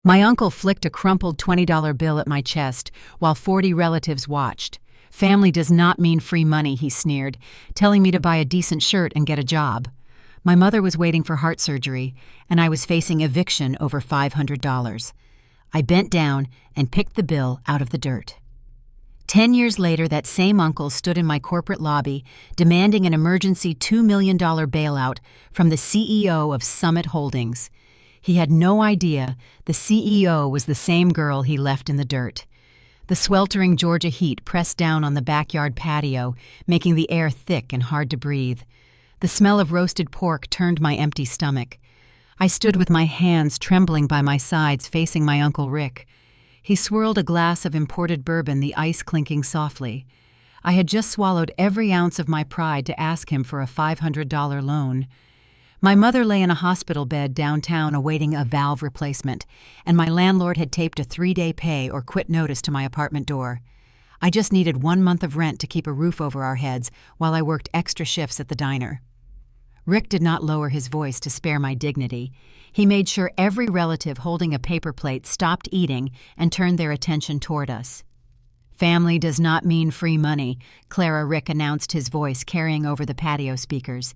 My uncle flicked a crumpled $20 bill at my chest while 40 relatives watched. "Family does not mean free money," he sneered, telling me to buy a decent shirt and get a job. My mother was waiting for heart surgery, and I was facing eviction over $500. I bent down and picked the bill out of the dirt. 10 years later, that same uncle stood in my corporate lobby demanding an emergency $2 million bailout from the CEO of Summit Holdings. He had no idea the CEO was the same girl he left in the dirt. The sweltering Georgia heat pressed down on the backyard patio, making the air thick and hard to breathe. The smell of roasted pork turned my empty stomach. I stood with my hands trembling by my sides, facing my Uncle Rick. He swirled a glass of imported bourbon, the ice clinking softly. I had just swallowed every ounce of my pride to ask him for a $500 loan. My mother lay in a hospital bed downtown awaiting a valve replacement, and my landlord had taped a 3-day pay or quit notice to my apartment door. I just needed 1 month of rent to keep a roof over our heads while I worked extra shifts at the diner. Rick did not lower his voice to spare my dignity. He made sure every relative holding a paper plate stopped eating and turned their attention toward us. "Family does not mean free money," Clara Rick announced, his voice carrying over the patio speakers.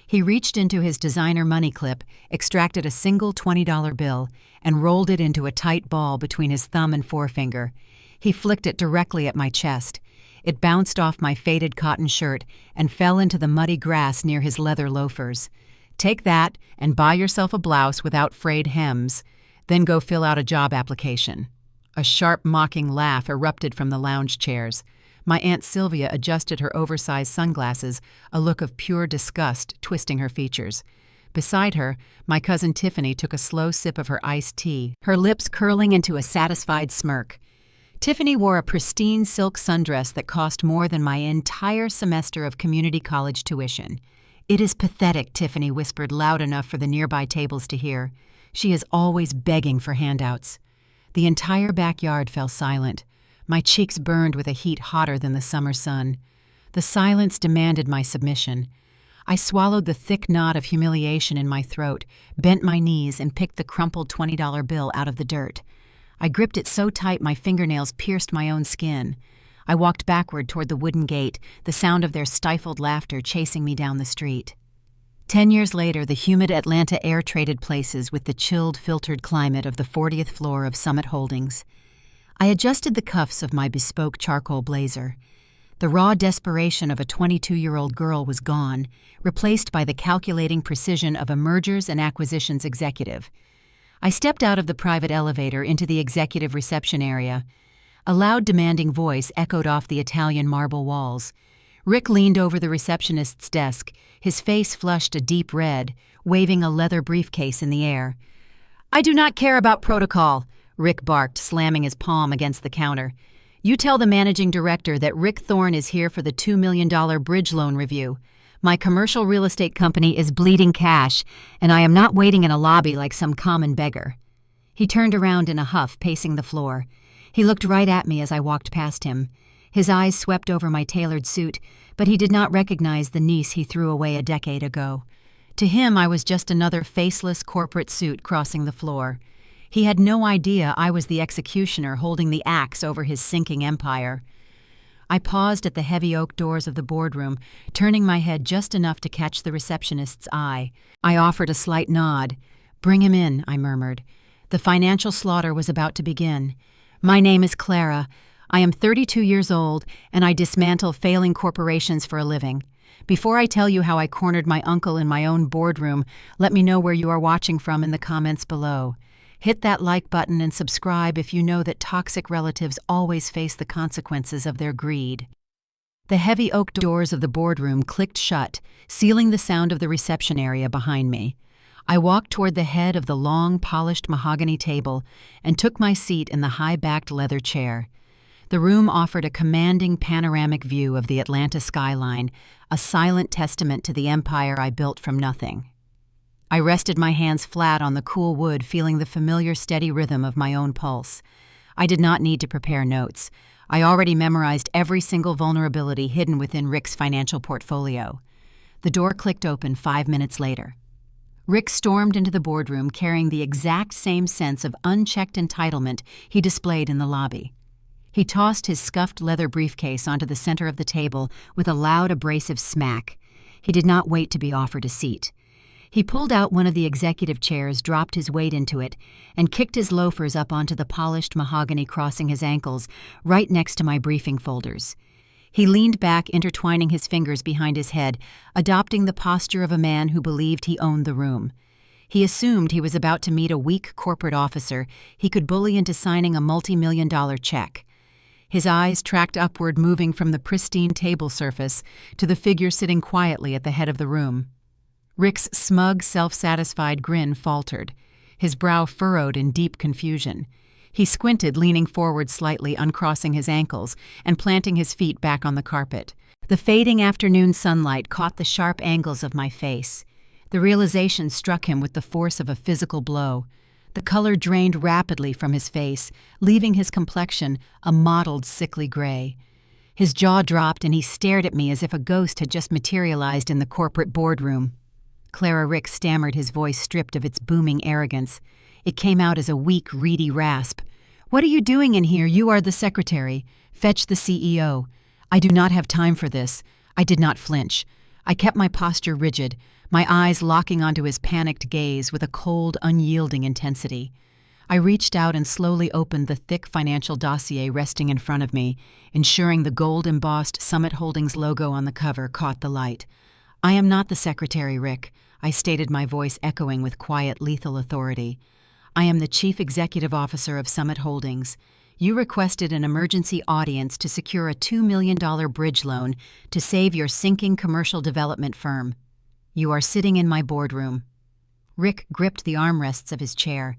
He reached into his designer money clip, extracted a single $20 bill, and rolled it into a tight ball between his thumb and forefinger. He flicked it directly at my chest. It bounced off my faded cotton shirt and fell into the muddy grass near his leather loafers. "Take that and buy yourself a blouse without frayed hems. Then go fill out a job application." A sharp, mocking laugh erupted from the lounge chairs. My Aunt Sylvia adjusted her oversized sunglasses, a look of pure disgust twisting her features. Beside her, my cousin Tiffany took a slow sip of her iced tea, her lips curling into a satisfied smirk. Tiffany wore a pristine silk sundress that cost more than my entire semester of community college tuition. "It is pathetic," Tiffany whispered loud enough for the nearby tables to hear. "She is always begging for handouts." The entire backyard fell silent. My cheeks burned with a heat hotter than the summer sun. The silence demanded my submission. I swallowed the thick knot of humiliation in my throat, bent my knees, and picked the crumpled $20 bill out of the dirt. I gripped it so tight my fingernails pierced my own skin. I walked backward toward the wooden gate, the sound of their stifled laughter chasing me down the street. 10 years later, the humid Atlanta air traded places with the chilled, filtered climate of the 40th floor of Summit Holdings. I adjusted the cuffs of my bespoke charcoal blazer. The raw desperation of a 22-year-old girl was gone, replaced by the calculating precision of a mergers and acquisitions executive. I stepped out of the private elevator into the executive reception area. A loud, demanding voice echoed off the Italian marble walls. Rick leaned over the receptionist's desk, his face flushed a deep red, waving a leather briefcase in the air. "I do not care about protocol," Rick barked, slamming his palm against the counter. "You tell the managing director that Rick Thorne is here for the $2 million bridge loan review. My commercial real estate company is bleeding cash, and I am not waiting in a lobby like some common beggar." He turned around in a huff, pacing the floor. He looked right at me as I walked past him. His eyes swept over my tailored suit, but he did not recognize the niece he threw away a decade ago. To him, I was just another faceless corporate suit crossing the floor. He had no idea I was the executioner holding the axe over his sinking empire. I paused at the heavy oak doors of the boardroom, turning my head just enough to catch the receptionist's eye. I offered a slight nod. "Bring him in," I murmured. The financial slaughter was about to begin. "My name is Clara. I am 32 years old, and I dismantle failing corporations for a living. Before I tell you how I cornered my uncle in my own boardroom, let me know where you are watching from in the comments below. Hit that like button and subscribe if you know that toxic relatives always face the consequences of their greed." The heavy oak doors of the boardroom clicked shut, sealing the sound of the reception area behind me. I walked toward the head of the long, polished mahogany table and took my seat in the high-backed leather chair. The room offered a commanding panoramic view of the Atlanta skyline, a silent testament to the empire I built from nothing. I rested my hands flat on the cool wood, feeling the familiar steady rhythm of my own pulse. I did not need to prepare notes. I already memorized every single vulnerability hidden within Rick's financial portfolio. The door clicked open 5 minutes later. Rick stormed into the boardroom carrying the exact same sense of unchecked entitlement he displayed in the lobby. He tossed his scuffed leather briefcase onto the center of the table with a loud, abrasive smack. He did not wait to be offered a seat. He pulled out one of the executive chairs, dropped his weight into it, and kicked his loafers up onto the polished mahogany crossing his ankles, right next to my briefing folders. He leaned back, intertwining his fingers behind his head, adopting the posture of a man who believed he owned the room. He assumed he was about to meet a weak corporate officer he could bully into signing a multi-million-dollar check. His eyes tracked upward, moving from the pristine table surface to the figure sitting quietly at the head of the room. Rick's smug, self-satisfied grin faltered, his brow furrowed in deep confusion. He squinted, leaning forward slightly, uncrossing his ankles and planting his feet back on the carpet. The fading afternoon sunlight caught the sharp angles of my face. The realization struck him with the force of a physical blow. The color drained rapidly from his face, leaving his complexion a mottled, sickly gray. His jaw dropped and he stared at me as if a ghost had just materialized in the corporate boardroom. Clara, Rick stammered, his voice stripped of its booming arrogance. It came out as a weak, reedy rasp. "What are you doing in here? You are the secretary. Fetch the CEO. I do not have time for this." I did not flinch. I kept my posture rigid, my eyes locking onto his panicked gaze with a cold, unyielding intensity. I reached out and slowly opened the thick financial dossier resting in front of me, ensuring the gold-embossed Summit Holdings logo on the cover caught the light. "I am not the secretary, Rick," I stated, my voice echoing with quiet, lethal authority. "I am the Chief Executive Officer of Summit Holdings. You requested an emergency audience to secure a $2 million bridge loan to save your sinking commercial development firm. You are sitting in my boardroom." Rick gripped the armrests of his chair.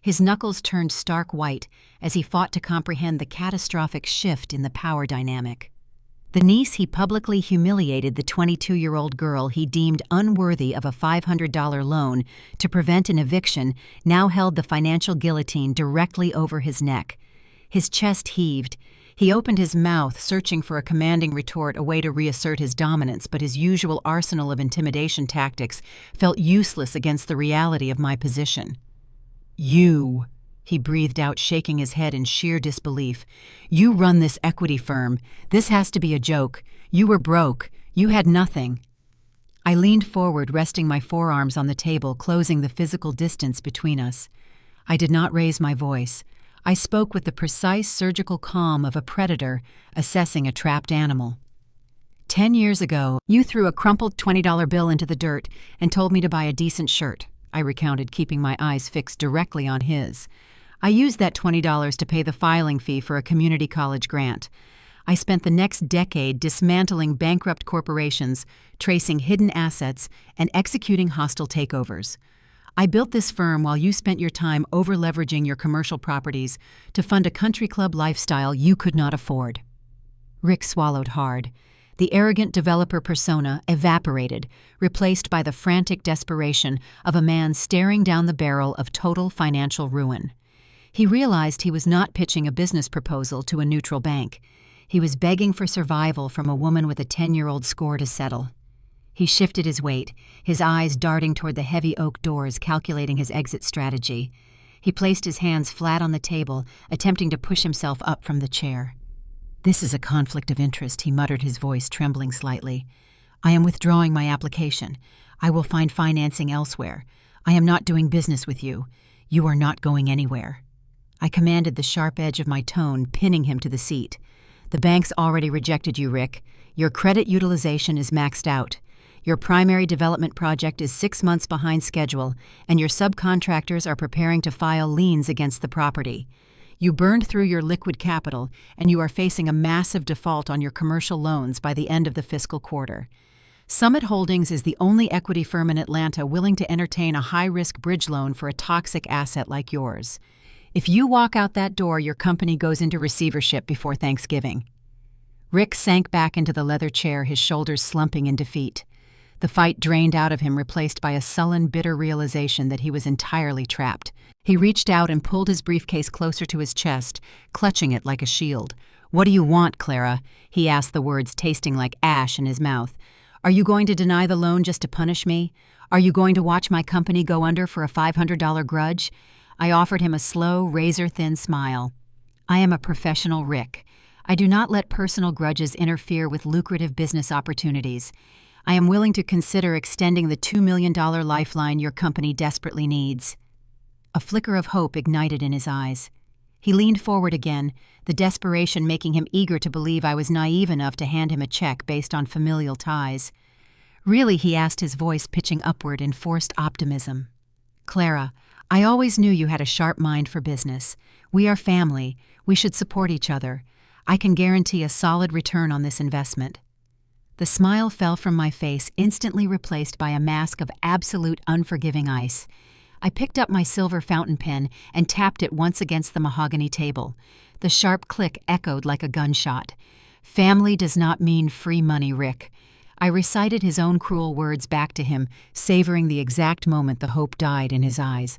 His knuckles turned stark white as he fought to comprehend the catastrophic shift in the power dynamic. The niece he publicly humiliated, the 22-year-old girl he deemed unworthy of a $500 loan to prevent an eviction, now held the financial guillotine directly over his neck. His chest heaved. He opened his mouth, searching for a commanding retort, a way to reassert his dominance, but his usual arsenal of intimidation tactics felt useless against the reality of my position. "You," he breathed out, shaking his head in sheer disbelief. "You run this equity firm. This has to be a joke. You were broke. You had nothing." I leaned forward, resting my forearms on the table, closing the physical distance between us. I did not raise my voice. I spoke with the precise surgical calm of a predator assessing a trapped animal. 10 years ago, you threw a crumpled $20 bill into the dirt and told me to buy a decent shirt," I recounted, keeping my eyes fixed directly on his. "I used that $20 to pay the filing fee for a community college grant. I spent the next decade dismantling bankrupt corporations, tracing hidden assets, and executing hostile takeovers. I built this firm while you spent your time over-leveraging your commercial properties to fund a country club lifestyle you could not afford." Rick swallowed hard. The arrogant developer persona evaporated, replaced by the frantic desperation of a man staring down the barrel of total financial ruin. He realized he was not pitching a business proposal to a neutral bank. He was begging for survival from a woman with a 10-year-old score to settle. He shifted his weight, his eyes darting toward the heavy oak doors, calculating his exit strategy. He placed his hands flat on the table, attempting to push himself up from the chair. "This is a conflict of interest," he muttered, his voice trembling slightly. "I am withdrawing my application. I will find financing elsewhere. I am not doing business with you. You are not going anywhere." I commanded, the sharp edge of my tone pinning him to the seat. "The bank's already rejected you, Rick. Your credit utilization is maxed out. Your primary development project is 6 months behind schedule, and your subcontractors are preparing to file liens against the property. You burned through your liquid capital, and you are facing a massive default on your commercial loans by the end of the fiscal quarter. Summit Holdings is the only equity firm in Atlanta willing to entertain a high-risk bridge loan for a toxic asset like yours. If you walk out that door, your company goes into receivership before Thanksgiving." Rick sank back into the leather chair, his shoulders slumping in defeat. The fight drained out of him, replaced by a sullen, bitter realization that he was entirely trapped. He reached out and pulled his briefcase closer to his chest, clutching it like a shield. "What do you want, Clara?" he asked, the words tasting like ash in his mouth. Are you going to deny the loan just to punish me? Are you going to watch my company go under for a $500 grudge? I offered him a slow, razor-thin smile. I am a professional, Rick. I do not let personal grudges interfere with lucrative business opportunities. I am willing to consider extending the $2 million lifeline your company desperately needs. A flicker of hope ignited in his eyes. He leaned forward again, the desperation making him eager to believe I was naive enough to hand him a check based on familial ties. Really, he asked, his voice pitching upward in forced optimism. Clara, I always knew you had a sharp mind for business. We are family. We should support each other. I can guarantee a solid return on this investment. The smile fell from my face, instantly replaced by a mask of absolute unforgiving ice. I picked up my silver fountain pen and tapped it once against the mahogany table. The sharp click echoed like a gunshot. Family does not mean free money, Rick. I recited his own cruel words back to him, savoring the exact moment the hope died in his eyes.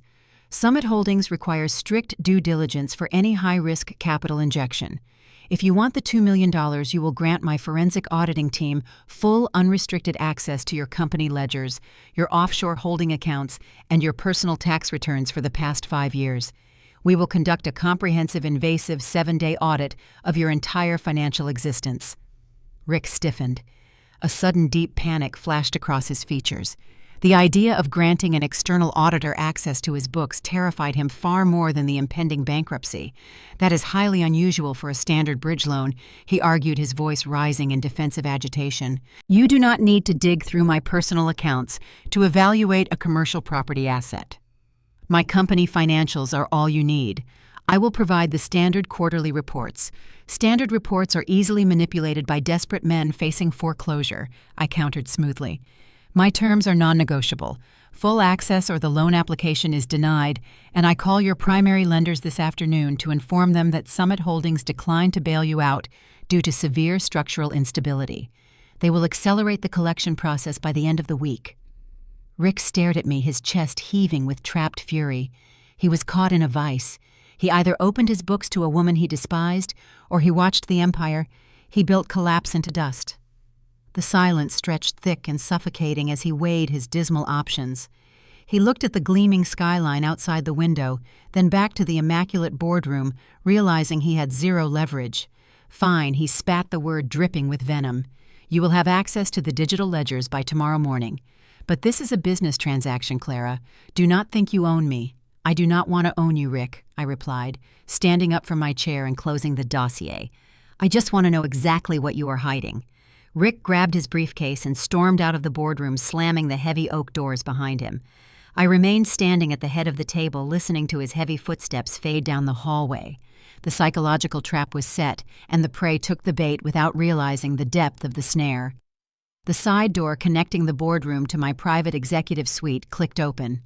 Summit Holdings requires strict due diligence for any high-risk capital injection. If you want the $2 million, you will grant my forensic auditing team full unrestricted access to your company ledgers, your offshore holding accounts, and your personal tax returns for the past 5 years. We will conduct a comprehensive, invasive 7-day audit of your entire financial existence. Rick stiffened. A sudden deep panic flashed across his features. The idea of granting an external auditor access to his books terrified him far more than the impending bankruptcy. That is highly unusual for a standard bridge loan, he argued, his voice rising in defensive agitation. You do not need to dig through my personal accounts to evaluate a commercial property asset. My company financials are all you need. I will provide the standard quarterly reports. Standard reports are easily manipulated by desperate men facing foreclosure, I countered smoothly. My terms are non-negotiable. Full access or the loan application is denied, and I call your primary lenders this afternoon to inform them that Summit Holdings declined to bail you out due to severe structural instability. They will accelerate the collection process by the end of the week. Rick stared at me, his chest heaving with trapped fury. He was caught in a vice. He either opened his books to a woman he despised, or he watched the empire he built collapse into dust. The silence stretched thick and suffocating as he weighed his dismal options. He looked at the gleaming skyline outside the window, then back to the immaculate boardroom, realizing he had zero leverage. Fine, he spat the word dripping with venom. You will have access to the digital ledgers by tomorrow morning. But this is a business transaction, Clara. Do not think you own me. I do not want to own you, Rick, I replied, standing up from my chair and closing the dossier. I just want to know exactly what you are hiding. Rick grabbed his briefcase and stormed out of the boardroom, slamming the heavy oak doors behind him. I remained standing at the head of the table, listening to his heavy footsteps fade down the hallway. The psychological trap was set, and the prey took the bait without realizing the depth of the snare. The side door connecting the boardroom to my private executive suite clicked open.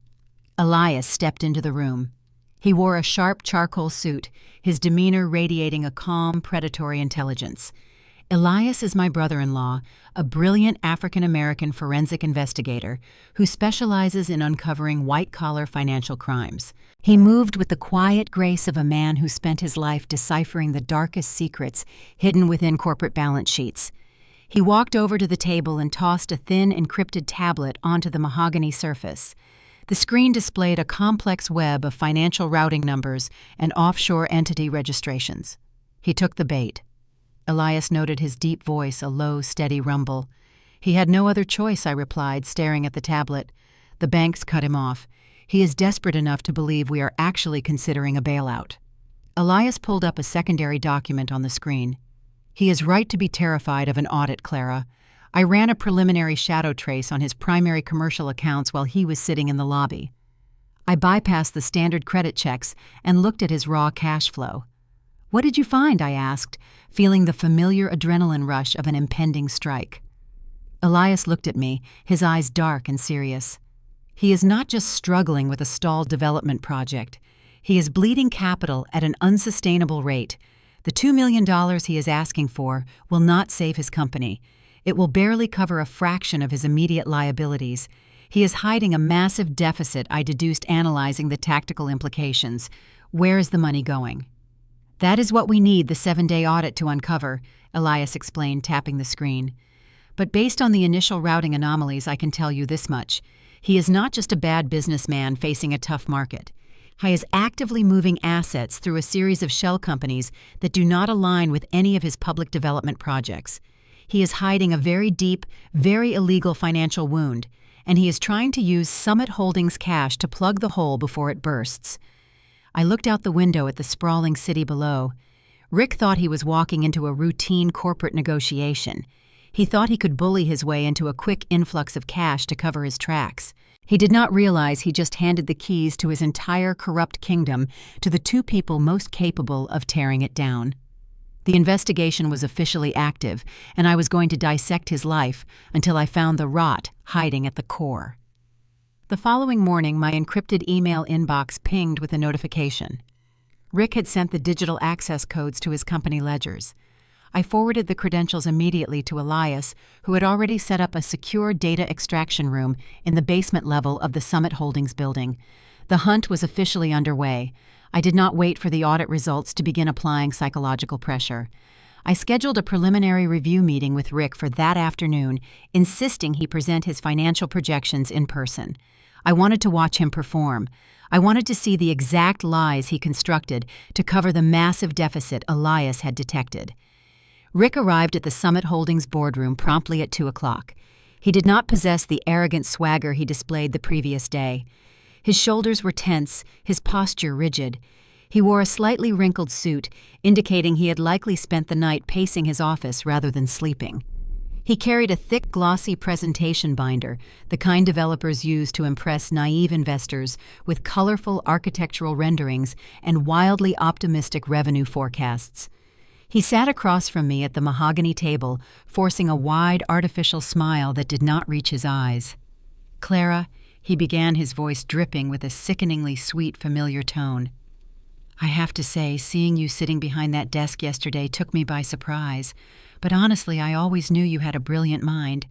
Elias stepped into the room. He wore a sharp charcoal suit, his demeanor radiating a calm, predatory intelligence. Elias is my brother-in-law, a brilliant African-American forensic investigator who specializes in uncovering white-collar financial crimes. He moved with the quiet grace of a man who spent his life deciphering the darkest secrets hidden within corporate balance sheets. He walked over to the table and tossed a thin, encrypted tablet onto the mahogany surface. The screen displayed a complex web of financial routing numbers and offshore entity registrations. He took the bait. Elias noted his deep voice, a low, steady rumble. He had no other choice, I replied, staring at the tablet. The banks cut him off. He is desperate enough to believe we are actually considering a bailout. Elias pulled up a secondary document on the screen. He is right to be terrified of an audit, Clara. I ran a preliminary shadow trace on his primary commercial accounts while he was sitting in the lobby. I bypassed the standard credit checks and looked at his raw cash flow. What did you find? I asked, feeling the familiar adrenaline rush of an impending strike. Elias looked at me, his eyes dark and serious. He is not just struggling with a stalled development project. He is bleeding capital at an unsustainable rate. The $2 million he is asking for will not save his company. It will barely cover a fraction of his immediate liabilities. He is hiding a massive deficit, I deduced, analyzing the tactical implications. Where is the money going? That is what we need the 7-day audit to uncover, Elias explained, tapping the screen. But based on the initial routing anomalies, I can tell you this much. He is not just a bad businessman facing a tough market. He is actively moving assets through a series of shell companies that do not align with any of his public development projects. He is hiding a very deep, very illegal financial wound, and he is trying to use Summit Holdings cash to plug the hole before it bursts. I looked out the window at the sprawling city below. Rick thought he was walking into a routine corporate negotiation. He thought he could bully his way into a quick influx of cash to cover his tracks. He did not realize he just handed the keys to his entire corrupt kingdom to the two people most capable of tearing it down. The investigation was officially active, and I was going to dissect his life until I found the rot hiding at the core. The following morning, my encrypted email inbox pinged with a notification. Rick had sent the digital access codes to his company ledgers. I forwarded the credentials immediately to Elias, who had already set up a secure data extraction room in the basement level of the Summit Holdings building. The hunt was officially underway. I did not wait for the audit results to begin applying psychological pressure. I scheduled a preliminary review meeting with Rick for that afternoon, insisting he present his financial projections in person. I wanted to watch him perform. I wanted to see the exact lies he constructed to cover the massive deficit Elias had detected. Rick arrived at the Summit Holdings boardroom promptly at 2 o'clock. He did not possess the arrogant swagger he displayed the previous day. His shoulders were tense, his posture rigid. He wore a slightly wrinkled suit, indicating he had likely spent the night pacing his office rather than sleeping. He carried a thick, glossy presentation binder, the kind developers use to impress naive investors with colorful architectural renderings and wildly optimistic revenue forecasts. He sat across from me at the mahogany table, forcing a wide, artificial smile that did not reach his eyes. "Clara," he began, his voice dripping with a sickeningly sweet, familiar tone. "I have to say, seeing you sitting behind that desk yesterday took me by surprise. But honestly, I always knew you had a brilliant mind.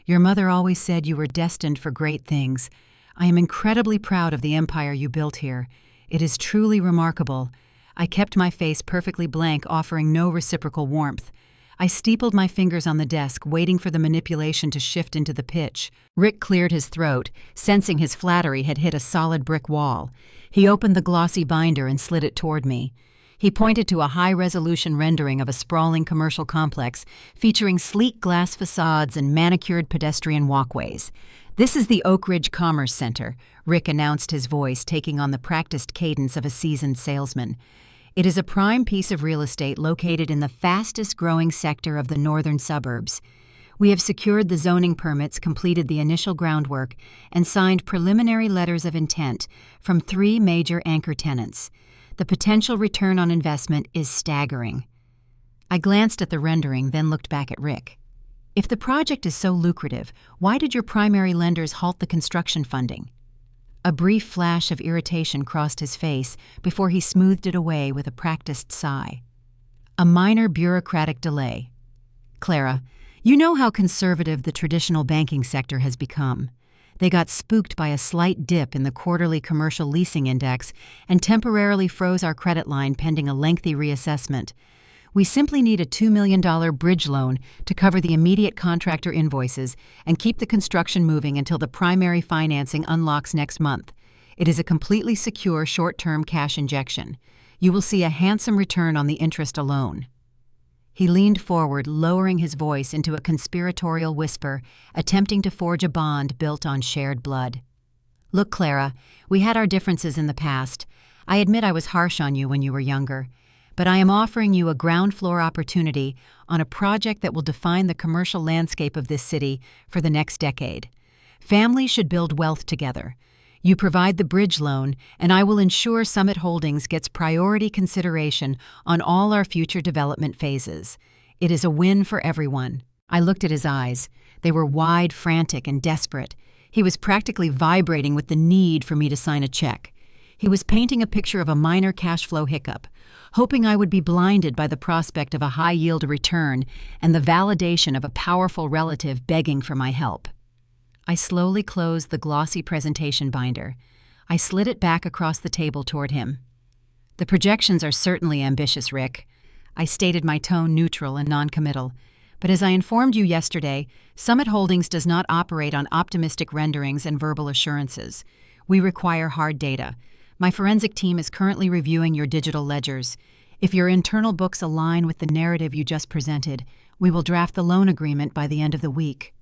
Your mother always said you were destined for great things. I am incredibly proud of the empire you built here. It is truly remarkable." I kept my face perfectly blank, offering no reciprocal warmth. I steepled my fingers on the desk, waiting for the manipulation to shift into the pitch. Rick cleared his throat, sensing his flattery had hit a solid brick wall. He opened the glossy binder and slid it toward me. He pointed to a high-resolution rendering of a sprawling commercial complex featuring sleek glass facades and manicured pedestrian walkways. "This is the Oak Ridge Commerce Center," Rick announced, his voice taking on the practiced cadence of a seasoned salesman. "It is a prime piece of real estate located in the fastest-growing sector of the northern suburbs. We have secured the zoning permits, completed the initial groundwork, and signed preliminary letters of intent from 3 major anchor tenants. The potential return on investment is staggering." I glanced at the rendering, then looked back at Rick. "If the project is so lucrative, why did your primary lenders halt the construction funding?" A brief flash of irritation crossed his face before he smoothed it away with a practiced sigh. "A minor bureaucratic delay. Clara, you know how conservative the traditional banking sector has become. They got spooked by a slight dip in the quarterly commercial leasing index and temporarily froze our credit line pending a lengthy reassessment. We simply need a $2 million bridge loan to cover the immediate contractor invoices and keep the construction moving until the primary financing unlocks next month. It is a completely secure short-term cash injection. You will see a handsome return on the interest alone." He leaned forward, lowering his voice into a conspiratorial whisper, attempting to forge a bond built on shared blood. "Look, Clara, we had our differences in the past. I admit I was harsh on you when you were younger. But I am offering you a ground-floor opportunity on a project that will define the commercial landscape of this city for the next decade. Families should build wealth together. You provide the bridge loan, and I will ensure Summit Holdings gets priority consideration on all our future development phases. It is a win for everyone." I looked at his eyes. They were wide, frantic, and desperate. He was practically vibrating with the need for me to sign a check. He was painting a picture of a minor cash flow hiccup, hoping I would be blinded by the prospect of a high-yield return and the validation of a powerful relative begging for my help. I slowly closed the glossy presentation binder. I slid it back across the table toward him. "The projections are certainly ambitious, Rick." I stated, my tone neutral and noncommittal. But as I informed you yesterday, Summit Holdings does not operate on optimistic renderings and verbal assurances. We require hard data. My forensic team is currently reviewing your digital ledgers. If your internal books align with the narrative you just presented, we will draft the loan agreement by the end of the week.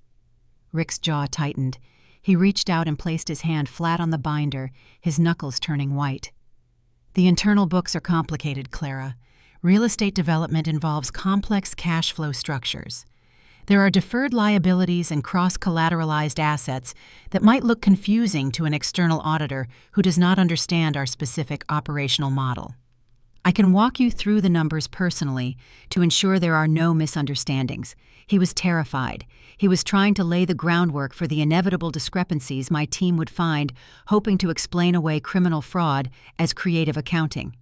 Rick's jaw tightened. He reached out and placed his hand flat on the binder, his knuckles turning white. The internal books are complicated, Clara. Real estate development involves complex cash flow structures. There are deferred liabilities and cross-collateralized assets that might look confusing to an external auditor who does not understand our specific operational model. I can walk you through the numbers personally to ensure there are no misunderstandings. He was terrified. He was trying to lay the groundwork for the inevitable discrepancies my team would find, hoping to explain away criminal fraud as creative accounting.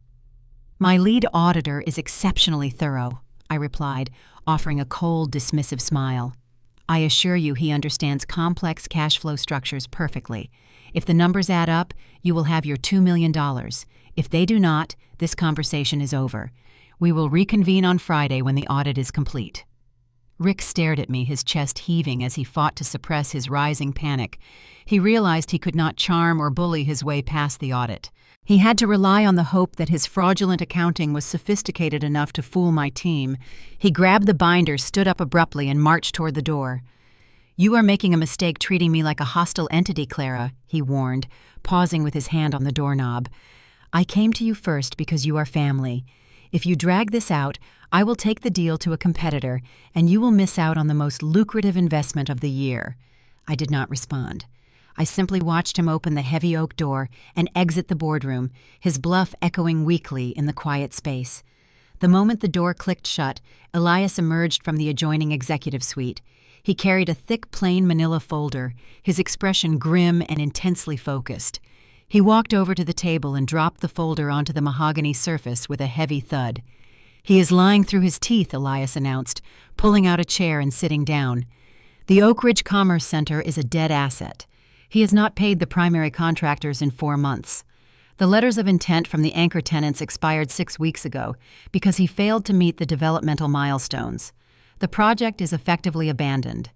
My lead auditor is exceptionally thorough, I replied, offering a cold, dismissive smile. I assure you he understands complex cash flow structures perfectly. If the numbers add up, you will have your $2 million. If they do not, this conversation is over. We will reconvene on Friday when the audit is complete. Rick stared at me, his chest heaving as he fought to suppress his rising panic. He realized he could not charm or bully his way past the audit. He had to rely on the hope that his fraudulent accounting was sophisticated enough to fool my team. He grabbed the binder, stood up abruptly, and marched toward the door. "You are making a mistake treating me like a hostile entity, Clara," he warned, pausing with his hand on the doorknob. "I came to you first because you are family. If you drag this out, I will take the deal to a competitor, and you will miss out on the most lucrative investment of the year." I did not respond. I simply watched him open the heavy oak door and exit the boardroom, his bluff echoing weakly in the quiet space. The moment the door clicked shut, Elias emerged from the adjoining executive suite. He carried a thick, plain manila folder, his expression grim and intensely focused. He walked over to the table and dropped the folder onto the mahogany surface with a heavy thud. "He is lying through his teeth," Elias announced, pulling out a chair and sitting down. "The Oak Ridge Commerce Center is a dead asset. He has not paid the primary contractors in 4 months. The letters of intent from the anchor tenants expired 6 weeks ago because he failed to meet the developmental milestones. The project is effectively abandoned."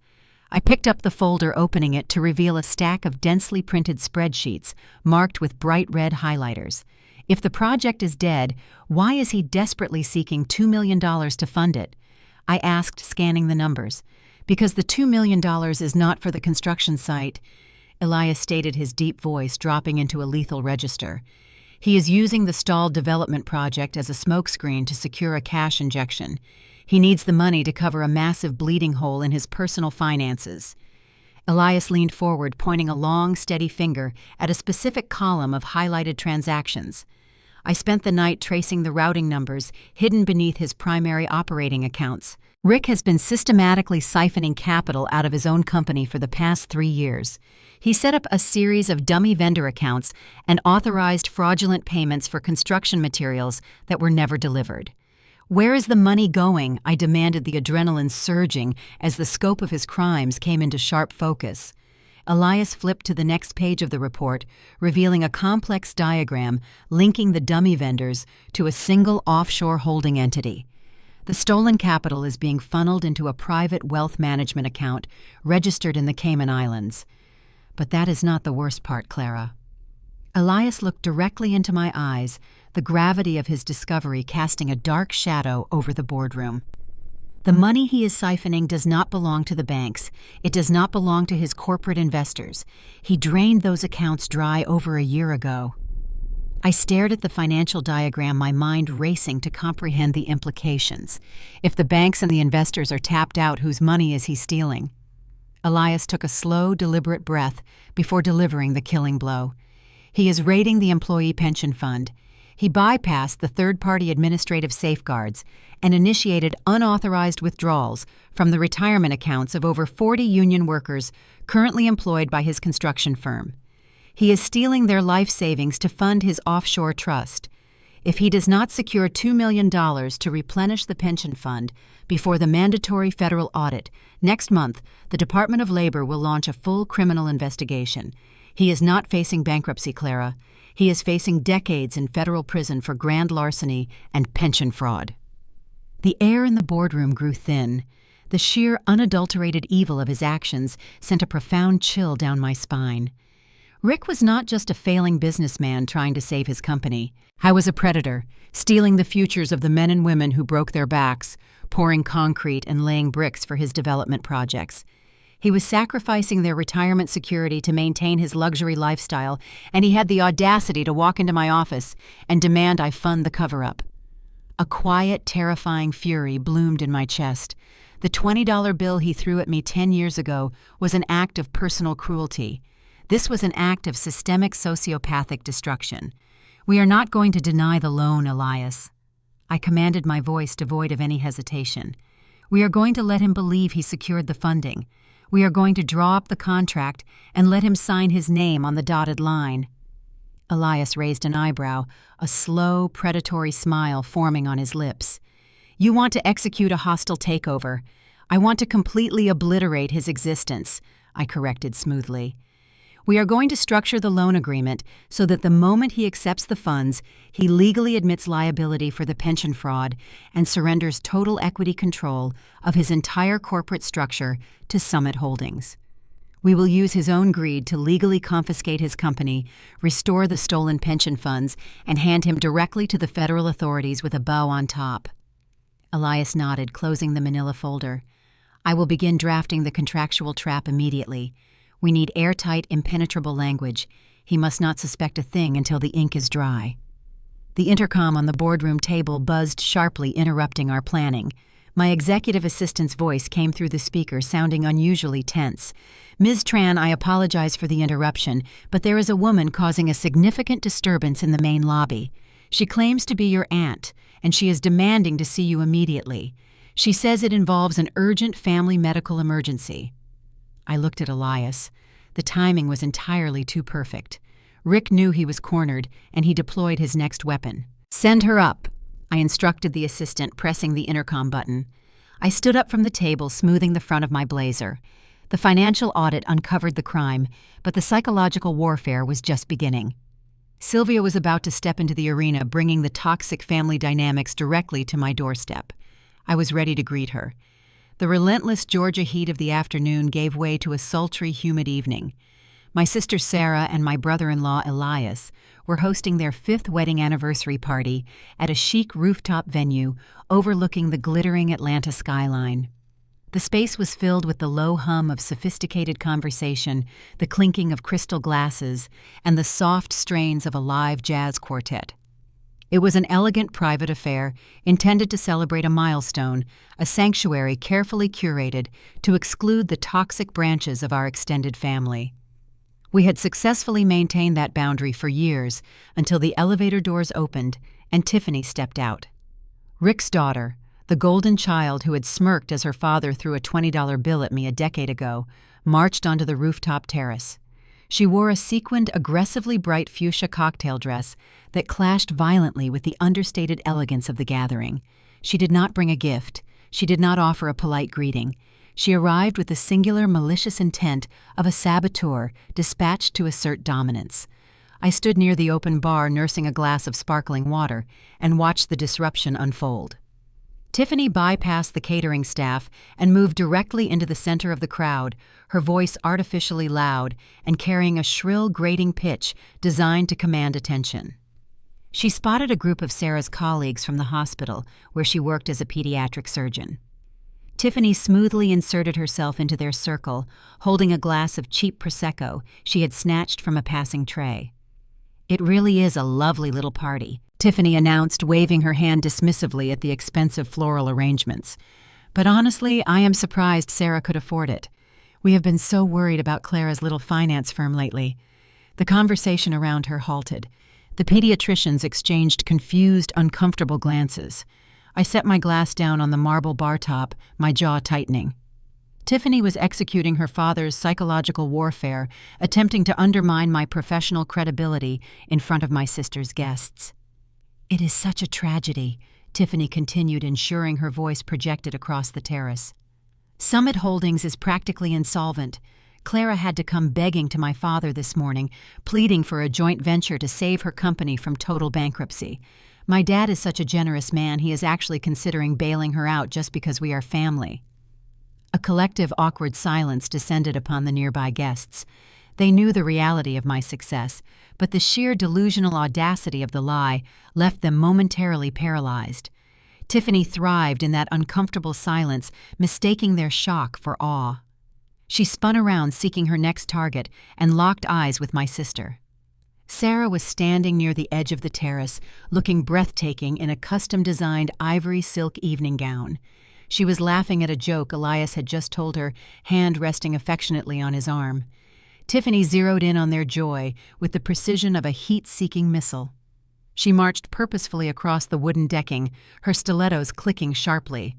I picked up the folder, opening it to reveal a stack of densely printed spreadsheets marked with bright red highlighters. If the project is dead, why is he desperately seeking $2 million to fund it? I asked, scanning the numbers. "Because the $2 million is not for the construction site," Elias stated, his deep voice dropping into a lethal register. "He is using the stalled development project as a smokescreen to secure a cash injection. He needs the money to cover a massive bleeding hole in his personal finances." Elias leaned forward, pointing a long, steady finger at a specific column of highlighted transactions. I spent the night tracing the routing numbers hidden beneath his primary operating accounts. Rick has been systematically siphoning capital out of his own company for the past 3 years. He set up a series of dummy vendor accounts and authorized fraudulent payments for construction materials that were never delivered. "Where is the money going?" I demanded, the adrenaline surging as the scope of his crimes came into sharp focus. Elias flipped to the next page of the report, revealing a complex diagram linking the dummy vendors to a single offshore holding entity. The stolen capital is being funneled into a private wealth management account registered in the Cayman Islands. But that is not the worst part, Clara. Elias looked directly into my eyes, the gravity of his discovery casting a dark shadow over the boardroom. "The money he is siphoning does not belong to the banks. It does not belong to his corporate investors. He drained those accounts dry over a year ago." I stared at the financial diagram, my mind racing to comprehend the implications. If the banks and the investors are tapped out, whose money is he stealing? Elias took a slow, deliberate breath before delivering the killing blow. "He is raiding the employee pension fund. He bypassed the third-party administrative safeguards and initiated unauthorized withdrawals from the retirement accounts of over 40 union workers currently employed by his construction firm. He is stealing their life savings to fund his offshore trust. If he does not secure $2 million to replenish the pension fund before the mandatory federal audit, next month the Department of Labor will launch a full criminal investigation. He is not facing bankruptcy, Clara. He is facing decades in federal prison for grand larceny and pension fraud." The air in the boardroom grew thin. The sheer, unadulterated evil of his actions sent a profound chill down my spine. Rick was not just a failing businessman trying to save his company. I was a predator, stealing the futures of the men and women who broke their backs, pouring concrete and laying bricks for his development projects. He was sacrificing their retirement security to maintain his luxury lifestyle, and he had the audacity to walk into my office and demand I fund the cover-up. A quiet, terrifying fury bloomed in my chest. The $20 bill he threw at me 10 years ago was an act of personal cruelty. This was an act of systemic sociopathic destruction. We are not going to deny the loan, Elias. I commanded, my voice devoid of any hesitation. We are going to let him believe he secured the funding. We are going to draw up the contract and let him sign his name on the dotted line. Elias raised an eyebrow, a slow, predatory smile forming on his lips. You want to execute a hostile takeover. I want to completely obliterate his existence, I corrected smoothly. We are going to structure the loan agreement so that the moment he accepts the funds, he legally admits liability for the pension fraud and surrenders total equity control of his entire corporate structure to Summit Holdings. We will use his own greed to legally confiscate his company, restore the stolen pension funds, and hand him directly to the federal authorities with a bow on top. Elias nodded, closing the manila folder. I will begin drafting the contractual trap immediately. We need airtight, impenetrable language. He must not suspect a thing until the ink is dry. The intercom on the boardroom table buzzed sharply, interrupting our planning. My executive assistant's voice came through the speaker, sounding unusually tense. Ms. Tran, I apologize for the interruption, but there is a woman causing a significant disturbance in the main lobby. She claims to be your aunt, and she is demanding to see you immediately. She says it involves an urgent family medical emergency. I looked at Elias. The timing was entirely too perfect. Rick knew he was cornered, and he deployed his next weapon. Send her up, I instructed the assistant, pressing the intercom button. I stood up from the table, smoothing the front of my blazer. The financial audit uncovered the crime, but the psychological warfare was just beginning. Sylvia was about to step into the arena, bringing the toxic family dynamics directly to my doorstep. I was ready to greet her. The relentless Georgia heat of the afternoon gave way to a sultry, humid evening. My sister Sarah and my brother-in-law Elias were hosting their 5th wedding anniversary party at a chic rooftop venue overlooking the glittering Atlanta skyline. The space was filled with the low hum of sophisticated conversation, the clinking of crystal glasses, and the soft strains of a live jazz quartet. It was an elegant private affair intended to celebrate a milestone, a sanctuary carefully curated to exclude the toxic branches of our extended family. We had successfully maintained that boundary for years until the elevator doors opened and Tiffany stepped out. Rick's daughter, the golden child who had smirked as her father threw a $20 bill at me a decade ago, marched onto the rooftop terrace. She wore a sequined, aggressively bright fuchsia cocktail dress that clashed violently with the understated elegance of the gathering. She did not bring a gift. She did not offer a polite greeting. She arrived with the singular malicious intent of a saboteur dispatched to assert dominance. I stood near the open bar nursing a glass of sparkling water and watched the disruption unfold. Tiffany bypassed the catering staff and moved directly into the center of the crowd, her voice artificially loud and carrying a shrill, grating pitch designed to command attention. She spotted a group of Sarah's colleagues from the hospital where she worked as a pediatric surgeon. Tiffany smoothly inserted herself into their circle, holding a glass of cheap Prosecco she had snatched from a passing tray. "It really is a lovely little party," Tiffany announced, waving her hand dismissively at the expensive floral arrangements. "But honestly, I am surprised Sarah could afford it. We have been so worried about Clara's little finance firm lately." The conversation around her halted. The pediatricians exchanged confused, uncomfortable glances. I set my glass down on the marble bar top, my jaw tightening. Tiffany was executing her father's psychological warfare, attempting to undermine my professional credibility in front of my sister's guests. "It is such a tragedy," Tiffany continued, ensuring her voice projected across the terrace. "Summit Holdings is practically insolvent. Clara had to come begging to my father this morning, pleading for a joint venture to save her company from total bankruptcy. My dad is such a generous man, he is actually considering bailing her out just because we are family." A collective awkward silence descended upon the nearby guests. They knew the reality of my success, but the sheer delusional audacity of the lie left them momentarily paralyzed. Tiffany thrived in that uncomfortable silence, mistaking their shock for awe. She spun around seeking her next target and locked eyes with my sister. Sarah was standing near the edge of the terrace, looking breathtaking in a custom-designed ivory silk evening gown. She was laughing at a joke Elias had just told her, hand resting affectionately on his arm. Tiffany zeroed in on their joy with the precision of a heat-seeking missile. She marched purposefully across the wooden decking, her stilettos clicking sharply.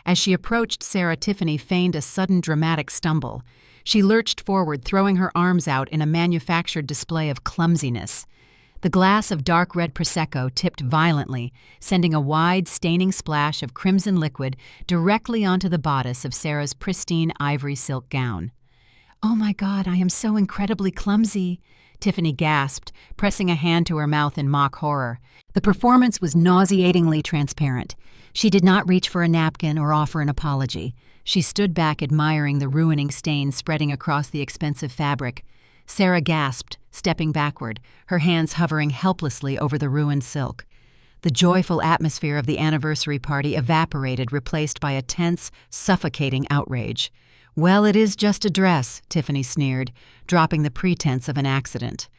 As she approached Sarah, Tiffany feigned a sudden dramatic stumble. She lurched forward, throwing her arms out in a manufactured display of clumsiness. The glass of dark red Prosecco tipped violently, sending a wide, staining splash of crimson liquid directly onto the bodice of Sarah's pristine ivory silk gown. "Oh my God, I am so incredibly clumsy," Tiffany gasped, pressing a hand to her mouth in mock horror. The performance was nauseatingly transparent. She did not reach for a napkin or offer an apology. She stood back admiring the ruining stains spreading across the expensive fabric. Sarah gasped, stepping backward, her hands hovering helplessly over the ruined silk. The joyful atmosphere of the anniversary party evaporated, replaced by a tense, suffocating outrage. "Well, it is just a dress," Tiffany sneered, dropping the pretense of an accident.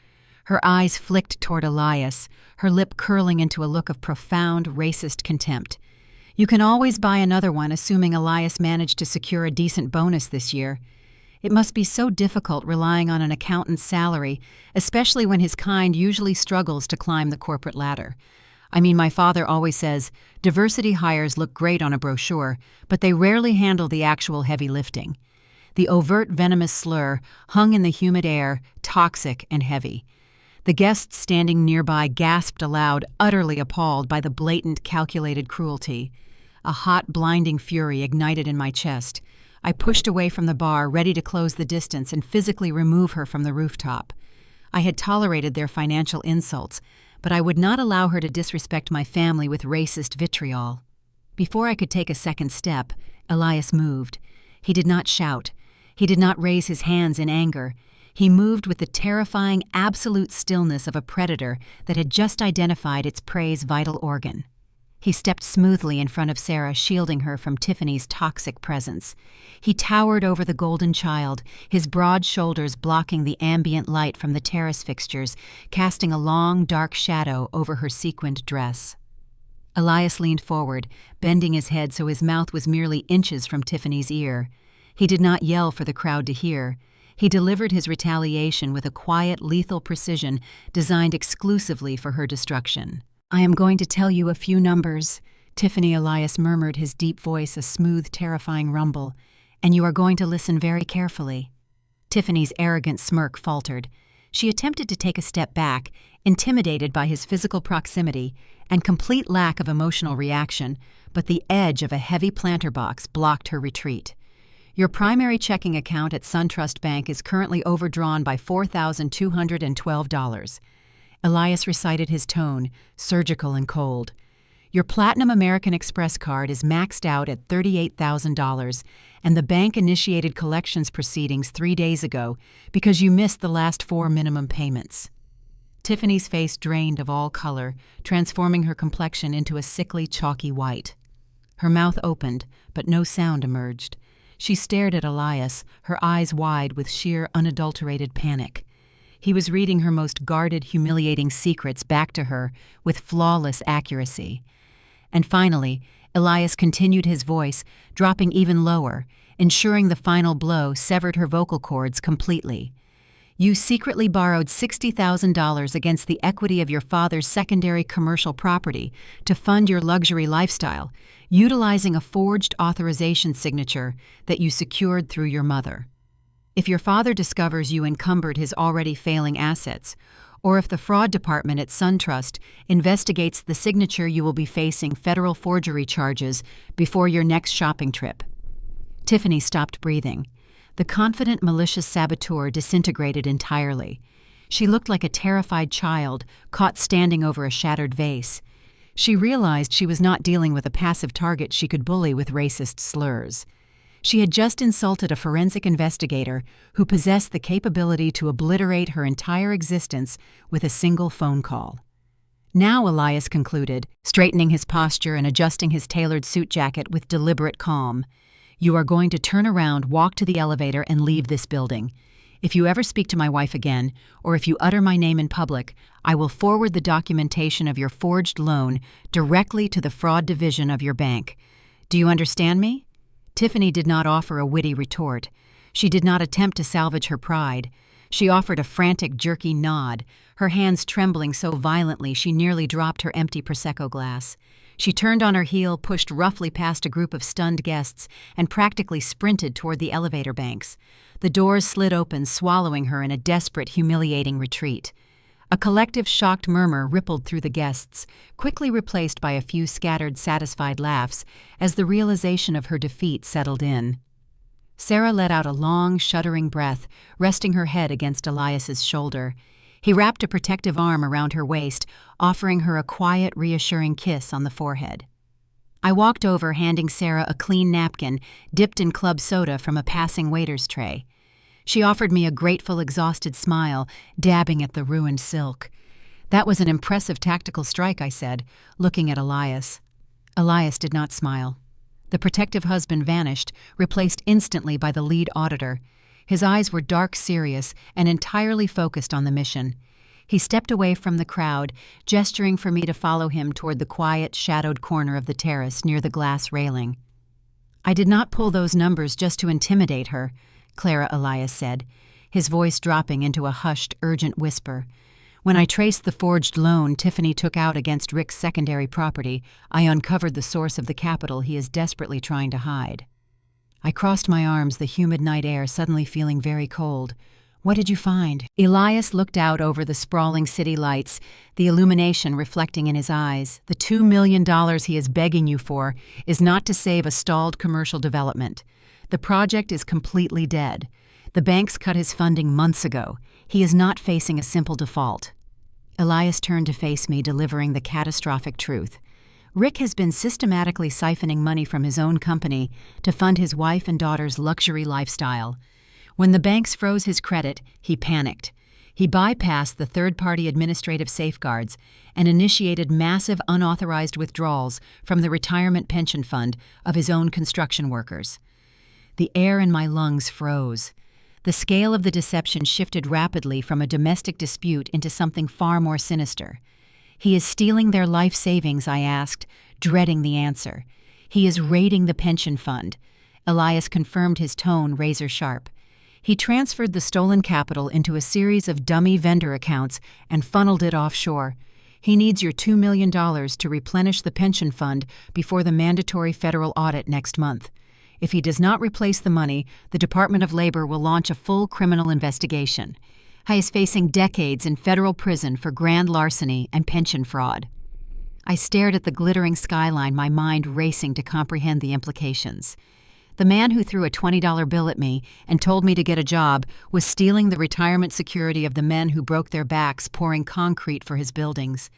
Her eyes flicked toward Elias, her lip curling into a look of profound, racist contempt. "You can always buy another one, assuming Elias managed to secure a decent bonus this year. It must be so difficult relying on an accountant's salary, especially when his kind usually struggles to climb the corporate ladder. I mean, my father always says, diversity hires look great on a brochure, but they rarely handle the actual heavy lifting." The overt venomous slur hung in the humid air, toxic and heavy. The guests standing nearby gasped aloud, utterly appalled by the blatant, calculated cruelty. A hot, blinding fury ignited in my chest. I pushed away from the bar, ready to close the distance and physically remove her from the rooftop. I had tolerated their financial insults, but I would not allow her to disrespect my family with racist vitriol. Before I could take a second step, Elias moved. He did not shout. He did not raise his hands in anger. He moved with the terrifying, absolute stillness of a predator that had just identified its prey's vital organ. He stepped smoothly in front of Sarah, shielding her from Tiffany's toxic presence. He towered over the golden child, his broad shoulders blocking the ambient light from the terrace fixtures, casting a long, dark shadow over her sequined dress. Elias leaned forward, bending his head so his mouth was merely inches from Tiffany's ear. He did not yell for the crowd to hear. He delivered his retaliation with a quiet, lethal precision designed exclusively for her destruction. "I am going to tell you a few numbers," Tiffany Elias murmured, his deep voice a smooth, terrifying rumble, "and you are going to listen very carefully." Tiffany's arrogant smirk faltered. She attempted to take a step back, intimidated by his physical proximity and complete lack of emotional reaction, but the edge of a heavy planter box blocked her retreat. "Your primary checking account at SunTrust Bank is currently overdrawn by $4,212. Elias recited his tone, surgical and cold. "Your Platinum American Express card is maxed out at $38,000, and the bank initiated collections proceedings 3 days ago because you missed the last 4 minimum payments." Tiffany's face drained of all color, transforming her complexion into a sickly, chalky white. Her mouth opened, but no sound emerged. She stared at Elias, her eyes wide with sheer, unadulterated panic. He was reading her most guarded, humiliating secrets back to her with flawless accuracy. And finally, Elias continued his voice, dropping even lower, ensuring the final blow severed her vocal cords completely. "You secretly borrowed $60,000 against the equity of your father's secondary commercial property to fund your luxury lifestyle, utilizing a forged authorization signature that you secured through your mother. If your father discovers you encumbered his already failing assets, or if the fraud department at SunTrust investigates the signature, you will be facing federal forgery charges before your next shopping trip." Tiffany stopped breathing. The confident, malicious saboteur disintegrated entirely. She looked like a terrified child caught standing over a shattered vase. She realized she was not dealing with a passive target she could bully with racist slurs. She had just insulted a forensic investigator who possessed the capability to obliterate her entire existence with a single phone call. Now, Elias concluded, straightening his posture and adjusting his tailored suit jacket with deliberate calm, "You are going to turn around, walk to the elevator, and leave this building. If you ever speak to my wife again, or if you utter my name in public, I will forward the documentation of your forged loan directly to the fraud division of your bank. Do you understand me?" Tiffany did not offer a witty retort. She did not attempt to salvage her pride. She offered a frantic, jerky nod, her hands trembling so violently she nearly dropped her empty Prosecco glass. She turned on her heel, pushed roughly past a group of stunned guests, and practically sprinted toward the elevator banks. The doors slid open, swallowing her in a desperate, humiliating retreat. A collective shocked murmur rippled through the guests, quickly replaced by a few scattered, satisfied laughs as the realization of her defeat settled in. Sarah let out a long, shuddering breath, resting her head against Elias's shoulder. He wrapped a protective arm around her waist, offering her a quiet, reassuring kiss on the forehead. I walked over, handing Sarah a clean napkin dipped in club soda from a passing waiter's tray. She offered me a grateful, exhausted smile, dabbing at the ruined silk. "That was an impressive tactical strike," I said, looking at Elias. Elias did not smile. The protective husband vanished, replaced instantly by the lead auditor. His eyes were dark, serious, and entirely focused on the mission. He stepped away from the crowd, gesturing for me to follow him toward the quiet, shadowed corner of the terrace near the glass railing. "I did not pull those numbers just to intimidate her," Clara Elias said, his voice dropping into a hushed, urgent whisper. "When I traced the forged loan Tiffany took out against Rick's secondary property, I uncovered the source of the capital he is desperately trying to hide." I crossed my arms, the humid night air suddenly feeling very cold. "What did you find?" Elias looked out over the sprawling city lights, the illumination reflecting in his eyes. "The $2 million he is begging you for is not to save a stalled commercial development. The project is completely dead. The banks cut his funding months ago. He is not facing a simple default." Elias turned to face me, delivering the catastrophic truth. "Rick has been systematically siphoning money from his own company to fund his wife and daughter's luxury lifestyle. When the banks froze his credit, he panicked. He bypassed the third-party administrative safeguards and initiated massive unauthorized withdrawals from the retirement pension fund of his own construction workers." The air in my lungs froze. The scale of the deception shifted rapidly from a domestic dispute into something far more sinister. "He is stealing their life savings," I asked, dreading the answer. "He is raiding the pension fund." Elias confirmed, his tone razor sharp. "He transferred the stolen capital into a series of dummy vendor accounts and funneled it offshore. He needs your $2 million to replenish the pension fund before the mandatory federal audit next month. If he does not replace the money, the Department of Labor will launch a full criminal investigation. He is facing decades in federal prison for grand larceny and pension fraud." I stared at the glittering skyline, my mind racing to comprehend the implications. The man who threw a $20 bill at me and told me to get a job was stealing the retirement security of the men who broke their backs pouring concrete for his buildings.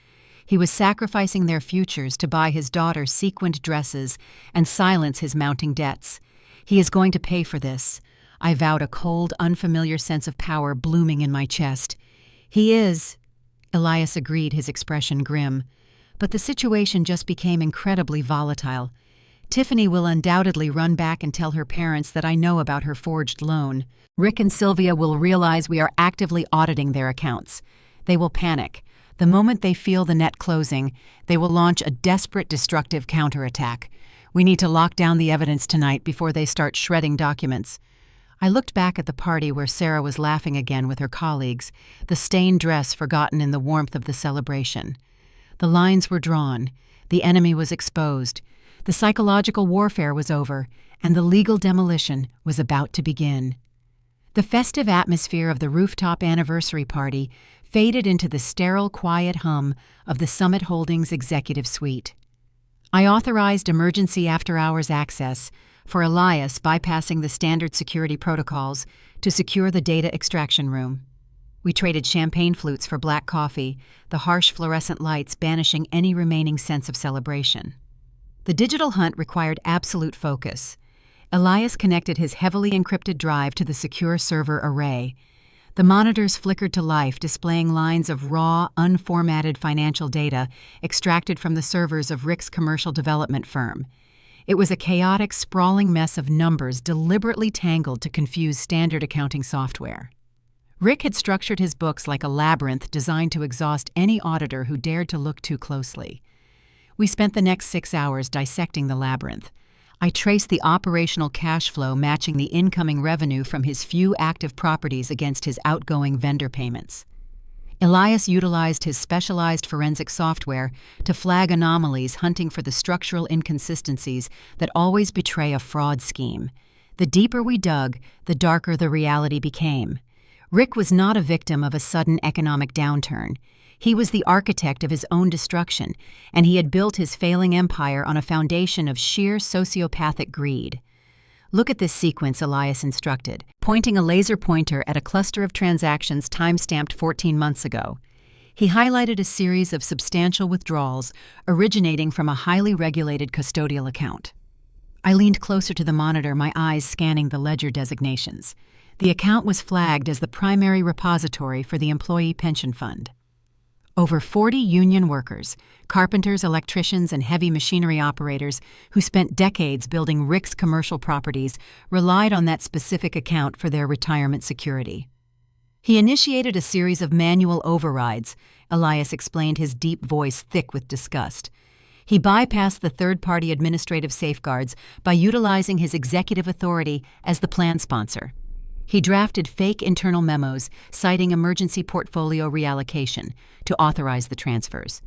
He was sacrificing their futures to buy his daughter sequined dresses and silence his mounting debts. He is going to pay for this. I vowed, a cold, unfamiliar sense of power blooming in my chest. "He is," Elias agreed, his expression grim. But the situation just became incredibly volatile. "Tiffany will undoubtedly run back and tell her parents that I know about her forged loan. Rick and Sylvia will realize we are actively auditing their accounts. They will panic. The moment they feel the net closing, they will launch a desperate, destructive counterattack. We need to lock down the evidence tonight before they start shredding documents." I looked back at the party where Sarah was laughing again with her colleagues, the stained dress forgotten in the warmth of the celebration. The lines were drawn. The enemy was exposed. The psychological warfare was over, and the legal demolition was about to begin. The festive atmosphere of the Rooftop anniversary party faded into the sterile, quiet hum of the Summit Holdings executive suite. I authorized emergency after-hours access for Elias, bypassing the standard security protocols to secure the data extraction room. We traded champagne flutes for black coffee, the harsh fluorescent lights banishing any remaining sense of celebration. The digital hunt required absolute focus. Elias connected his heavily encrypted drive to the secure server array. The monitors flickered to life, displaying lines of raw, unformatted financial data extracted from the servers of Rick's commercial development firm. It was a chaotic, sprawling mess of numbers deliberately tangled to confuse standard accounting software. Rick had structured his books like a labyrinth designed to exhaust any auditor who dared to look too closely. We spent the next 6 hours dissecting the labyrinth. I traced the operational cash flow matching the incoming revenue from his few active properties against his outgoing vendor payments. Elias utilized his specialized forensic software to flag anomalies, hunting for the structural inconsistencies that always betray a fraud scheme. The deeper we dug, the darker the reality became. Rick was not a victim of a sudden economic downturn. He was the architect of his own destruction, and he had built his failing empire on a foundation of sheer sociopathic greed. "Look at this sequence," Elias instructed, pointing a laser pointer at a cluster of transactions time-stamped 14 months ago. He highlighted a series of substantial withdrawals originating from a highly regulated custodial account. I leaned closer to the monitor, my eyes scanning the ledger designations. The account was flagged as the primary repository for the employee pension fund. Over 40 union workers, carpenters, electricians, and heavy machinery operators who spent decades building Rick's commercial properties relied on that specific account for their retirement security. He initiated a series of manual overrides, Elias explained, his deep voice thick with disgust. He bypassed the third-party administrative safeguards by utilizing his executive authority as the plan sponsor. He drafted fake internal memos citing emergency portfolio reallocation to authorize the transfers.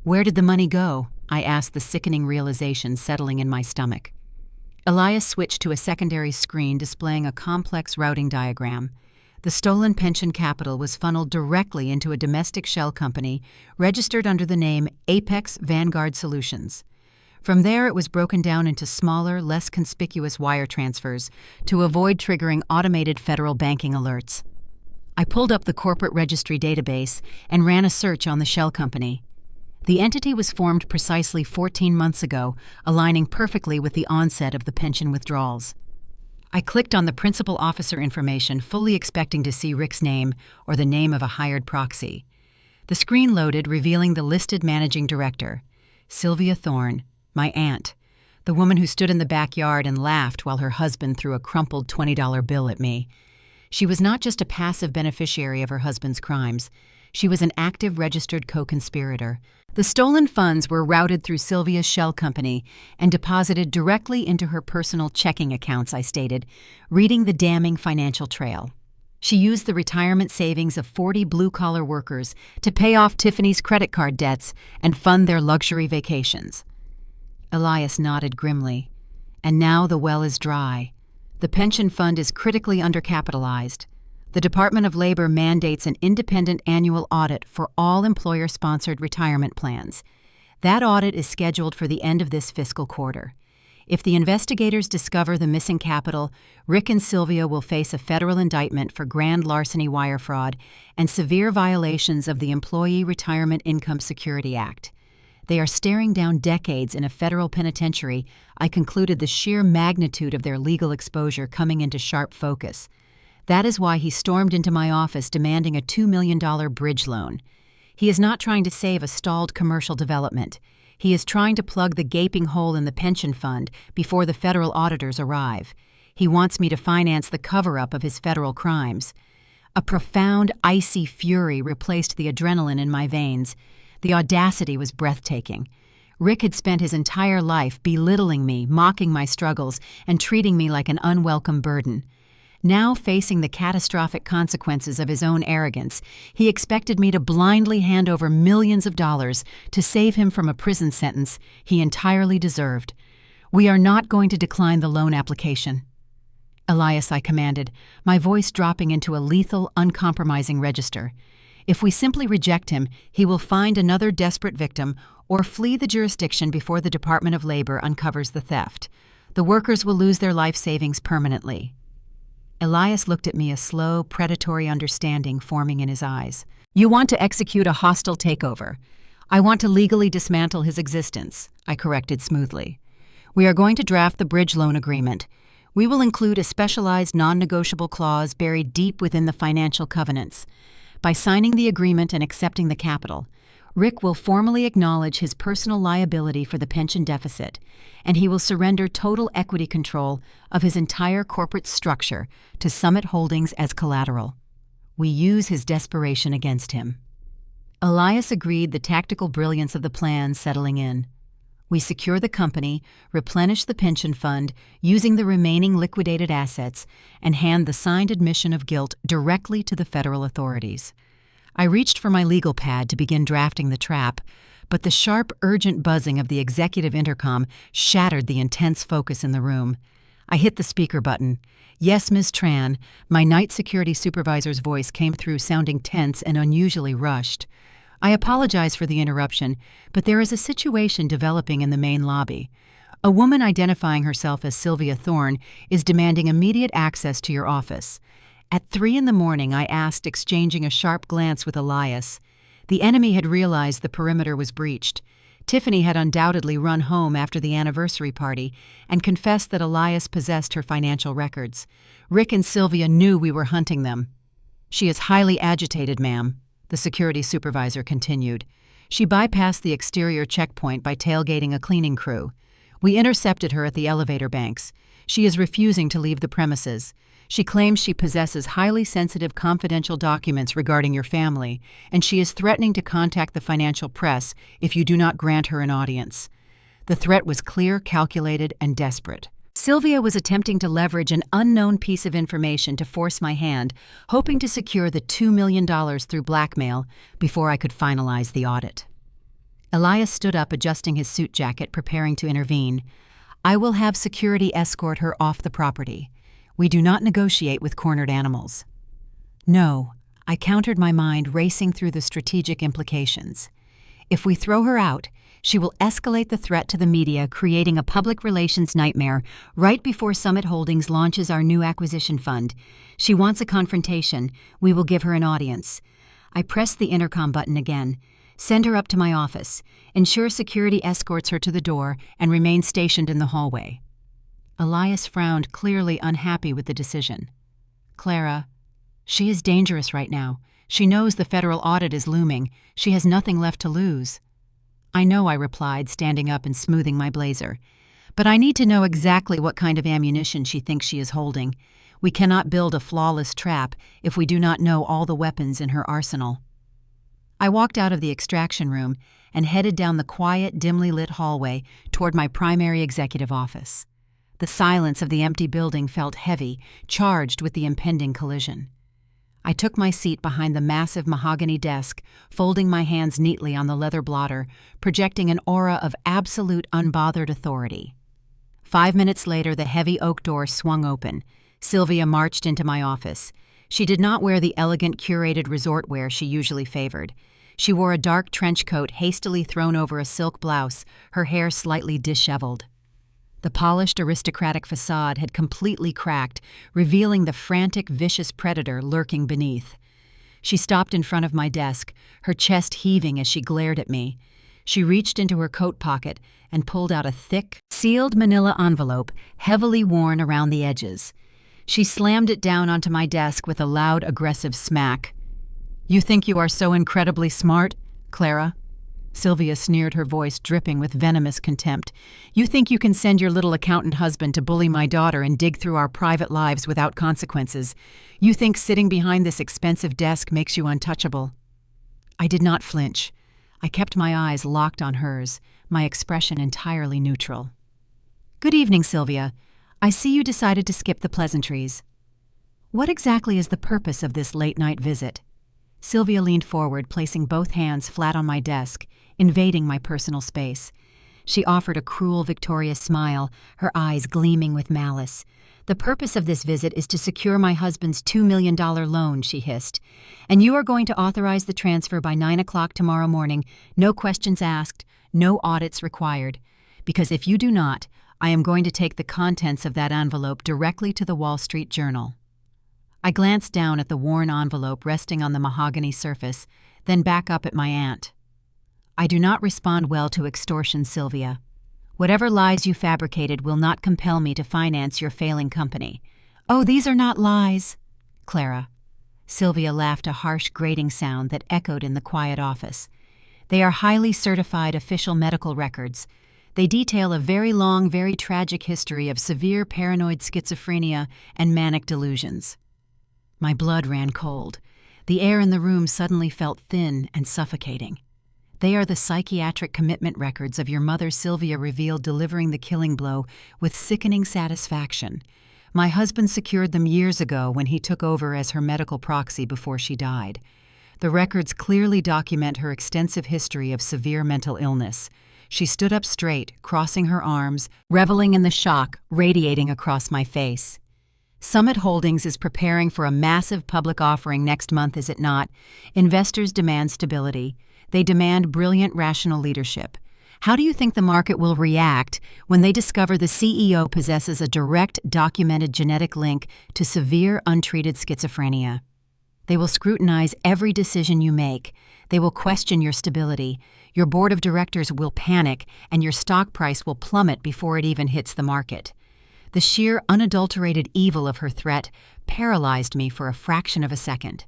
"Where did the money go?" I asked, the sickening realization settling in my stomach. Elias switched to a secondary screen displaying a complex routing diagram. The stolen pension capital was funneled directly into a domestic shell company registered under the name Apex Vanguard Solutions. From there, it was broken down into smaller, less conspicuous wire transfers to avoid triggering automated federal banking alerts. I pulled up the corporate registry database and ran a search on the shell company. The entity was formed precisely 14 months ago, aligning perfectly with the onset of the pension withdrawals. I clicked on the principal officer information, fully expecting to see Rick's name or the name of a hired proxy. The screen loaded, revealing the listed managing director, Sylvia Thorne, my aunt, the woman who stood in the backyard and laughed while her husband threw a crumpled $20 bill at me. She was not just a passive beneficiary of her husband's crimes. She was an active registered co-conspirator. The stolen funds were routed through Sylvia's shell company and deposited directly into her personal checking accounts, I stated, reading the damning financial trail. She used the retirement savings of 40 blue-collar workers to pay off Tiffany's credit card debts and fund their luxury vacations. Elias nodded grimly. "And now the well is dry. The pension fund is critically undercapitalized. The Department of Labor mandates an independent annual audit for all employer-sponsored retirement plans. That audit is scheduled for the end of this fiscal quarter. If the investigators discover the missing capital, Rick and Sylvia will face a federal indictment for grand larceny wire fraud and severe violations of the Employee Retirement Income Security Act. They are staring down decades in a federal penitentiary. I concluded the sheer magnitude of their legal exposure coming into sharp focus. That is why he stormed into my office demanding a $2 million bridge loan. He is not trying to save a stalled commercial development. He is trying to plug the gaping hole in the pension fund before the federal auditors arrive. He wants me to finance the cover-up of his federal crimes. A profound, icy fury replaced the adrenaline in my veins. The audacity was breathtaking. Rick had spent his entire life belittling me, mocking my struggles, and treating me like an unwelcome burden. Now, facing the catastrophic consequences of his own arrogance, he expected me to blindly hand over millions of dollars to save him from a prison sentence he entirely deserved. "We are not going to decline the loan application." "Elias," I commanded, my voice dropping into a lethal, uncompromising register. "If we simply reject him, he will find another desperate victim or flee the jurisdiction before the Department of Labor uncovers the theft. The workers will lose their life savings permanently." Elias looked at me, a slow, predatory understanding forming in his eyes. "You want to execute a hostile takeover. I want to legally dismantle his existence," I corrected smoothly. "We are going to draft the bridge loan agreement. We will include a specialized non-negotiable clause buried deep within the financial covenants. By signing the agreement and accepting the capital, Rick will formally acknowledge his personal liability for the pension deficit, and he will surrender total equity control of his entire corporate structure to Summit Holdings as collateral. We use his desperation against him. Elias agreed, the tactical brilliance of the plan settling in. We secure the company, replenish the pension fund using the remaining liquidated assets, and hand the signed admission of guilt directly to the federal authorities. I reached for my legal pad to begin drafting the trap, but the sharp, urgent buzzing of the executive intercom shattered the intense focus in the room. I hit the speaker button. "Yes, Ms. Tran," my night security supervisor's voice came through sounding tense and unusually rushed. "I apologize for the interruption, but there is a situation developing in the main lobby. A woman identifying herself as Sylvia Thorne is demanding immediate access to your office." At 3 in the morning, I asked, exchanging a sharp glance with Elias. The enemy had realized the perimeter was breached. Tiffany had undoubtedly run home after the anniversary party and confessed that Elias possessed her financial records. Rick and Sylvia knew we were hunting them. "She is highly agitated, ma'am," the security supervisor continued. "She bypassed the exterior checkpoint by tailgating a cleaning crew. We intercepted her at the elevator banks. She is refusing to leave the premises. She claims she possesses highly sensitive confidential documents regarding your family, and she is threatening to contact the financial press if you do not grant her an audience." The threat was clear, calculated, and desperate. Sylvia was attempting to leverage an unknown piece of information to force my hand, hoping to secure the $2 million through blackmail before I could finalize the audit. Elias stood up, adjusting his suit jacket, preparing to intervene. "I will have security escort her off the property. We do not negotiate with cornered animals." "No," I countered, my mind racing through the strategic implications. "If we throw her out, she will escalate the threat to the media, creating a public relations nightmare right before Summit Holdings launches our new acquisition fund. She wants a confrontation. We will give her an audience." I pressed the intercom button again. "Send her up to my office. Ensure security escorts her to the door and remain stationed in the hallway." Elias frowned, clearly unhappy with the decision. "Clara, she is dangerous right now. She knows the federal audit is looming. She has nothing left to lose." "I know," I replied, standing up and smoothing my blazer. "But I need to know exactly what kind of ammunition she thinks she is holding. We cannot build a flawless trap if we do not know all the weapons in her arsenal." I walked out of the extraction room and headed down the quiet, dimly lit hallway toward my primary executive office. The silence of the empty building felt heavy, charged with the impending collision. I took my seat behind the massive mahogany desk, folding my hands neatly on the leather blotter, projecting an aura of absolute unbothered authority. 5 minutes later, the heavy oak door swung open. Sylvia marched into my office. She did not wear the elegant, curated resort wear she usually favored. She wore a dark trench coat hastily thrown over a silk blouse, her hair slightly disheveled. The polished, aristocratic facade had completely cracked, revealing the frantic, vicious predator lurking beneath. She stopped in front of my desk, her chest heaving as she glared at me. She reached into her coat pocket and pulled out a thick, sealed manila envelope, heavily worn around the edges. She slammed it down onto my desk with a loud, aggressive smack. "You think you are so incredibly smart, Clara?" Sylvia sneered, her voice dripping with venomous contempt. "You think you can send your little accountant husband to bully my daughter and dig through our private lives without consequences. You think sitting behind this expensive desk makes you untouchable." I did not flinch. I kept my eyes locked on hers, my expression entirely neutral. "Good evening, Sylvia. I see you decided to skip the pleasantries. What exactly is the purpose of this late-night visit?" Sylvia leaned forward, placing both hands flat on my desk, invading my personal space. She offered a cruel, victorious smile, her eyes gleaming with malice. "The purpose of this visit is to secure my husband's $2 million loan," she hissed. "And you are going to authorize the transfer by 9 o'clock tomorrow morning, no questions asked, no audits required. Because if you do not, I am going to take the contents of that envelope directly to the Wall Street Journal." I glanced down at the worn envelope resting on the mahogany surface, then back up at my aunt. "I do not respond well to extortion, Sylvia. Whatever lies you fabricated will not compel me to finance your failing company. Oh, these are not lies, Clara. Sylvia laughed, a harsh, grating sound that echoed in the quiet office. They are highly certified official medical records. They detail a very long, very tragic history of severe paranoid schizophrenia and manic delusions. My blood ran cold. The air in the room suddenly felt thin and suffocating. They are the psychiatric commitment records of your mother, Sylvia revealed, delivering the killing blow with sickening satisfaction. My husband secured them years ago when he took over as her medical proxy before she died. The records clearly document her extensive history of severe mental illness. She stood up straight, crossing her arms, reveling in the shock radiating across my face. Summit Holdings is preparing for a massive public offering next month, is it not? Investors demand stability. They demand brilliant, rational leadership. How do you think the market will react when they discover the CEO possesses a direct, documented genetic link to severe, untreated schizophrenia? They will scrutinize every decision you make. They will question your stability. Your board of directors will panic, and your stock price will plummet before it even hits the market. The sheer, unadulterated evil of her threat paralyzed me for a fraction of a second.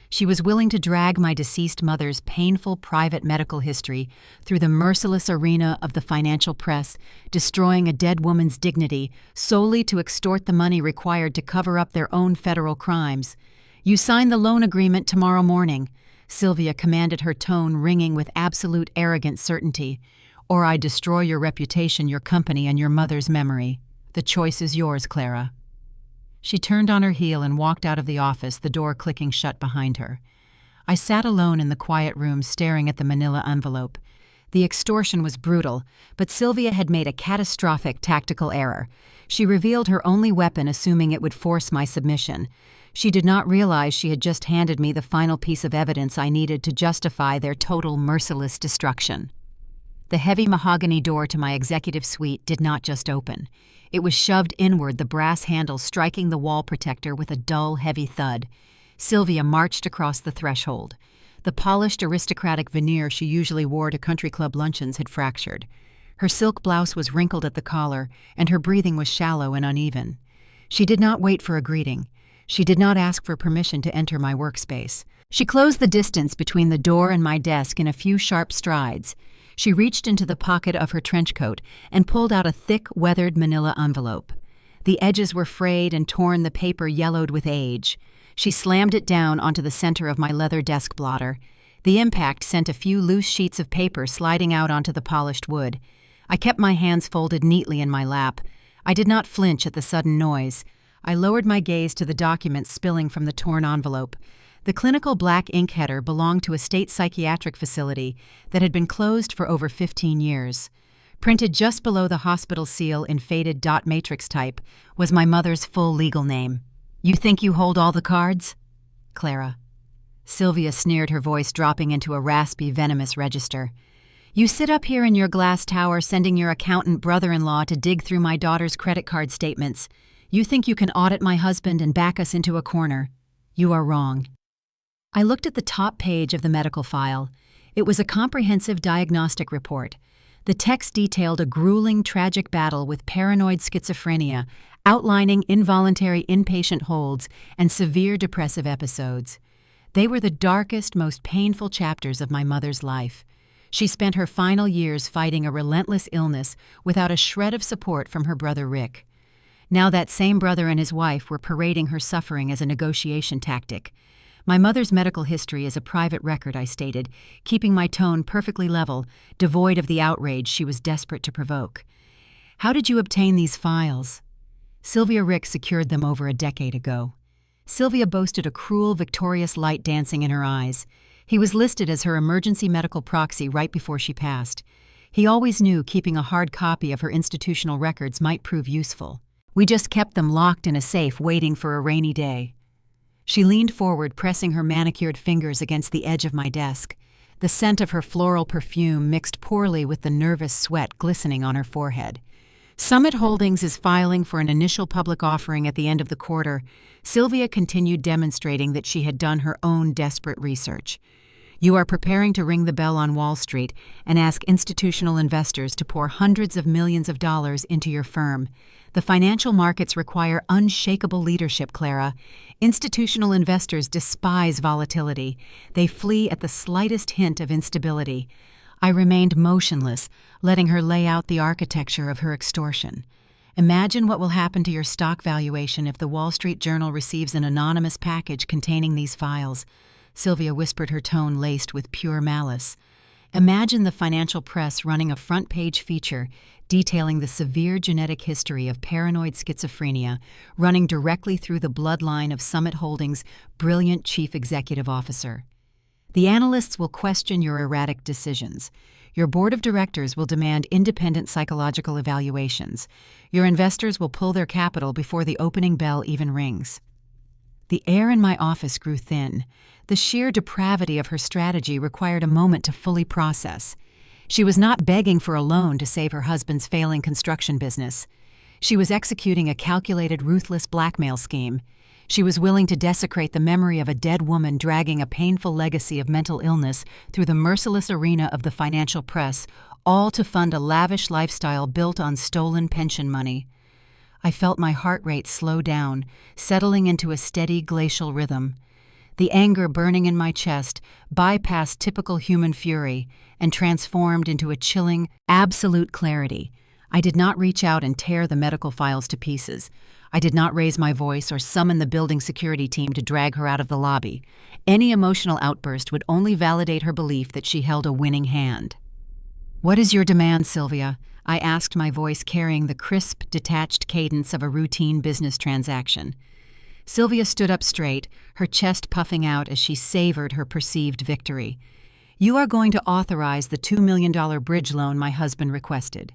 She was willing to drag my deceased mother's painful private medical history through the merciless arena of the financial press, destroying a dead woman's dignity solely to extort the money required to cover up their own federal crimes. "You sign the loan agreement tomorrow morning," Sylvia commanded, her tone ringing with absolute arrogant certainty, "or I destroy your reputation, your company, and your mother's memory. The choice is yours, Clara." She turned on her heel and walked out of the office, the door clicking shut behind her. I sat alone in the quiet room, staring at the manila envelope. The extortion was brutal, but Sylvia had made a catastrophic tactical error. She revealed her only weapon, assuming it would force my submission. She did not realize she had just handed me the final piece of evidence I needed to justify their total, merciless destruction. The heavy mahogany door to my executive suite did not just open. It was shoved inward, the brass handle striking the wall protector with a dull, heavy thud. Sylvia marched across the threshold. The polished, aristocratic veneer she usually wore to country club luncheons had fractured. Her silk blouse was wrinkled at the collar, and her breathing was shallow and uneven. She did not wait for a greeting. She did not ask for permission to enter my workspace. She closed the distance between the door and my desk in a few sharp strides. She reached into the pocket of her trench coat and pulled out a thick, weathered manila envelope. The edges were frayed and torn, the paper yellowed with age. She slammed it down onto the center of my leather desk blotter. The impact sent a few loose sheets of paper sliding out onto the polished wood. I kept my hands folded neatly in my lap. I did not flinch at the sudden noise. I lowered my gaze to the documents spilling from the torn envelope. The clinical black ink header belonged to a state psychiatric facility that had been closed for over 15 years. Printed just below the hospital seal in faded dot matrix type was my mother's full legal name. "You think you hold all the cards?" "Clara." Sylvia sneered, her voice dropping into a raspy, venomous register. "You sit up here in your glass tower sending your accountant brother-in-law to dig through my daughter's credit card statements. You think you can audit my husband and back us into a corner. You are wrong." I looked at the top page of the medical file. It was a comprehensive diagnostic report. The text detailed a grueling, tragic battle with paranoid schizophrenia, outlining involuntary inpatient holds and severe depressive episodes. They were the darkest, most painful chapters of my mother's life. She spent her final years fighting a relentless illness without a shred of support from her brother Rick. Now that same brother and his wife were parading her suffering as a negotiation tactic. "My mother's medical history is a private record," I stated, keeping my tone perfectly level, devoid of the outrage she was desperate to provoke. "How did you obtain these files?" "Sylvia Rick secured them over a decade ago." Sylvia boasted a cruel, victorious light dancing in her eyes. He was listed as her emergency medical proxy right before she passed. He always knew keeping a hard copy of her institutional records might prove useful. We just kept them locked in a safe, waiting for a rainy day. She leaned forward, pressing her manicured fingers against the edge of my desk. The scent of her floral perfume mixed poorly with the nervous sweat glistening on her forehead. "Summit Holdings is filing for an initial public offering at the end of the quarter." Sylvia continued, demonstrating that she had done her own desperate research. You are preparing to ring the bell on Wall Street and ask institutional investors to pour hundreds of millions of dollars into your firm. The financial markets require unshakable leadership, Clara. Institutional investors despise volatility. They flee at the slightest hint of instability. I remained motionless, letting her lay out the architecture of her extortion. Imagine what will happen to your stock valuation if the Wall Street Journal receives an anonymous package containing these files. Sylvia whispered, her tone laced with pure malice. Imagine the financial press running a front-page feature detailing the severe genetic history of paranoid schizophrenia running directly through the bloodline of Summit Holdings' brilliant chief executive officer. The analysts will question your erratic decisions. Your board of directors will demand independent psychological evaluations. Your investors will pull their capital before the opening bell even rings. The air in my office grew thin. The sheer depravity of her strategy required a moment to fully process. She was not begging for a loan to save her husband's failing construction business. She was executing a calculated, ruthless blackmail scheme. She was willing to desecrate the memory of a dead woman dragging a painful legacy of mental illness through the merciless arena of the financial press, all to fund a lavish lifestyle built on stolen pension money. I felt my heart rate slow down, settling into a steady glacial rhythm. The anger burning in my chest bypassed typical human fury and transformed into a chilling, absolute clarity. I did not reach out and tear the medical files to pieces. I did not raise my voice or summon the building security team to drag her out of the lobby. Any emotional outburst would only validate her belief that she held a winning hand. "What is your demand, Sylvia?" I asked, my voice carrying the crisp, detached cadence of a routine business transaction. Sylvia stood up straight, her chest puffing out as she savored her perceived victory. "You are going to authorize the $2 million bridge loan my husband requested.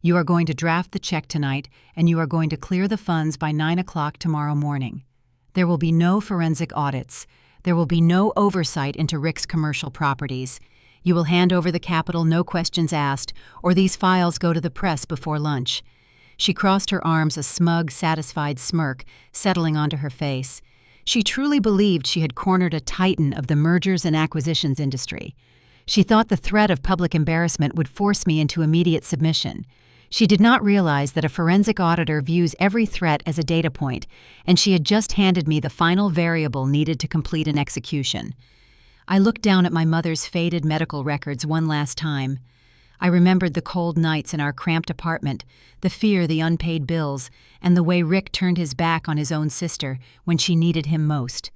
You are going to draft the check tonight, and you are going to clear the funds by 9 o'clock tomorrow morning. There will be no forensic audits. There will be no oversight into Rick's commercial properties. You will hand over the capital, no questions asked, or these files go to the press before lunch." She crossed her arms, a smug, satisfied smirk settling onto her face. She truly believed she had cornered a titan of the mergers and acquisitions industry. She thought the threat of public embarrassment would force me into immediate submission. She did not realize that a forensic auditor views every threat as a data point, and she had just handed me the final variable needed to complete an execution. I looked down at my mother's faded medical records one last time. I remembered the cold nights in our cramped apartment, the fear, the unpaid bills, and the way Rick turned his back on his own sister when she needed him most.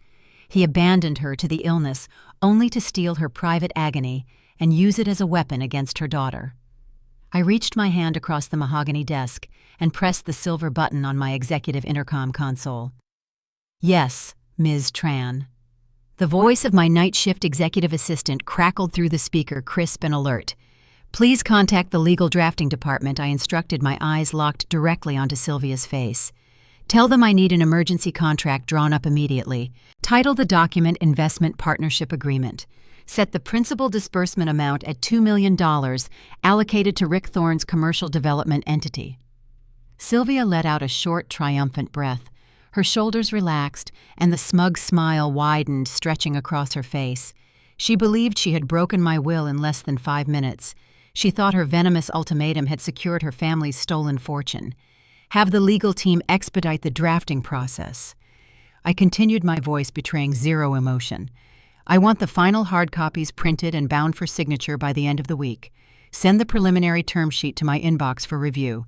He abandoned her to the illness, only to steal her private agony and use it as a weapon against her daughter. I reached my hand across the mahogany desk and pressed the silver button on my executive intercom console. "Yes, Ms. Tran." The voice of my night shift executive assistant crackled through the speaker, crisp and alert. "Please contact the legal drafting department," I instructed, my eyes locked directly onto Sylvia's face. "Tell them I need an emergency contract drawn up immediately. Title the document Investment Partnership Agreement. Set the principal disbursement amount at $2 million allocated to Rick Thorne's commercial development entity." Sylvia let out a short, triumphant breath. Her shoulders relaxed, and the smug smile widened, stretching across her face. She believed she had broken my will in less than 5 minutes. She thought her venomous ultimatum had secured her family's stolen fortune. "Have the legal team expedite the drafting process." I continued, my voice betraying zero emotion. "I want the final hard copies printed and bound for signature by the end of the week. Send the preliminary term sheet to my inbox for review."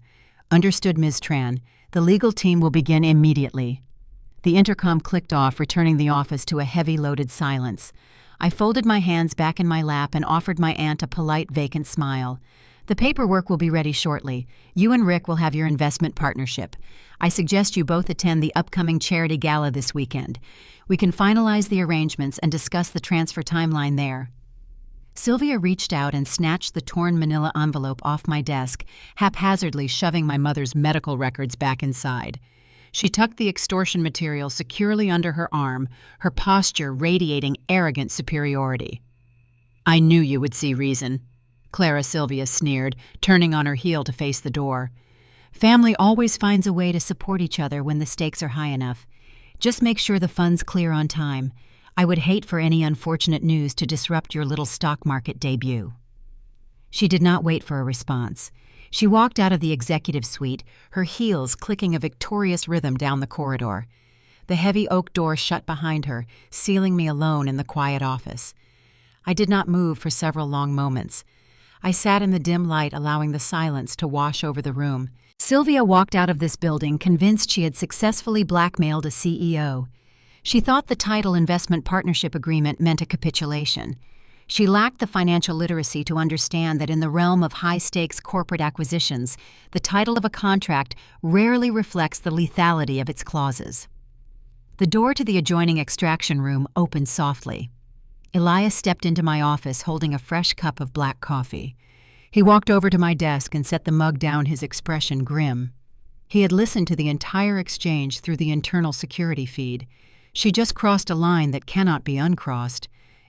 "Understood, Ms. Tran. The legal team will begin immediately." The intercom clicked off, returning the office to a heavy, loaded silence. I folded my hands back in my lap and offered my aunt a polite, vacant smile. "The paperwork will be ready shortly. You and Rick will have your investment partnership. I suggest you both attend the upcoming charity gala this weekend. We can finalize the arrangements and discuss the transfer timeline there." Sylvia reached out and snatched the torn manila envelope off my desk, haphazardly shoving my mother's medical records back inside. She tucked the extortion material securely under her arm, her posture radiating arrogant superiority. "I knew you would see reason," Clara Sylvia sneered, turning on her heel to face the door. "Family always finds a way to support each other when the stakes are high enough. Just make sure the funds clear on time. I would hate for any unfortunate news to disrupt your little stock market debut." She did not wait for a response. She walked out of the executive suite, her heels clicking a victorious rhythm down the corridor. The heavy oak door shut behind her, sealing me alone in the quiet office. I did not move for several long moments. I sat in the dim light, allowing the silence to wash over the room. Sylvia walked out of this building convinced she had successfully blackmailed a CEO. She thought the title investment partnership agreement meant a capitulation. She lacked the financial literacy to understand that in the realm of high-stakes corporate acquisitions, the title of a contract rarely reflects the lethality of its clauses. The door to the adjoining extraction room opened softly. Elias stepped into my office holding a fresh cup of black coffee. He walked over to my desk and set the mug down, his expression grim. He had listened to the entire exchange through the internal security feed. She just crossed a line that cannot be uncrossed.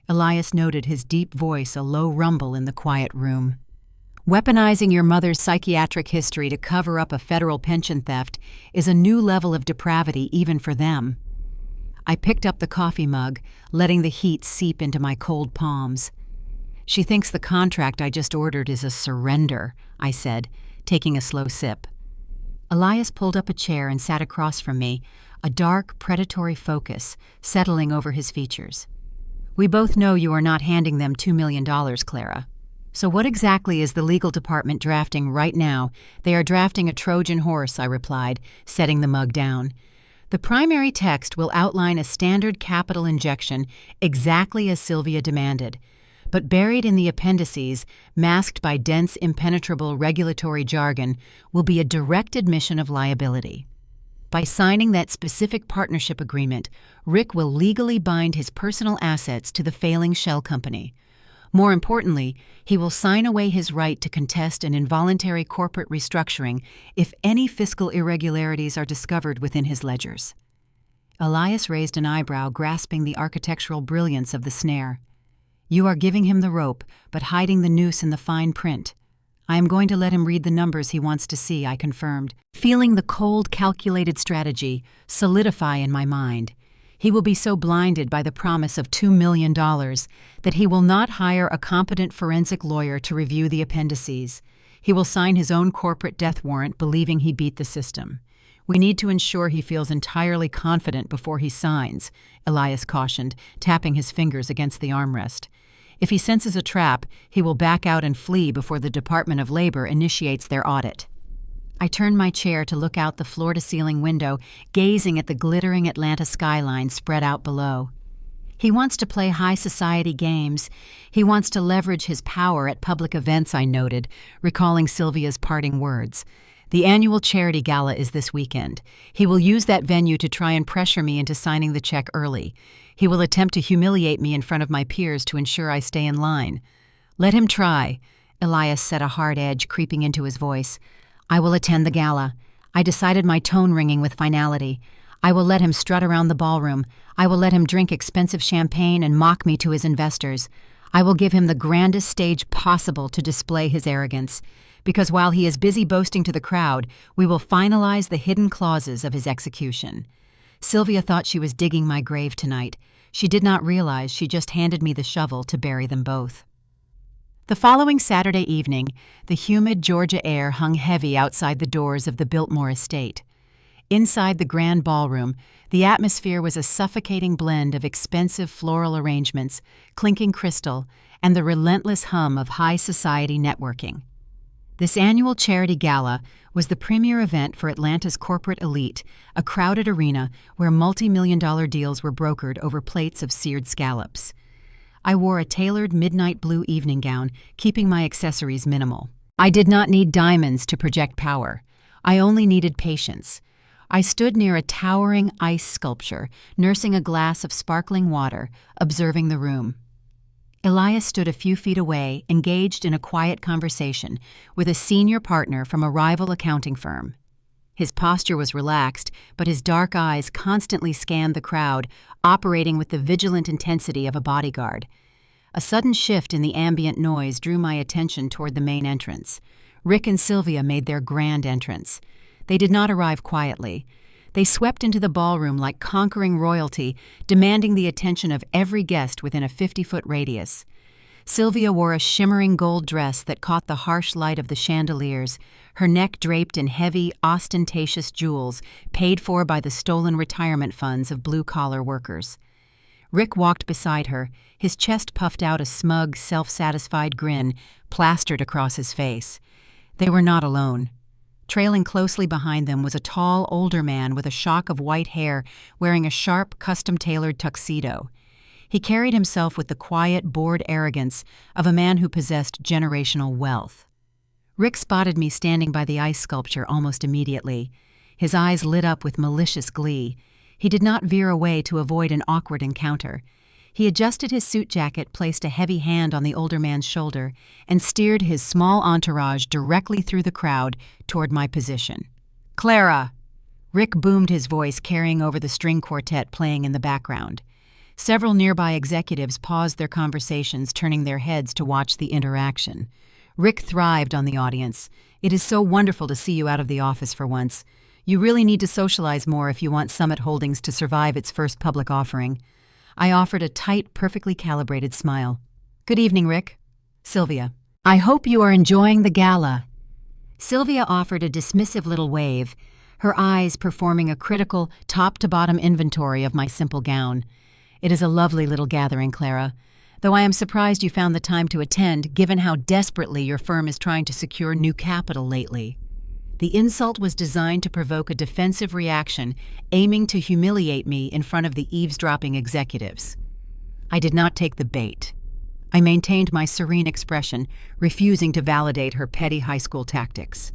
Elias noted, his deep voice a low rumble in the quiet room. "Weaponizing your mother's psychiatric history to cover up a federal pension theft is a new level of depravity even for them." I picked up the coffee mug, letting the heat seep into my cold palms. "She thinks the contract I just ordered is a surrender," I said, taking a slow sip. Elias pulled up a chair and sat across from me, a dark, predatory focus settling over his features. "We both know you are not handing them $2 million, Clara. So what exactly is the legal department drafting right now?" "They are drafting a Trojan horse," I replied, setting the mug down. "The primary text will outline a standard capital injection exactly as Sylvia demanded. But buried in the appendices, masked by dense, impenetrable regulatory jargon, will be a direct admission of liability. By signing that specific partnership agreement, Rick will legally bind his personal assets to the failing shell company. More importantly, he will sign away his right to contest an involuntary corporate restructuring if any fiscal irregularities are discovered within his ledgers." Elias raised an eyebrow, grasping the architectural brilliance of the snare. "You are giving him the rope, but hiding the noose in the fine print. I am going to let him read the numbers he wants to see," I confirmed, feeling the cold, calculated strategy solidify in my mind. He will be so blinded by the promise of $2 million that he will not hire a competent forensic lawyer to review the appendices. He will sign his own corporate death warrant, believing he beat the system. "We need to ensure he feels entirely confident before he signs," Elias cautioned, tapping his fingers against the armrest. "If he senses a trap, he will back out and flee before the Department of Labor initiates their audit." I turned my chair to look out the floor-to-ceiling window, gazing at the glittering Atlanta skyline spread out below. "He wants to play high society games. He wants to leverage his power at public events," I noted, recalling Sylvia's parting words. "The annual charity gala is this weekend. He will use that venue to try and pressure me into signing the check early. He will attempt to humiliate me in front of my peers to ensure I stay in line." "Let him try," Elias said, a hard edge creeping into his voice. "I will attend the gala." I decided, my tone ringing with finality. "I will let him strut around the ballroom. I will let him drink expensive champagne and mock me to his investors. I will give him the grandest stage possible to display his arrogance. Because while he is busy boasting to the crowd, we will finalize the hidden clauses of his execution." Sylvia thought she was digging my grave tonight. She did not realize she just handed me the shovel to bury them both. The following Saturday evening, the humid Georgia air hung heavy outside the doors of the Biltmore estate. Inside the grand ballroom, the atmosphere was a suffocating blend of expensive floral arrangements, clinking crystal, and the relentless hum of high society networking. This annual charity gala was the premier event for Atlanta's corporate elite, a crowded arena where multi-million-dollar deals were brokered over plates of seared scallops. I wore a tailored midnight blue evening gown, keeping my accessories minimal. I did not need diamonds to project power. I only needed patience. I stood near a towering ice sculpture, nursing a glass of sparkling water, observing the room. Elias stood a few feet away, engaged in a quiet conversation with a senior partner from a rival accounting firm. His posture was relaxed, but his dark eyes constantly scanned the crowd, operating with the vigilant intensity of a bodyguard. A sudden shift in the ambient noise drew my attention toward the main entrance. Rick and Sylvia made their grand entrance. They did not arrive quietly. They swept into the ballroom like conquering royalty, demanding the attention of every guest within a 50-foot radius. Sylvia wore a shimmering gold dress that caught the harsh light of the chandeliers, her neck draped in heavy, ostentatious jewels paid for by the stolen retirement funds of blue-collar workers. Rick walked beside her, his chest puffed out a smug, self-satisfied grin plastered across his face. They were not alone. Trailing closely behind them was a tall, older man with a shock of white hair wearing a sharp, custom-tailored tuxedo. He carried himself with the quiet, bored arrogance of a man who possessed generational wealth. Rick spotted me standing by the ice sculpture almost immediately. His eyes lit up with malicious glee. He did not veer away to avoid an awkward encounter. He adjusted his suit jacket, placed a heavy hand on the older man's shoulder, and steered his small entourage directly through the crowd toward my position. "Clara!" Rick boomed his voice, carrying over the string quartet playing in the background. Several nearby executives paused their conversations, turning their heads to watch the interaction. Rick thrived on the audience. "It is so wonderful to see you out of the office for once. You really need to socialize more if you want Summit Holdings to survive its first public offering." I offered a tight, perfectly calibrated smile. "Good evening, Rick." "Sylvia." "I hope you are enjoying the gala." Sylvia offered a dismissive little wave, her eyes performing a critical, top-to-bottom inventory of my simple gown. "It is a lovely little gathering, Clara, though I am surprised you found the time to attend, given how desperately your firm is trying to secure new capital lately." The insult was designed to provoke a defensive reaction, aiming to humiliate me in front of the eavesdropping executives. I did not take the bait. I maintained my serene expression, refusing to validate her petty high school tactics.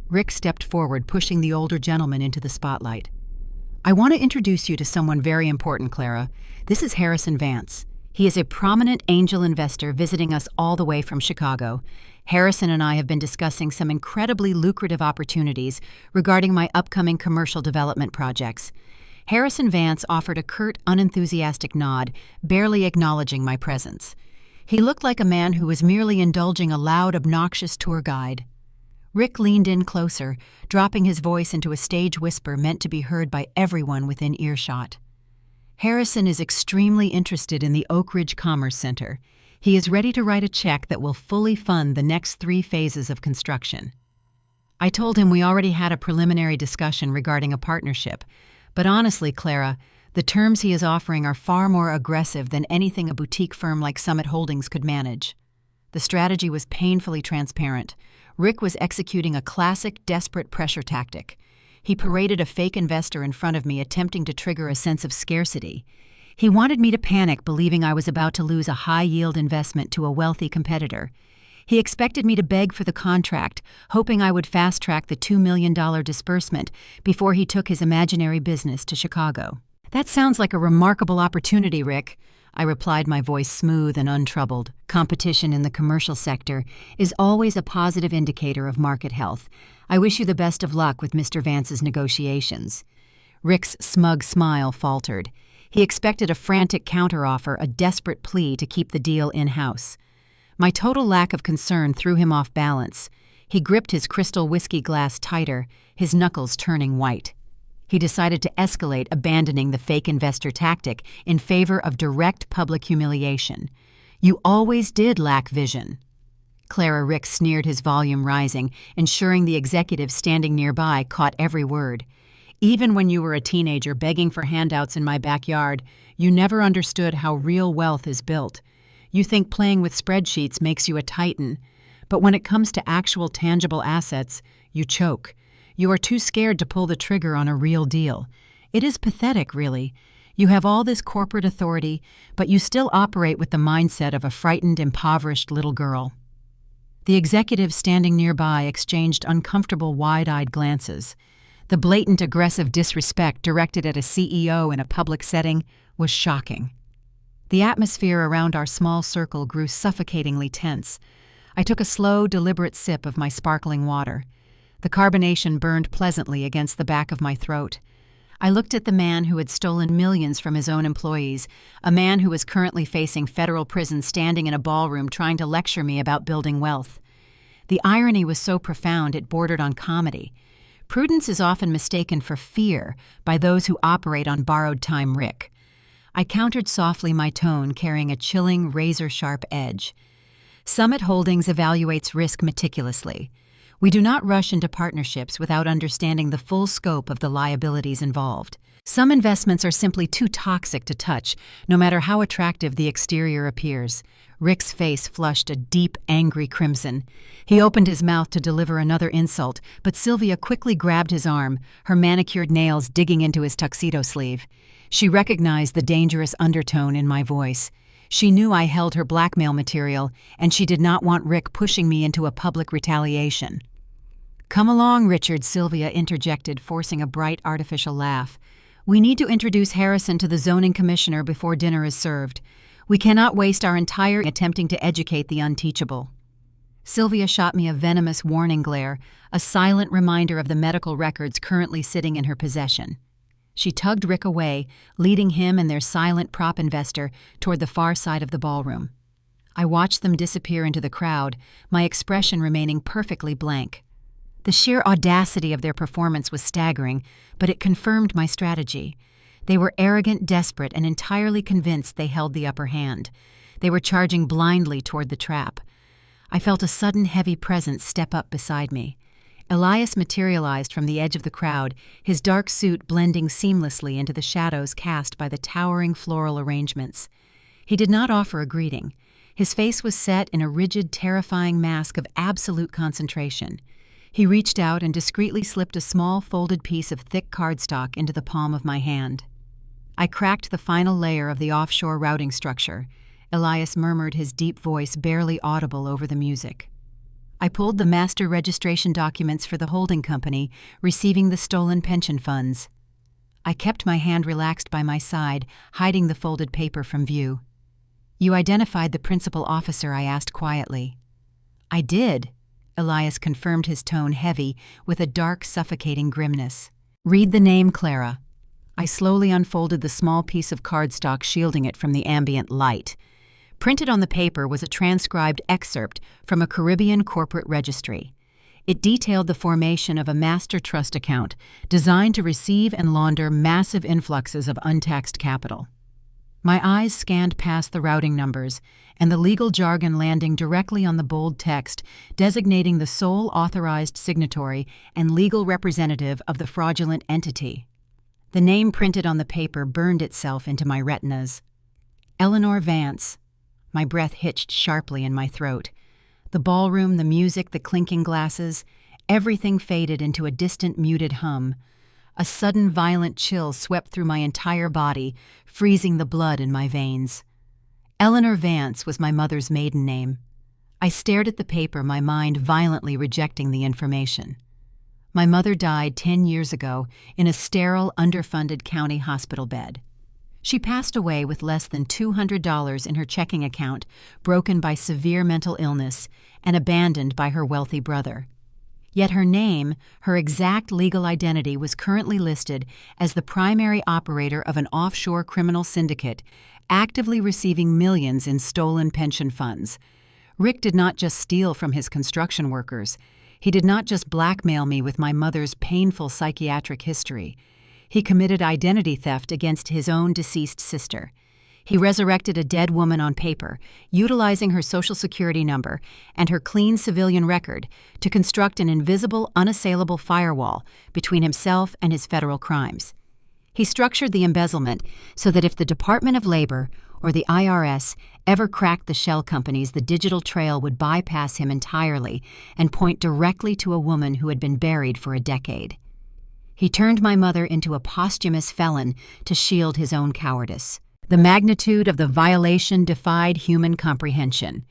Rick stepped forward, pushing the older gentleman into the spotlight. "I want to introduce you to someone very important, Clara. This is Harrison Vance. He is a prominent angel investor visiting us all the way from Chicago. Harrison and I have been discussing some incredibly lucrative opportunities regarding my upcoming commercial development projects." Harrison Vance offered a curt, unenthusiastic nod, barely acknowledging my presence. He looked like a man who was merely indulging a loud, obnoxious tour guide. Rick leaned in closer, dropping his voice into a stage whisper meant to be heard by everyone within earshot. "Harrison is extremely interested in the Oak Ridge Commerce Center. He is ready to write a check that will fully fund the next 3 phases of construction." I told him we already had a preliminary discussion regarding a partnership, but honestly, Clara, the terms he is offering are far more aggressive than anything a boutique firm like Summit Holdings could manage. The strategy was painfully transparent. Rick was executing a classic, desperate pressure tactic. He paraded a fake investor in front of me, attempting to trigger a sense of scarcity. He wanted me to panic, believing I was about to lose a high-yield investment to a wealthy competitor. He expected me to beg for the contract, hoping I would fast-track the $2 million disbursement before he took his imaginary business to Chicago. "That sounds like a remarkable opportunity, Rick," I replied, my voice smooth and untroubled. Competition in the commercial sector is always a positive indicator of market health. I wish you the best of luck with Mr. Vance's negotiations. Rick's smug smile faltered. He expected a frantic counteroffer, a desperate plea to keep the deal in-house. My total lack of concern threw him off balance. He gripped his crystal whiskey glass tighter, his knuckles turning white. He decided to escalate, abandoning the fake investor tactic in favor of direct public humiliation. "You always did lack vision." Clara, Rick sneered, his volume rising, ensuring the executives standing nearby caught every word. "Even when you were a teenager begging for handouts in my backyard, you never understood how real wealth is built. You think playing with spreadsheets makes you a titan. But when it comes to actual tangible assets, you choke. You are too scared to pull the trigger on a real deal. It is pathetic, really. You have all this corporate authority, but you still operate with the mindset of a frightened, impoverished little girl." The executives standing nearby exchanged uncomfortable, wide-eyed glances. The blatant, aggressive disrespect directed at a CEO in a public setting was shocking. The atmosphere around our small circle grew suffocatingly tense. I took a slow, deliberate sip of my sparkling water. The carbonation burned pleasantly against the back of my throat. I looked at the man who had stolen millions from his own employees, a man who was currently facing federal prison, standing in a ballroom trying to lecture me about building wealth. The irony was so profound it bordered on comedy. Prudence is often mistaken for fear by those who operate on borrowed time, Rick. I countered softly, my tone carrying a chilling, razor-sharp edge. Summit Holdings evaluates risk meticulously. We do not rush into partnerships without understanding the full scope of the liabilities involved. Some investments are simply too toxic to touch, no matter how attractive the exterior appears. Rick's face flushed a deep, angry crimson. He opened his mouth to deliver another insult, but Sylvia quickly grabbed his arm, her manicured nails digging into his tuxedo sleeve. She recognized the dangerous undertone in my voice. She knew I held her blackmail material, and she did not want Rick pushing me into a public retaliation. "Come along, Richard," Sylvia interjected, forcing a bright, artificial laugh. "We need to introduce Harrison to the zoning commissioner before dinner is served. We cannot waste our entire attempting to educate the unteachable." Sylvia shot me a venomous warning glare, a silent reminder of the medical records currently sitting in her possession. She tugged Rick away, leading him and their silent prop investor toward the far side of the ballroom. I watched them disappear into the crowd, my expression remaining perfectly blank. The sheer audacity of their performance was staggering, but it confirmed my strategy. They were arrogant, desperate, and entirely convinced they held the upper hand. They were charging blindly toward the trap. I felt a sudden heavy presence step up beside me. Elias materialized from the edge of the crowd, his dark suit blending seamlessly into the shadows cast by the towering floral arrangements. He did not offer a greeting. His face was set in a rigid, terrifying mask of absolute concentration. He reached out and discreetly slipped a small folded piece of thick cardstock into the palm of my hand. I cracked the final layer of the offshore routing structure. Elias murmured, his deep voice barely audible over the music. I pulled the master registration documents for the holding company, receiving the stolen pension funds. I kept my hand relaxed by my side, hiding the folded paper from view. "You identified the principal officer?" I asked quietly. "I did." Elias confirmed, his tone heavy, with a dark, suffocating grimness. "Read the name, Clara." I slowly unfolded the small piece of cardstock, shielding it from the ambient light. Printed on the paper was a transcribed excerpt from a Caribbean corporate registry. It detailed the formation of a master trust account designed to receive and launder massive influxes of untaxed capital. My eyes scanned past the routing numbers and the legal jargon, landing directly on the bold text designating the sole authorized signatory and legal representative of the fraudulent entity. The name printed on the paper burned itself into my retinas. Eleanor Vance. My breath hitched sharply in my throat. The ballroom, the music, the clinking glasses, everything faded into a distant, muted hum. A sudden, violent chill swept through my entire body, freezing the blood in my veins. Eleanor Vance was my mother's maiden name. I stared at the paper, my mind violently rejecting the information. My mother died 10 years ago in a sterile, underfunded county hospital bed. She passed away with less than $200 in her checking account, broken by severe mental illness and abandoned by her wealthy brother. Yet her name, her exact legal identity, was currently listed as the primary operator of an offshore criminal syndicate, actively receiving millions in stolen pension funds. Rick did not just steal from his construction workers. He did not just blackmail me with my mother's painful psychiatric history. He committed identity theft against his own deceased sister. He resurrected a dead woman on paper, utilizing her Social Security number and her clean civilian record to construct an invisible, unassailable firewall between himself and his federal crimes. He structured the embezzlement so that if the Department of Labor or the IRS ever cracked the shell companies, the digital trail would bypass him entirely and point directly to a woman who had been buried for a decade. He turned my mother into a posthumous felon to shield his own cowardice. The magnitude of the violation defied human comprehension.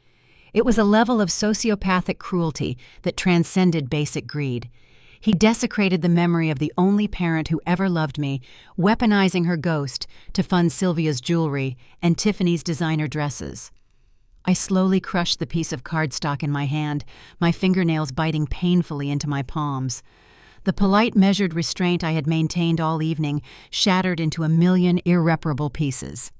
It was a level of sociopathic cruelty that transcended basic greed. He desecrated the memory of the only parent who ever loved me, weaponizing her ghost to fund Sylvia's jewelry and Tiffany's designer dresses. I slowly crushed the piece of cardstock in my hand, my fingernails biting painfully into my palms. The polite, measured restraint I had maintained all evening shattered into a million irreparable pieces.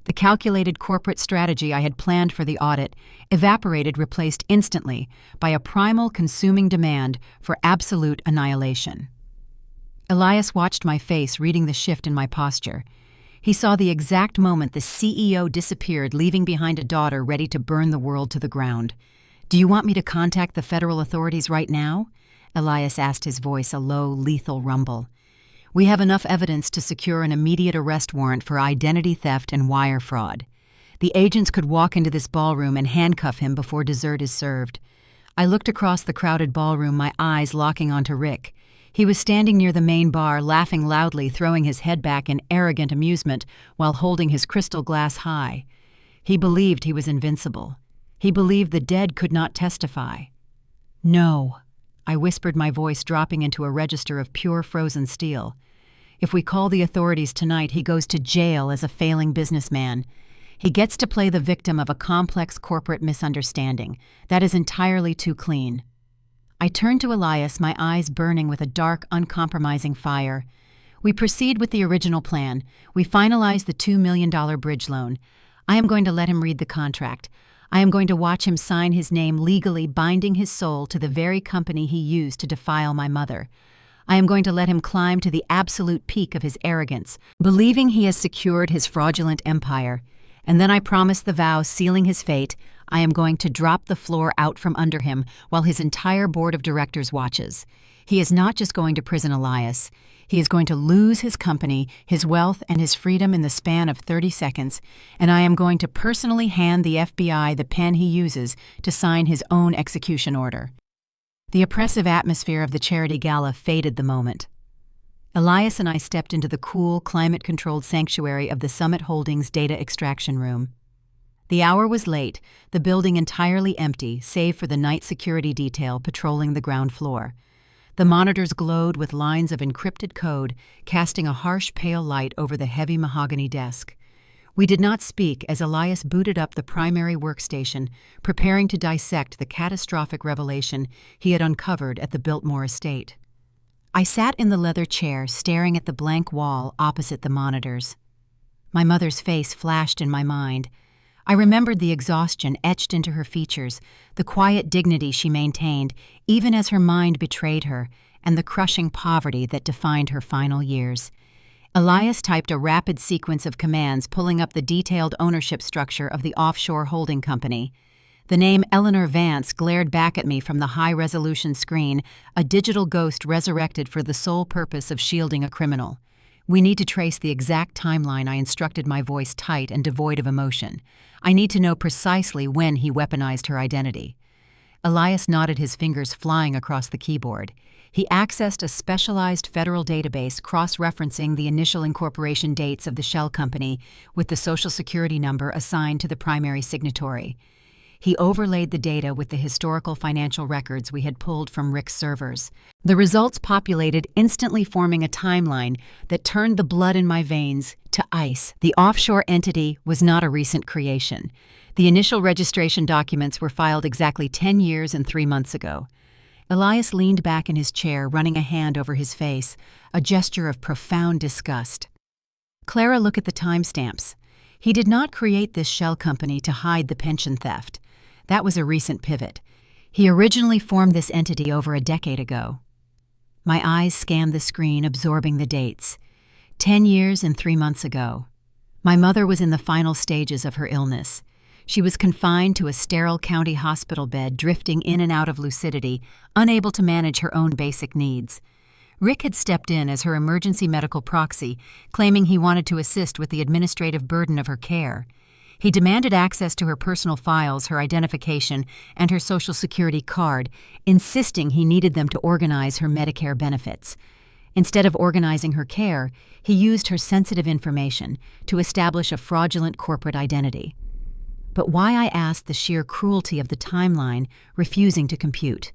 The calculated corporate strategy I had planned for the audit evaporated, replaced instantly by a primal, consuming demand for absolute annihilation. Elias watched my face, reading the shift in my posture. He saw the exact moment the CEO disappeared, leaving behind a daughter ready to burn the world to the ground. "Do you want me to contact the federal authorities right now?" Elias asked, his voice a low, lethal rumble. "We have enough evidence to secure an immediate arrest warrant for identity theft and wire fraud. The agents could walk into this ballroom and handcuff him before dessert is served." I looked across the crowded ballroom, my eyes locking onto Rick. He was standing near the main bar, laughing loudly, throwing his head back in arrogant amusement while holding his crystal glass high. He believed he was invincible. He believed the dead could not testify. "No," I whispered, my voice dropping into a register of pure frozen steel. "If we call the authorities tonight, he goes to jail as a failing businessman. He gets to play the victim of a complex corporate misunderstanding. That is entirely too clean." I turned to Elias, my eyes burning with a dark, uncompromising fire. "We proceed with the original plan. We finalize the $2 million bridge loan. I am going to let him read the contract. I am going to watch him sign his name, legally binding his soul to the very company he used to defile my mother. I am going to let him climb to the absolute peak of his arrogance, believing he has secured his fraudulent empire. And then I promise the vow sealing his fate, I am going to drop the floor out from under him while his entire board of directors watches. He is not just going to prison, Elias. He is going to lose his company, his wealth, and his freedom in the span of 30 seconds, and I am going to personally hand the FBI the pen he uses to sign his own execution order." The oppressive atmosphere of the charity gala faded the moment. Elias and I stepped into the cool, climate-controlled sanctuary of the Summit Holdings data extraction room. The hour was late, the building entirely empty, save for the night security detail patrolling the ground floor. The monitors glowed with lines of encrypted code, casting a harsh, pale light over the heavy mahogany desk. We did not speak as Elias booted up the primary workstation, preparing to dissect the catastrophic revelation he had uncovered at the Biltmore estate. I sat in the leather chair, staring at the blank wall opposite the monitors. My mother's face flashed in my mind. I remembered the exhaustion etched into her features, the quiet dignity she maintained, even as her mind betrayed her, and the crushing poverty that defined her final years. Elias typed a rapid sequence of commands, pulling up the detailed ownership structure of the offshore holding company. The name Eleanor Vance glared back at me from the high-resolution screen, a digital ghost resurrected for the sole purpose of shielding a criminal. "We need to trace the exact timeline," I instructed, my voice tight and devoid of emotion. "I need to know precisely when he weaponized her identity." Elias nodded, his fingers flying across the keyboard. He accessed a specialized federal database cross-referencing the initial incorporation dates of the shell company with the Social Security number assigned to the primary signatory. He overlaid the data with the historical financial records we had pulled from Rick's servers. The results populated, instantly forming a timeline that turned the blood in my veins to ice. The offshore entity was not a recent creation. The initial registration documents were filed exactly 10 years and 3 months ago. Elias leaned back in his chair, running a hand over his face, a gesture of profound disgust. "Clara, look at the timestamps. He did not create this shell company to hide the pension theft. That was a recent pivot. He originally formed this entity over a decade ago." My eyes scanned the screen, absorbing the dates. 10 years and 3 months ago. My mother was in the final stages of her illness. She was confined to a sterile county hospital bed, drifting in and out of lucidity, unable to manage her own basic needs. Rick had stepped in as her emergency medical proxy, claiming he wanted to assist with the administrative burden of her care. He demanded access to her personal files, her identification, and her Social Security card, insisting he needed them to organize her Medicare benefits. Instead of organizing her care, he used her sensitive information to establish a fraudulent corporate identity. But why, I asked, the sheer cruelty of the timeline refusing to compute?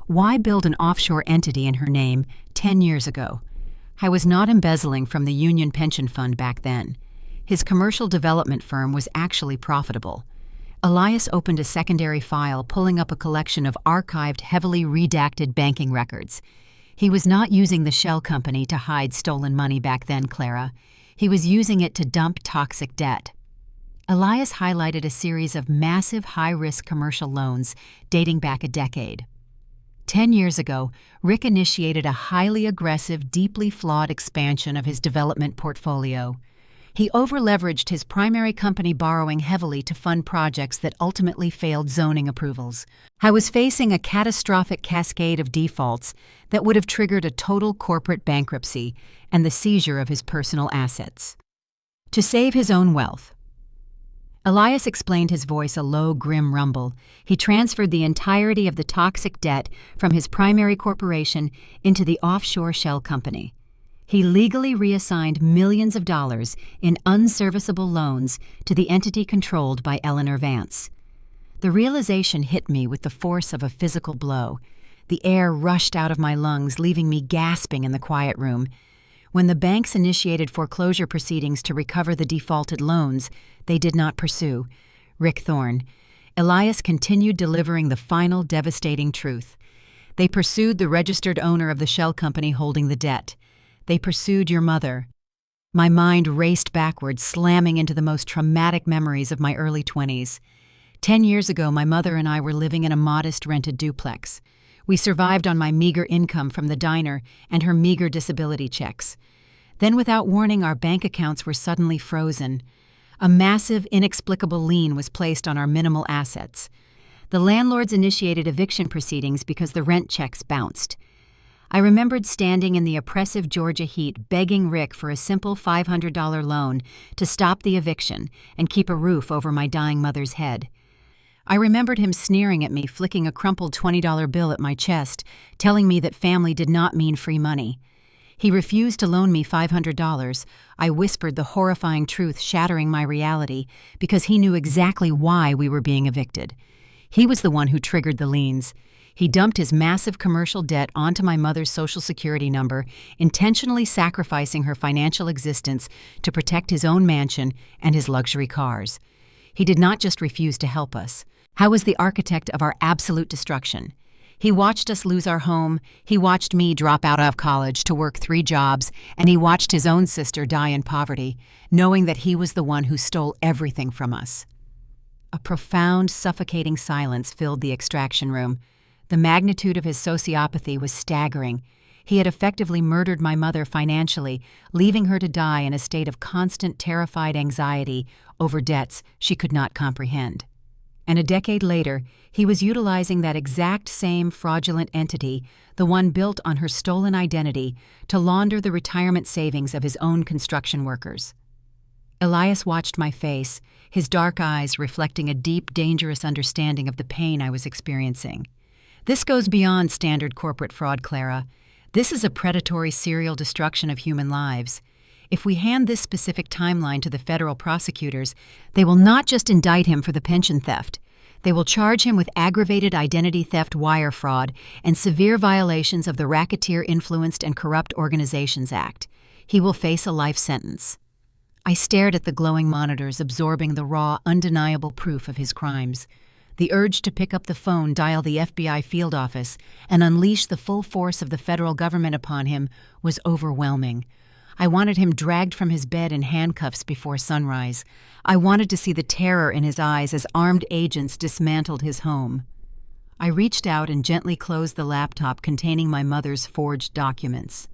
Why build an offshore entity in her name 10 years ago? I was not embezzling from the Union Pension Fund back then. His commercial development firm was actually profitable. Elias opened a secondary file, pulling up a collection of archived, heavily redacted banking records. He was not using the shell company to hide stolen money back then, Clara. He was using it to dump toxic debt. Elias highlighted a series of massive, high-risk commercial loans dating back a decade. 10 years ago, Rick initiated a highly aggressive, deeply flawed expansion of his development portfolio. He over-leveraged his primary company, borrowing heavily to fund projects that ultimately failed zoning approvals. I was facing a catastrophic cascade of defaults that would have triggered a total corporate bankruptcy and the seizure of his personal assets. To save his own wealth, Elias explained, his voice a low, grim rumble. He transferred the entirety of the toxic debt from his primary corporation into the offshore shell company. He legally reassigned millions of dollars in unserviceable loans to the entity controlled by Eleanor Vance. The realization hit me with the force of a physical blow. The air rushed out of my lungs, leaving me gasping in the quiet room. When the banks initiated foreclosure proceedings to recover the defaulted loans, they did not pursue Rick Thorne. Elias continued delivering the final devastating truth. They pursued the registered owner of the shell company holding the debt. They pursued your mother. My mind raced backwards, slamming into the most traumatic memories of my early 20s. 10 years ago, my mother and I were living in a modest rented duplex. We survived on my meager income from the diner and her meager disability checks. Then, without warning, our bank accounts were suddenly frozen. A massive, inexplicable lien was placed on our minimal assets. The landlords initiated eviction proceedings because the rent checks bounced. I remembered standing in the oppressive Georgia heat, begging Rick for a simple $500 loan to stop the eviction and keep a roof over my dying mother's head. I remembered him sneering at me, flicking a crumpled $20 bill at my chest, telling me that family did not mean free money. He refused to loan me $500. I whispered the horrifying truth, shattering my reality, because he knew exactly why we were being evicted. He was the one who triggered the liens. He dumped his massive commercial debt onto my mother's Social Security number, intentionally sacrificing her financial existence to protect his own mansion and his luxury cars. He did not just refuse to help us. How was the architect of our absolute destruction? He watched us lose our home, he watched me drop out of college to work 3 jobs, and he watched his own sister die in poverty, knowing that he was the one who stole everything from us. A profound, suffocating silence filled the extraction room. The magnitude of his sociopathy was staggering. He had effectively murdered my mother financially, leaving her to die in a state of constant, terrified anxiety over debts she could not comprehend. And a decade later, he was utilizing that exact same fraudulent entity, the one built on her stolen identity, to launder the retirement savings of his own construction workers. Elias watched my face, his dark eyes reflecting a deep, dangerous understanding of the pain I was experiencing. This goes beyond standard corporate fraud, Clara. This is a predatory serial destruction of human lives. If we hand this specific timeline to the federal prosecutors, they will not just indict him for the pension theft. They will charge him with aggravated identity theft, wire fraud, and severe violations of the Racketeer-Influenced and Corrupt Organizations Act. He will face a life sentence. I stared at the glowing monitors, absorbing the raw, undeniable proof of his crimes. The urge to pick up the phone, dial the FBI field office, and unleash the full force of the federal government upon him was overwhelming. I wanted him dragged from his bed in handcuffs before sunrise. I wanted to see the terror in his eyes as armed agents dismantled his home. I reached out and gently closed the laptop containing my mother's forged documents.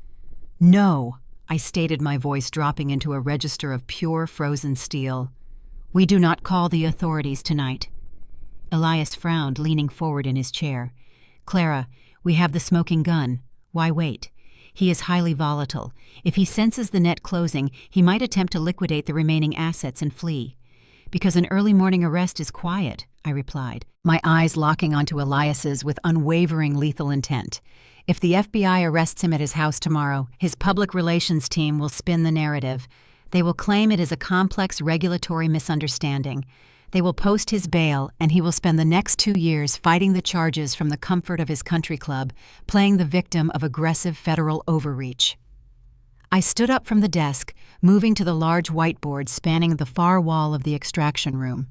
"No," I stated, my voice dropping into a register of pure frozen steel. "We do not call the authorities tonight." Elias frowned, leaning forward in his chair. "Clara, we have the smoking gun. Why wait? He is highly volatile. If he senses the net closing, he might attempt to liquidate the remaining assets and flee." "Because an early morning arrest is quiet," I replied, my eyes locking onto Elias's with unwavering lethal intent. "If the FBI arrests him at his house tomorrow, his public relations team will spin the narrative. They will claim it is a complex regulatory misunderstanding. They will post his bail, and he will spend the next 2 years fighting the charges from the comfort of his country club, playing the victim of aggressive federal overreach." I stood up from the desk, moving to the large whiteboard spanning the far wall of the extraction room.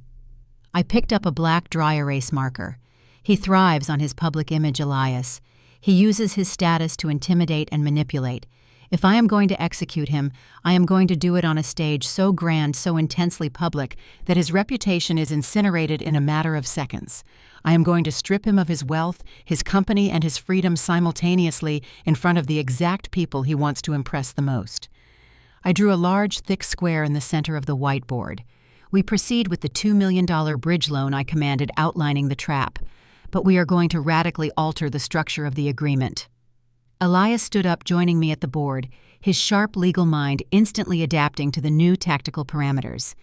I picked up a black dry erase marker. He thrives on his public image, Elias. He uses his status to intimidate and manipulate. If I am going to execute him, I am going to do it on a stage so grand, so intensely public, that his reputation is incinerated in a matter of seconds. I am going to strip him of his wealth, his company, and his freedom simultaneously in front of the exact people he wants to impress the most. I drew a large, thick square in the center of the whiteboard. We proceed with the $2 million bridge loan I commanded, outlining the trap, but we are going to radically alter the structure of the agreement. Elias stood up, joining me at the board, his sharp legal mind instantly adapting to the new tactical parameters.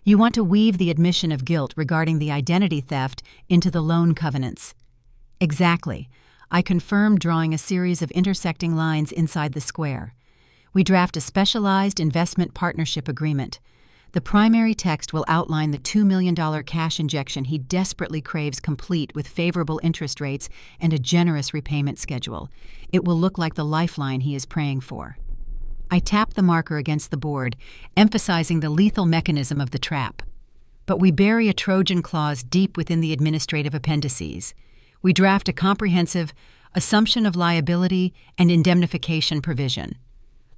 You want to weave the admission of guilt regarding the identity theft into the loan covenants. Exactly. I confirmed, drawing a series of intersecting lines inside the square. We draft a specialized investment partnership agreement. The primary text will outline the $2 million cash injection he desperately craves, complete with favorable interest rates and a generous repayment schedule. It will look like the lifeline he is praying for. I tap the marker against the board, emphasizing the lethal mechanism of the trap. But we bury a Trojan clause deep within the administrative appendices. We draft a comprehensive assumption of liability and indemnification provision.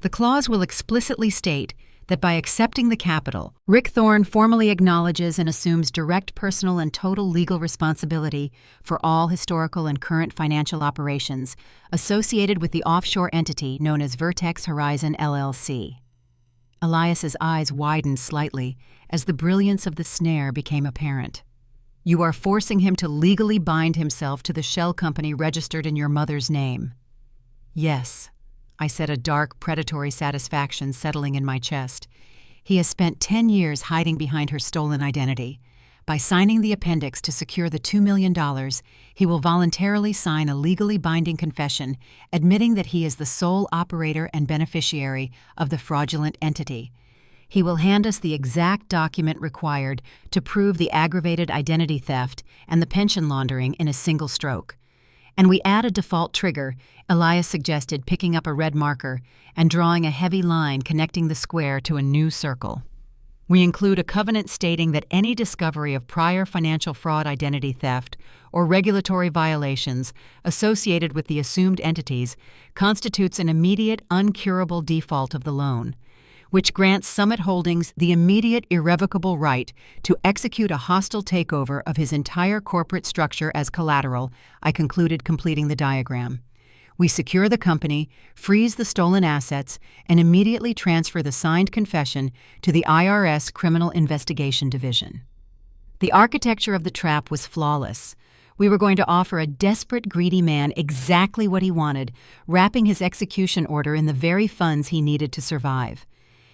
The clause will explicitly state that by accepting the capital, Rick Thorne formally acknowledges and assumes direct personal and total legal responsibility for all historical and current financial operations associated with the offshore entity known as Vertex Horizon LLC. Elias's eyes widened slightly as the brilliance of the snare became apparent. You are forcing him to legally bind himself to the shell company registered in your mother's name. Yes, I said, a dark, predatory satisfaction settling in my chest. He has spent 10 years hiding behind her stolen identity. By signing the appendix to secure the $2 million, he will voluntarily sign a legally binding confession admitting that he is the sole operator and beneficiary of the fraudulent entity. He will hand us the exact document required to prove the aggravated identity theft and the pension laundering in a single stroke. And we add a default trigger, Elias suggested, picking up a red marker and drawing a heavy line connecting the square to a new circle. We include a covenant stating that any discovery of prior financial fraud, identity theft, or regulatory violations associated with the assumed entities constitutes an immediate, uncurable default of the loan, which grants Summit Holdings the immediate, irrevocable right to execute a hostile takeover of his entire corporate structure as collateral, I concluded, completing the diagram. We secure the company, freeze the stolen assets, and immediately transfer the signed confession to the IRS Criminal Investigation Division. The architecture of the trap was flawless. We were going to offer a desperate, greedy man exactly what he wanted, wrapping his execution order in the very funds he needed to survive.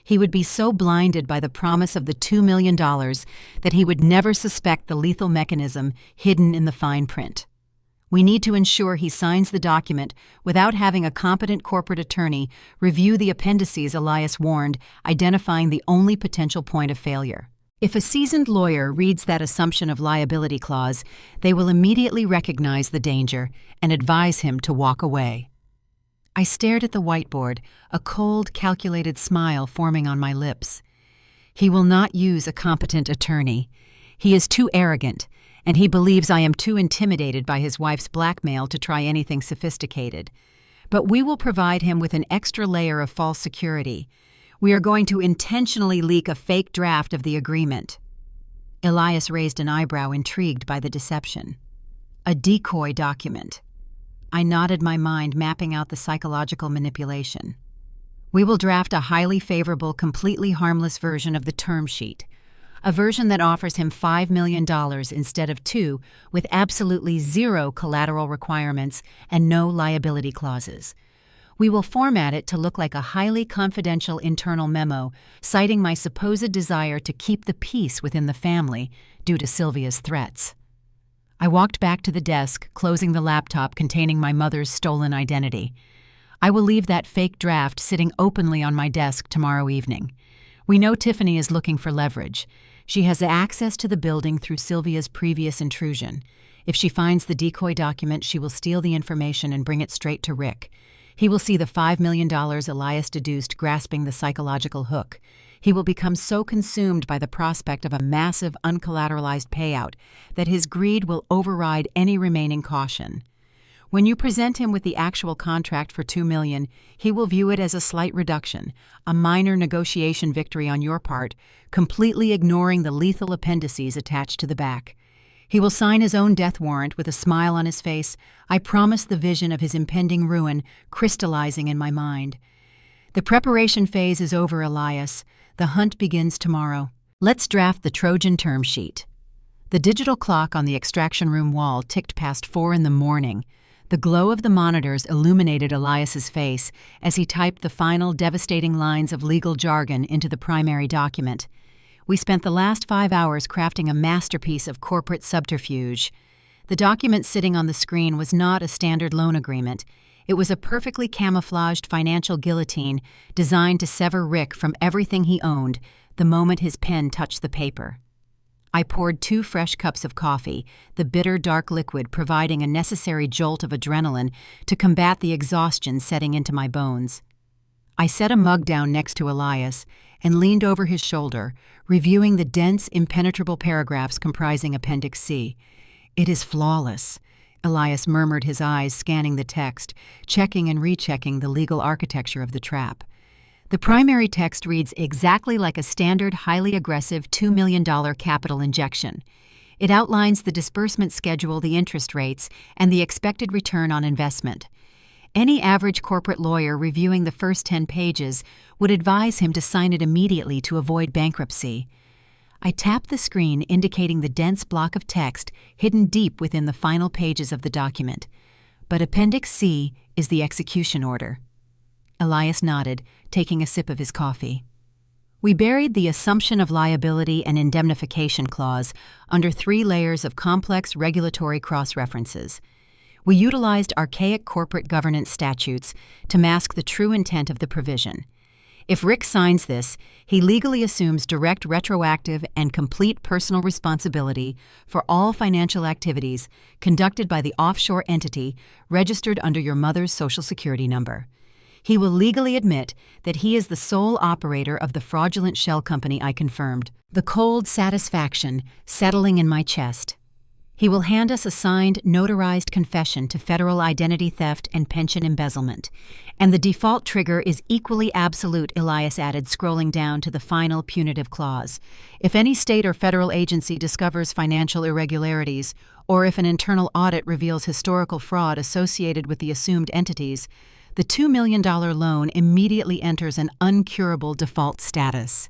He would be so blinded by the promise of the $2 million that he would never suspect the lethal mechanism hidden in the fine print. We need to ensure he signs the document without having a competent corporate attorney review the appendices, Elias warned, identifying the only potential point of failure. If a seasoned lawyer reads that assumption of liability clause, they will immediately recognize the danger and advise him to walk away. I stared at the whiteboard, a cold, calculated smile forming on my lips. He will not use a competent attorney. He is too arrogant, and he believes I am too intimidated by his wife's blackmail to try anything sophisticated. But we will provide him with an extra layer of false security. We are going to intentionally leak a fake draft of the agreement. Elias raised an eyebrow, intrigued by the deception. A decoy document. I nodded my mind, mapping out the psychological manipulation. We will draft a highly favorable, completely harmless version of the term sheet, a version that offers him $5 million instead of $2 million, with absolutely zero collateral requirements and no liability clauses. We will format it to look like a highly confidential internal memo citing my supposed desire to keep the peace within the family due to Sylvia's threats. I walked back to the desk, closing the laptop containing my mother's stolen identity. I will leave that fake draft sitting openly on my desk tomorrow evening. We know Tiffany is looking for leverage. She has access to the building through Sylvia's previous intrusion. If she finds the decoy document, she will steal the information and bring it straight to Rick. He will see the $5 million Elias deduced grasping the psychological hook. He will become so consumed by the prospect of a massive, uncollateralized payout that his greed will override any remaining caution. When you present him with the actual contract for $2 million, he will view it as a slight reduction, a minor negotiation victory on your part, completely ignoring the lethal appendices attached to the back. He will sign his own death warrant with a smile on his face. I promise the vision of his impending ruin crystallizing in my mind. The preparation phase is over, Elias. The hunt begins tomorrow. Let's draft the Trojan term sheet. The digital clock on the extraction room wall ticked past 4 in the morning. The glow of the monitors illuminated Elias's face as he typed the final devastating lines of legal jargon into the primary document. We spent the last 5 hours crafting a masterpiece of corporate subterfuge. The document sitting on the screen was not a standard loan agreement. It was a perfectly camouflaged financial guillotine designed to sever Rick from everything he owned the moment his pen touched the paper. I poured 2 fresh cups of coffee, the bitter, dark liquid providing a necessary jolt of adrenaline to combat the exhaustion setting into my bones. I set a mug down next to Elias and leaned over his shoulder, reviewing the dense, impenetrable paragraphs comprising Appendix C. "It is flawless," Elias murmured, his eyes scanning the text, checking and rechecking the legal architecture of the trap. The primary text reads exactly like a standard, highly aggressive $2 million capital injection. It outlines the disbursement schedule, the interest rates, and the expected return on investment. Any average corporate lawyer reviewing the first 10 pages would advise him to sign it immediately to avoid bankruptcy. I tapped the screen indicating the dense block of text hidden deep within the final pages of the document. But Appendix C is the execution order. Elias nodded, taking a sip of his coffee. We buried the assumption of liability and indemnification clause under 3 layers of complex regulatory cross-references. We utilized archaic corporate governance statutes to mask the true intent of the provision. If Rick signs this, he legally assumes direct, retroactive, and complete personal responsibility for all financial activities conducted by the offshore entity registered under your mother's Social Security number. He will legally admit that he is the sole operator of the fraudulent shell company I confirmed, the cold satisfaction settling in my chest. He will hand us a signed, notarized confession to federal identity theft and pension embezzlement. And the default trigger is equally absolute, Elias added, scrolling down to the final punitive clause. If any state or federal agency discovers financial irregularities, or if an internal audit reveals historical fraud associated with the assumed entities, the $2 million loan immediately enters an uncurable default status,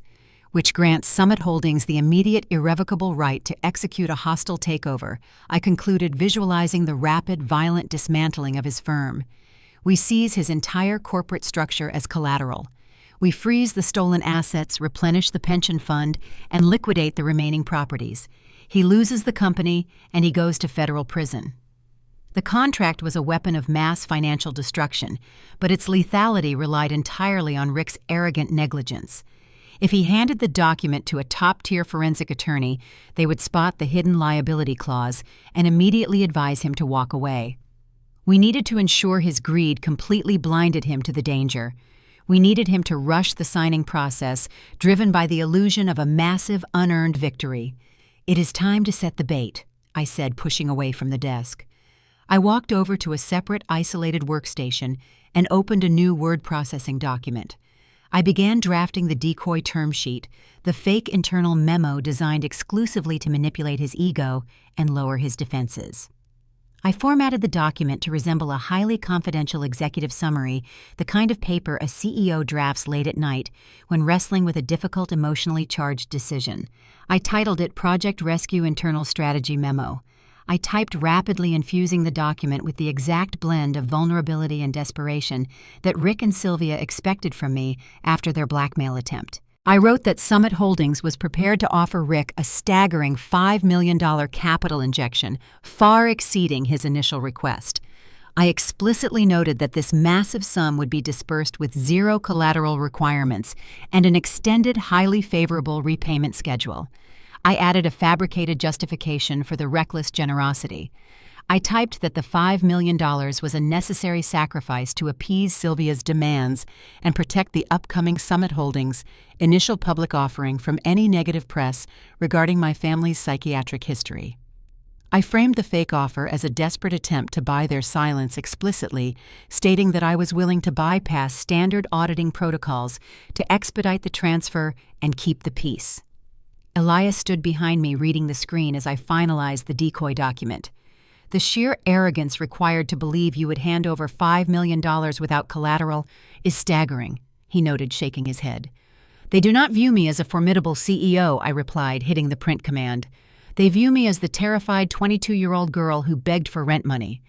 which grants Summit Holdings the immediate, irrevocable right to execute a hostile takeover, I concluded, visualizing the rapid, violent dismantling of his firm. We seize his entire corporate structure as collateral. We freeze the stolen assets, replenish the pension fund, and liquidate the remaining properties. He loses the company, and he goes to federal prison. The contract was a weapon of mass financial destruction, but its lethality relied entirely on Rick's arrogant negligence. If he handed the document to a top-tier forensic attorney, they would spot the hidden liability clause and immediately advise him to walk away. We needed to ensure his greed completely blinded him to the danger. We needed him to rush the signing process, driven by the illusion of a massive, unearned victory. "It is time to set the bait," I said, pushing away from the desk. I walked over to a separate, isolated workstation and opened a new word processing document. I began drafting the decoy term sheet, the fake internal memo designed exclusively to manipulate his ego and lower his defenses. I formatted the document to resemble a highly confidential executive summary, the kind of paper a CEO drafts late at night when wrestling with a difficult, emotionally charged decision. I titled it Project Rescue Internal Strategy Memo. I typed rapidly, infusing the document with the exact blend of vulnerability and desperation that Rick and Sylvia expected from me after their blackmail attempt. I wrote that Summit Holdings was prepared to offer Rick a staggering $5 million capital injection, far exceeding his initial request. I explicitly noted that this massive sum would be disbursed with 0 collateral requirements and an extended, highly favorable repayment schedule. I added a fabricated justification for the reckless generosity. I typed that the $5 million was a necessary sacrifice to appease Sylvia's demands and protect the upcoming Summit Holdings initial public offering from any negative press regarding my family's psychiatric history. I framed the fake offer as a desperate attempt to buy their silence explicitly, stating that I was willing to bypass standard auditing protocols to expedite the transfer and keep the peace. Elias stood behind me reading the screen as I finalized the decoy document. The sheer arrogance required to believe you would hand over $5 million without collateral is staggering, he noted, shaking his head. They do not view me as a formidable CEO, I replied, hitting the print command. They view me as the terrified 22-year-old girl who begged for rent money.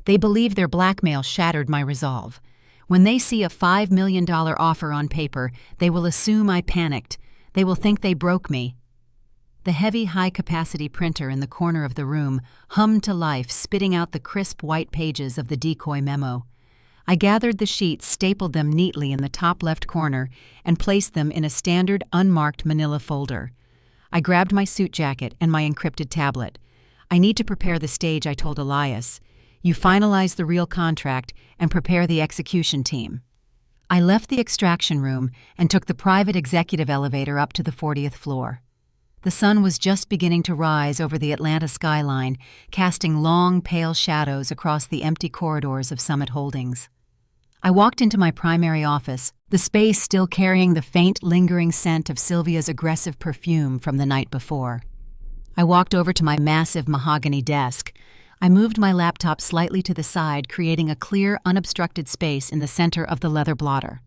They believe their blackmail shattered my resolve. When they see a $5 million offer on paper, they will assume I panicked. They will think they broke me. The heavy, high-capacity printer in the corner of the room hummed to life, spitting out the crisp white pages of the decoy memo. I gathered the sheets, stapled them neatly in the top left corner, and placed them in a standard unmarked manila folder. I grabbed my suit jacket and my encrypted tablet. I need to prepare the stage, I told Elias. You finalize the real contract and prepare the execution team. I left the extraction room and took the private executive elevator up to the 40th floor. The sun was just beginning to rise over the Atlanta skyline, casting long, pale shadows across the empty corridors of Summit Holdings. I walked into my primary office, the space still carrying the faint, lingering scent of Sylvia's aggressive perfume from the night before. I walked over to my massive mahogany desk. I moved my laptop slightly to the side, creating a clear, unobstructed space in the center of the leather blotter.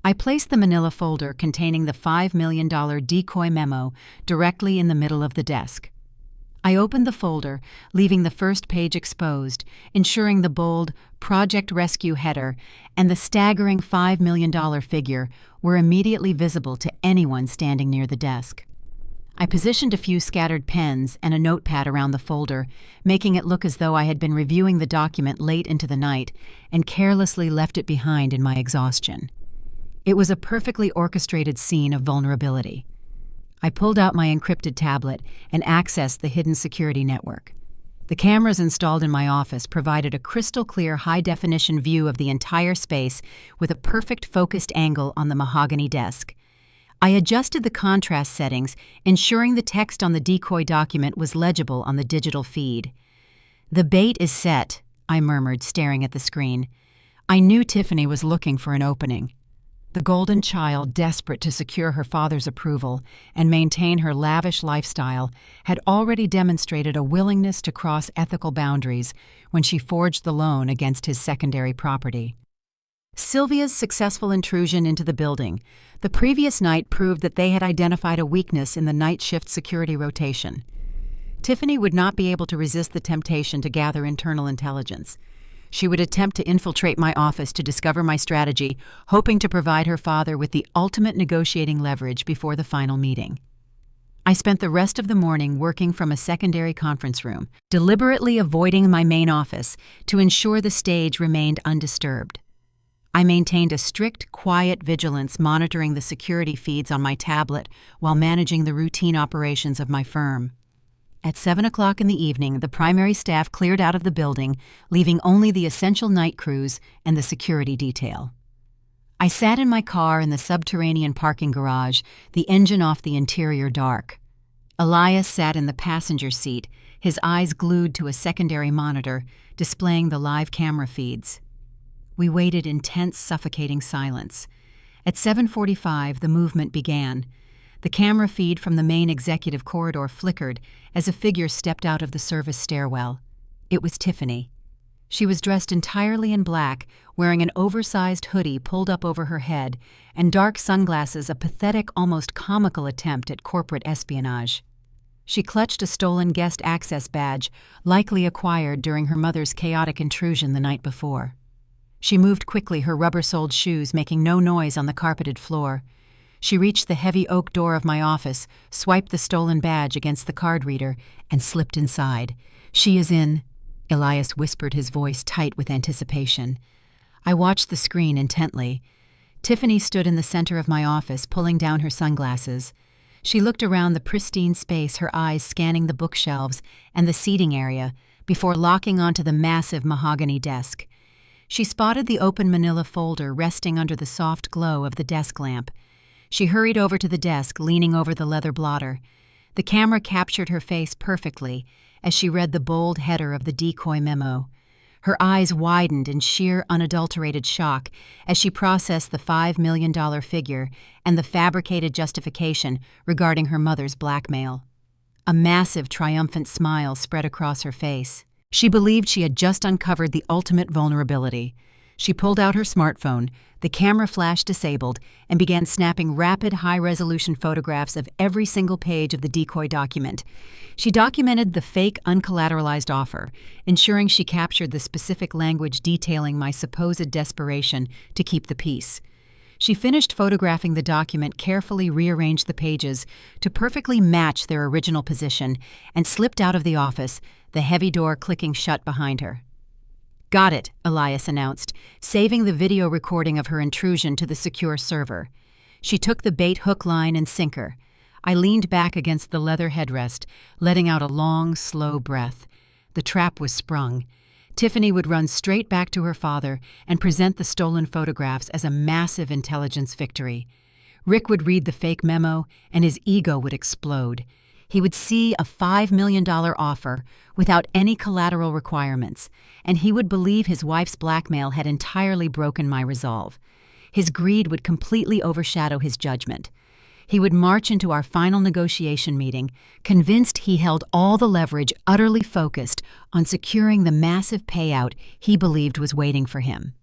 I placed the manila folder containing the $5 million decoy memo directly in the middle of the desk. I opened the folder, leaving the first page exposed, ensuring the bold Project Rescue header and the staggering $5 million figure were immediately visible to anyone standing near the desk. I positioned a few scattered pens and a notepad around the folder, making it look as though I had been reviewing the document late into the night and carelessly left it behind in my exhaustion. It was a perfectly orchestrated scene of vulnerability. I pulled out my encrypted tablet and accessed the hidden security network. The cameras installed in my office provided a crystal-clear, high-definition view of the entire space with a perfect focused angle on the mahogany desk. I adjusted the contrast settings, ensuring the text on the decoy document was legible on the digital feed. "The bait is set," I murmured, staring at the screen. I knew Tiffany was looking for an opening. The golden child, desperate to secure her father's approval and maintain her lavish lifestyle, had already demonstrated a willingness to cross ethical boundaries when she forged the loan against his secondary property. Sylvia's successful intrusion into the building the previous night proved that they had identified a weakness in the night shift security rotation. Tiffany would not be able to resist the temptation to gather internal intelligence. She would attempt to infiltrate my office to discover my strategy, hoping to provide her father with the ultimate negotiating leverage before the final meeting. I spent the rest of the morning working from a secondary conference room, deliberately avoiding my main office to ensure the stage remained undisturbed. I maintained a strict, quiet vigilance, monitoring the security feeds on my tablet while managing the routine operations of my firm. At 7 o'clock in the evening, the primary staff cleared out of the building, leaving only the essential night crews and the security detail. I sat in my car in the subterranean parking garage, the engine off, the interior dark. Elias sat in the passenger seat, his eyes glued to a secondary monitor, displaying the live camera feeds. We waited in tense, suffocating silence. At 7:45, the movement began. The camera feed from the main executive corridor flickered as a figure stepped out of the service stairwell. It was Tiffany. She was dressed entirely in black, wearing an oversized hoodie pulled up over her head and dark sunglasses, a pathetic, almost comical attempt at corporate espionage. She clutched a stolen guest access badge, likely acquired during her mother's chaotic intrusion the night before. She moved quickly, her rubber-soled shoes making no noise on the carpeted floor. She reached the heavy oak door of my office, swiped the stolen badge against the card reader, and slipped inside. "She is in," Elias whispered, his voice tight with anticipation. I watched the screen intently. Tiffany stood in the center of my office, pulling down her sunglasses. She looked around the pristine space, her eyes scanning the bookshelves and the seating area, before locking onto the massive mahogany desk. She spotted the open manila folder resting under the soft glow of the desk lamp. She hurried over to the desk, leaning over the leather blotter. The camera captured her face perfectly as she read the bold header of the decoy memo. Her eyes widened in sheer, unadulterated shock as she processed the $5 million figure and the fabricated justification regarding her mother's blackmail. A massive, triumphant smile spread across her face. She believed she had just uncovered the ultimate vulnerability. She pulled out her smartphone, the camera flash disabled, and began snapping rapid, high-resolution photographs of every single page of the decoy document. She documented the fake, uncollateralized offer, ensuring she captured the specific language detailing my supposed desperation to keep the peace. She finished photographing the document, carefully rearranged the pages to perfectly match their original position, and slipped out of the office, the heavy door clicking shut behind her. "Got it," Elias announced, saving the video recording of her intrusion to the secure server. She took the bait hook, line, and sinker. I leaned back against the leather headrest, letting out a long, slow breath. The trap was sprung. Tiffany would run straight back to her father and present the stolen photographs as a massive intelligence victory. Rick would read the fake memo, and his ego would explode. He would see a $5 million offer without any collateral requirements, and he would believe his wife's blackmail had entirely broken my resolve. His greed would completely overshadow his judgment. He would march into our final negotiation meeting, convinced he held all the leverage, utterly focused on securing the massive payout he believed was waiting for him.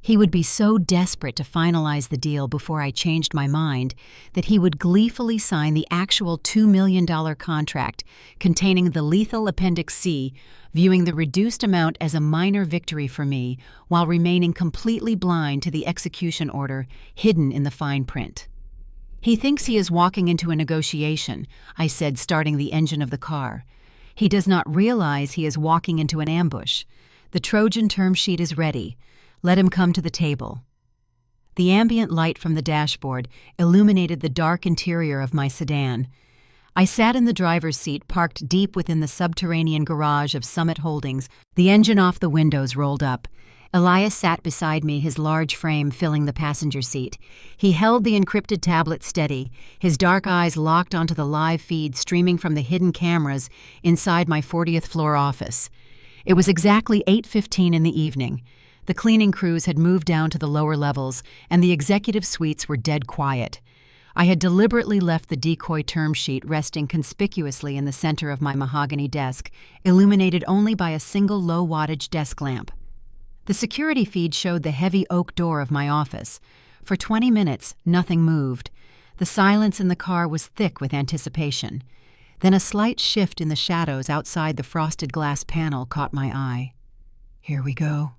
He would be so desperate to finalize the deal before I changed my mind that he would gleefully sign the actual $2 million contract containing the lethal Appendix C, viewing the reduced amount as a minor victory for me while remaining completely blind to the execution order hidden in the fine print. "He thinks he is walking into a negotiation," I said, starting the engine of the car. "He does not realize he is walking into an ambush. The Trojan term sheet is ready. Let him come to the table." The ambient light from the dashboard illuminated the dark interior of my sedan. I sat in the driver's seat, parked deep within the subterranean garage of Summit Holdings, the engine off the windows rolled up. Elias sat beside me, his large frame filling the passenger seat. He held the encrypted tablet steady, his dark eyes locked onto the live feed streaming from the hidden cameras inside my 40th floor office. It was exactly 8:15 in the evening. The cleaning crews had moved down to the lower levels, and the executive suites were dead quiet. I had deliberately left the decoy term sheet resting conspicuously in the center of my mahogany desk, illuminated only by a single low-wattage desk lamp. The security feed showed the heavy oak door of my office. For 20 minutes, nothing moved. The silence in the car was thick with anticipation. Then a slight shift in the shadows outside the frosted glass panel caught my eye. "Here we go,"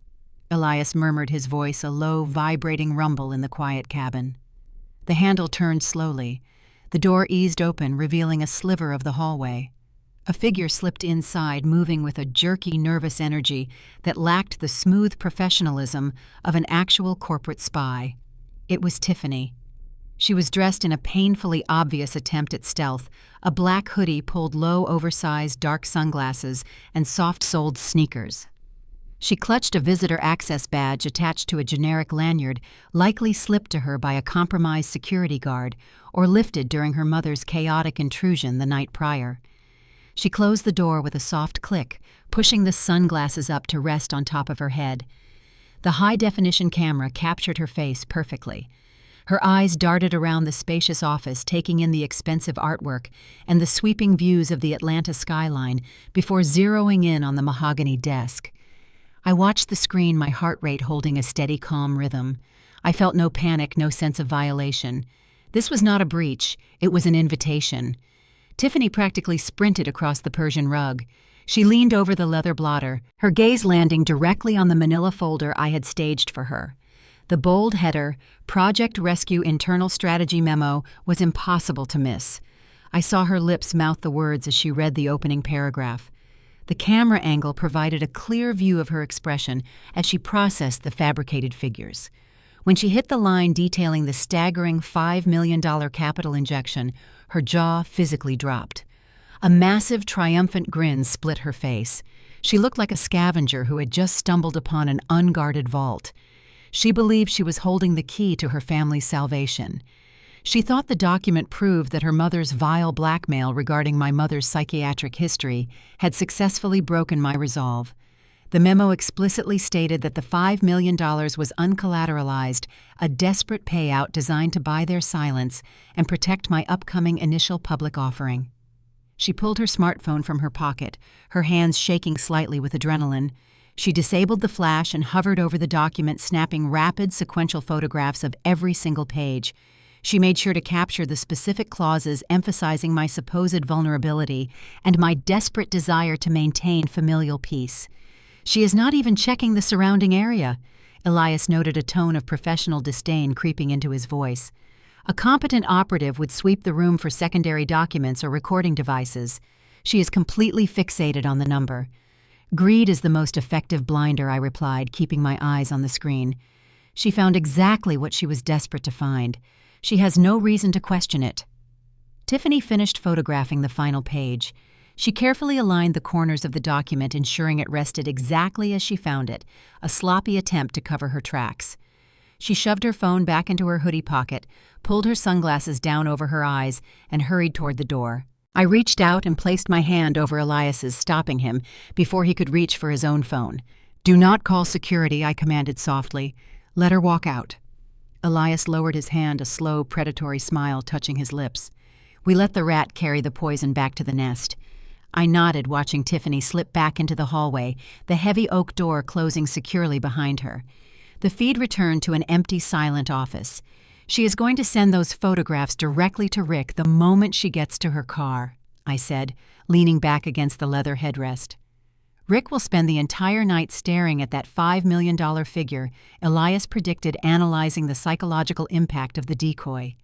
Elias murmured, his voice a low, vibrating rumble in the quiet cabin. The handle turned slowly. The door eased open, revealing a sliver of the hallway. A figure slipped inside, moving with a jerky, nervous energy that lacked the smooth professionalism of an actual corporate spy. It was Tiffany. She was dressed in a painfully obvious attempt at stealth, a black hoodie pulled low, oversized dark sunglasses, and soft-soled sneakers. She clutched a visitor access badge attached to a generic lanyard, likely slipped to her by a compromised security guard or lifted during her mother's chaotic intrusion the night prior. She closed the door with a soft click, pushing the sunglasses up to rest on top of her head. The high-definition camera captured her face perfectly. Her eyes darted around the spacious office, taking in the expensive artwork and the sweeping views of the Atlanta skyline before zeroing in on the mahogany desk. I watched the screen, my heart rate holding a steady, calm rhythm. I felt no panic, no sense of violation. This was not a breach, it was an invitation. Tiffany practically sprinted across the Persian rug. She leaned over the leather blotter, her gaze landing directly on the manila folder I had staged for her. The bold header, Project Rescue Internal Strategy Memo, was impossible to miss. I saw her lips mouth the words as she read the opening paragraph. The camera angle provided a clear view of her expression as she processed the fabricated figures. When she hit the line detailing the staggering $5 million capital injection, her jaw physically dropped. A massive, triumphant grin split her face. She looked like a scavenger who had just stumbled upon an unguarded vault. She believed she was holding the key to her family's salvation. She thought the document proved that her mother's vile blackmail regarding my mother's psychiatric history had successfully broken my resolve. The memo explicitly stated that the $5 million was uncollateralized, a desperate payout designed to buy their silence and protect my upcoming initial public offering. She pulled her smartphone from her pocket, her hands shaking slightly with adrenaline. She disabled the flash and hovered over the document, snapping rapid, sequential photographs of every single page. She made sure to capture the specific clauses emphasizing my supposed vulnerability and my desperate desire to maintain familial peace. She is not even checking the surrounding area. Elias noted a tone of professional disdain creeping into his voice. A competent operative would sweep the room for secondary documents or recording devices. She is completely fixated on the number. Greed is the most effective blinder, I replied, keeping my eyes on the screen. She found exactly what she was desperate to find. She has no reason to question it. Tiffany finished photographing the final page. She carefully aligned the corners of the document, ensuring it rested exactly as she found it, a sloppy attempt to cover her tracks. She shoved her phone back into her hoodie pocket, pulled her sunglasses down over her eyes, and hurried toward the door. I reached out and placed my hand over Elias's, stopping him before he could reach for his own phone. "Do not call security," I commanded softly. "Let her walk out." Elias lowered his hand, a slow, predatory smile touching his lips. We let the rat carry the poison back to the nest. I nodded, watching Tiffany slip back into the hallway, the heavy oak door closing securely behind her. The feed returned to an empty, silent office. "She is going to send those photographs directly to Rick the moment she gets to her car," I said, leaning back against the leather headrest. "Rick will spend the entire night staring at that $5 million figure," Elias predicted, analyzing the psychological impact of the decoy.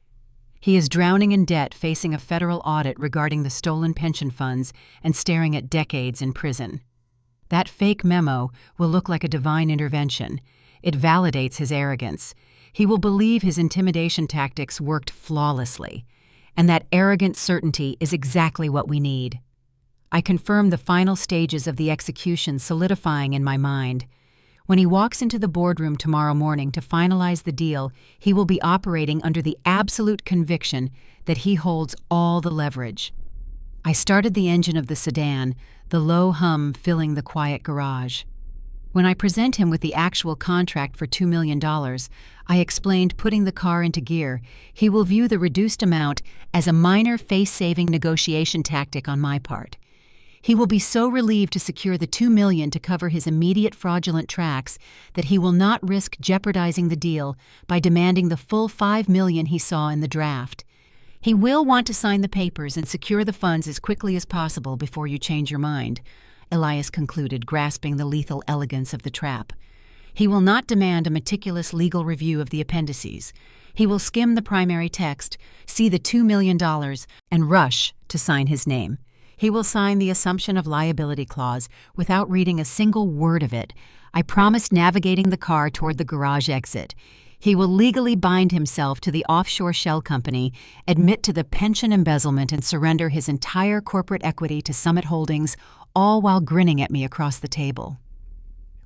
"He is drowning in debt, facing a federal audit regarding the stolen pension funds, and staring at decades in prison. That fake memo will look like a divine intervention. It validates his arrogance. He will believe his intimidation tactics worked flawlessly. And that arrogant certainty is exactly what we need." I confirmed the final stages of the execution solidifying in my mind. When he walks into the boardroom tomorrow morning to finalize the deal, he will be operating under the absolute conviction that he holds all the leverage. I started the engine of the sedan, the low hum filling the quiet garage. When I present him with the actual contract for $2 million, I explained putting the car into gear. He will view the reduced amount as a minor face-saving negotiation tactic on my part. He will be so relieved to secure the $2 million to cover his immediate fraudulent tracks that he will not risk jeopardizing the deal by demanding the full $5 million he saw in the draft. He will want to sign the papers and secure the funds as quickly as possible before you change your mind, Elias concluded, grasping the lethal elegance of the trap. He will not demand a meticulous legal review of the appendices. He will skim the primary text, see the $2 million, and rush to sign his name. He will sign the assumption of liability clause without reading a single word of it. I promised navigating the car toward the garage exit. He will legally bind himself to the offshore shell company, admit to the pension embezzlement, and surrender his entire corporate equity to Summit Holdings, all while grinning at me across the table.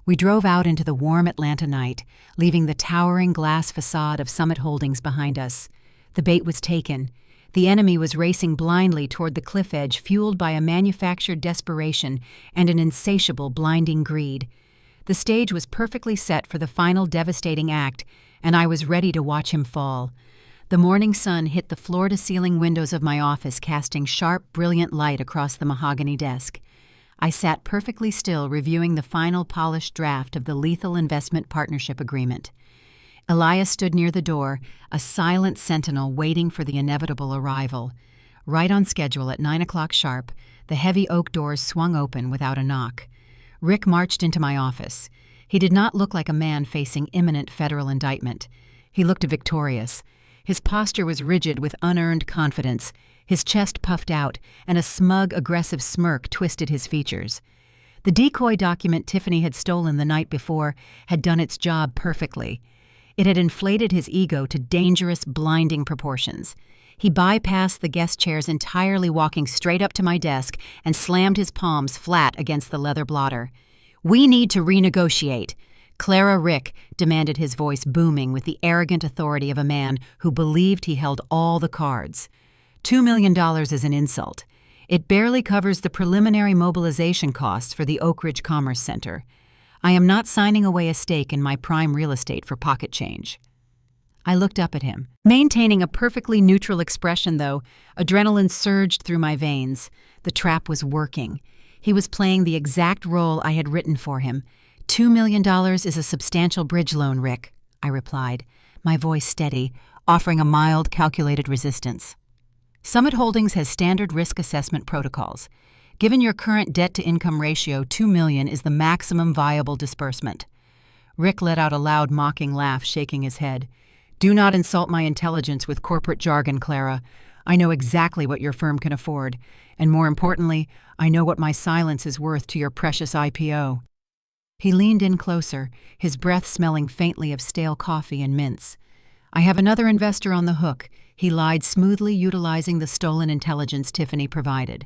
We drove out into the warm Atlanta night, leaving the towering glass facade of Summit Holdings behind us. The bait was taken. The enemy was racing blindly toward the cliff edge, fueled by a manufactured desperation and an insatiable, blinding greed. The stage was perfectly set for the final devastating act, and I was ready to watch him fall. The morning sun hit the floor-to-ceiling windows of my office, casting sharp, brilliant light across the mahogany desk. I sat perfectly still, reviewing the final polished draft of the Lethal Investment Partnership Agreement. Elias stood near the door, a silent sentinel waiting for the inevitable arrival. Right on schedule at 9 o'clock sharp, the heavy oak doors swung open without a knock. Rick marched into my office. He did not look like a man facing imminent federal indictment. He looked victorious. His posture was rigid with unearned confidence, his chest puffed out, and a smug, aggressive smirk twisted his features. The decoy document Tiffany had stolen the night before had done its job perfectly. It had inflated his ego to dangerous, blinding proportions. He bypassed the guest chairs entirely, walking straight up to my desk and slammed his palms flat against the leather blotter. "We need to renegotiate. Clara Rick, demanded his voice booming with the arrogant authority of a man who believed he held all the cards. $2 million is an insult. It barely covers the preliminary mobilization costs for the Oak Ridge Commerce Center. I am not signing away a stake in my prime real estate for pocket change. I looked up at him. Maintaining a perfectly neutral expression, though, adrenaline surged through my veins. The trap was working. He was playing the exact role I had written for him. $2 million is a substantial bridge loan, Rick, I replied, my voice steady, offering a mild, calculated resistance. Summit Holdings has standard risk assessment protocols. Given your current debt-to-income ratio, $2 million is the maximum viable disbursement. Rick let out a loud, mocking laugh, shaking his head. Do not insult my intelligence with corporate jargon, Clara. I know exactly what your firm can afford, and more importantly, I know what my silence is worth to your precious IPO. He leaned in closer, his breath smelling faintly of stale coffee and mints. I have another investor on the hook, he lied, smoothly utilizing the stolen intelligence Tiffany provided.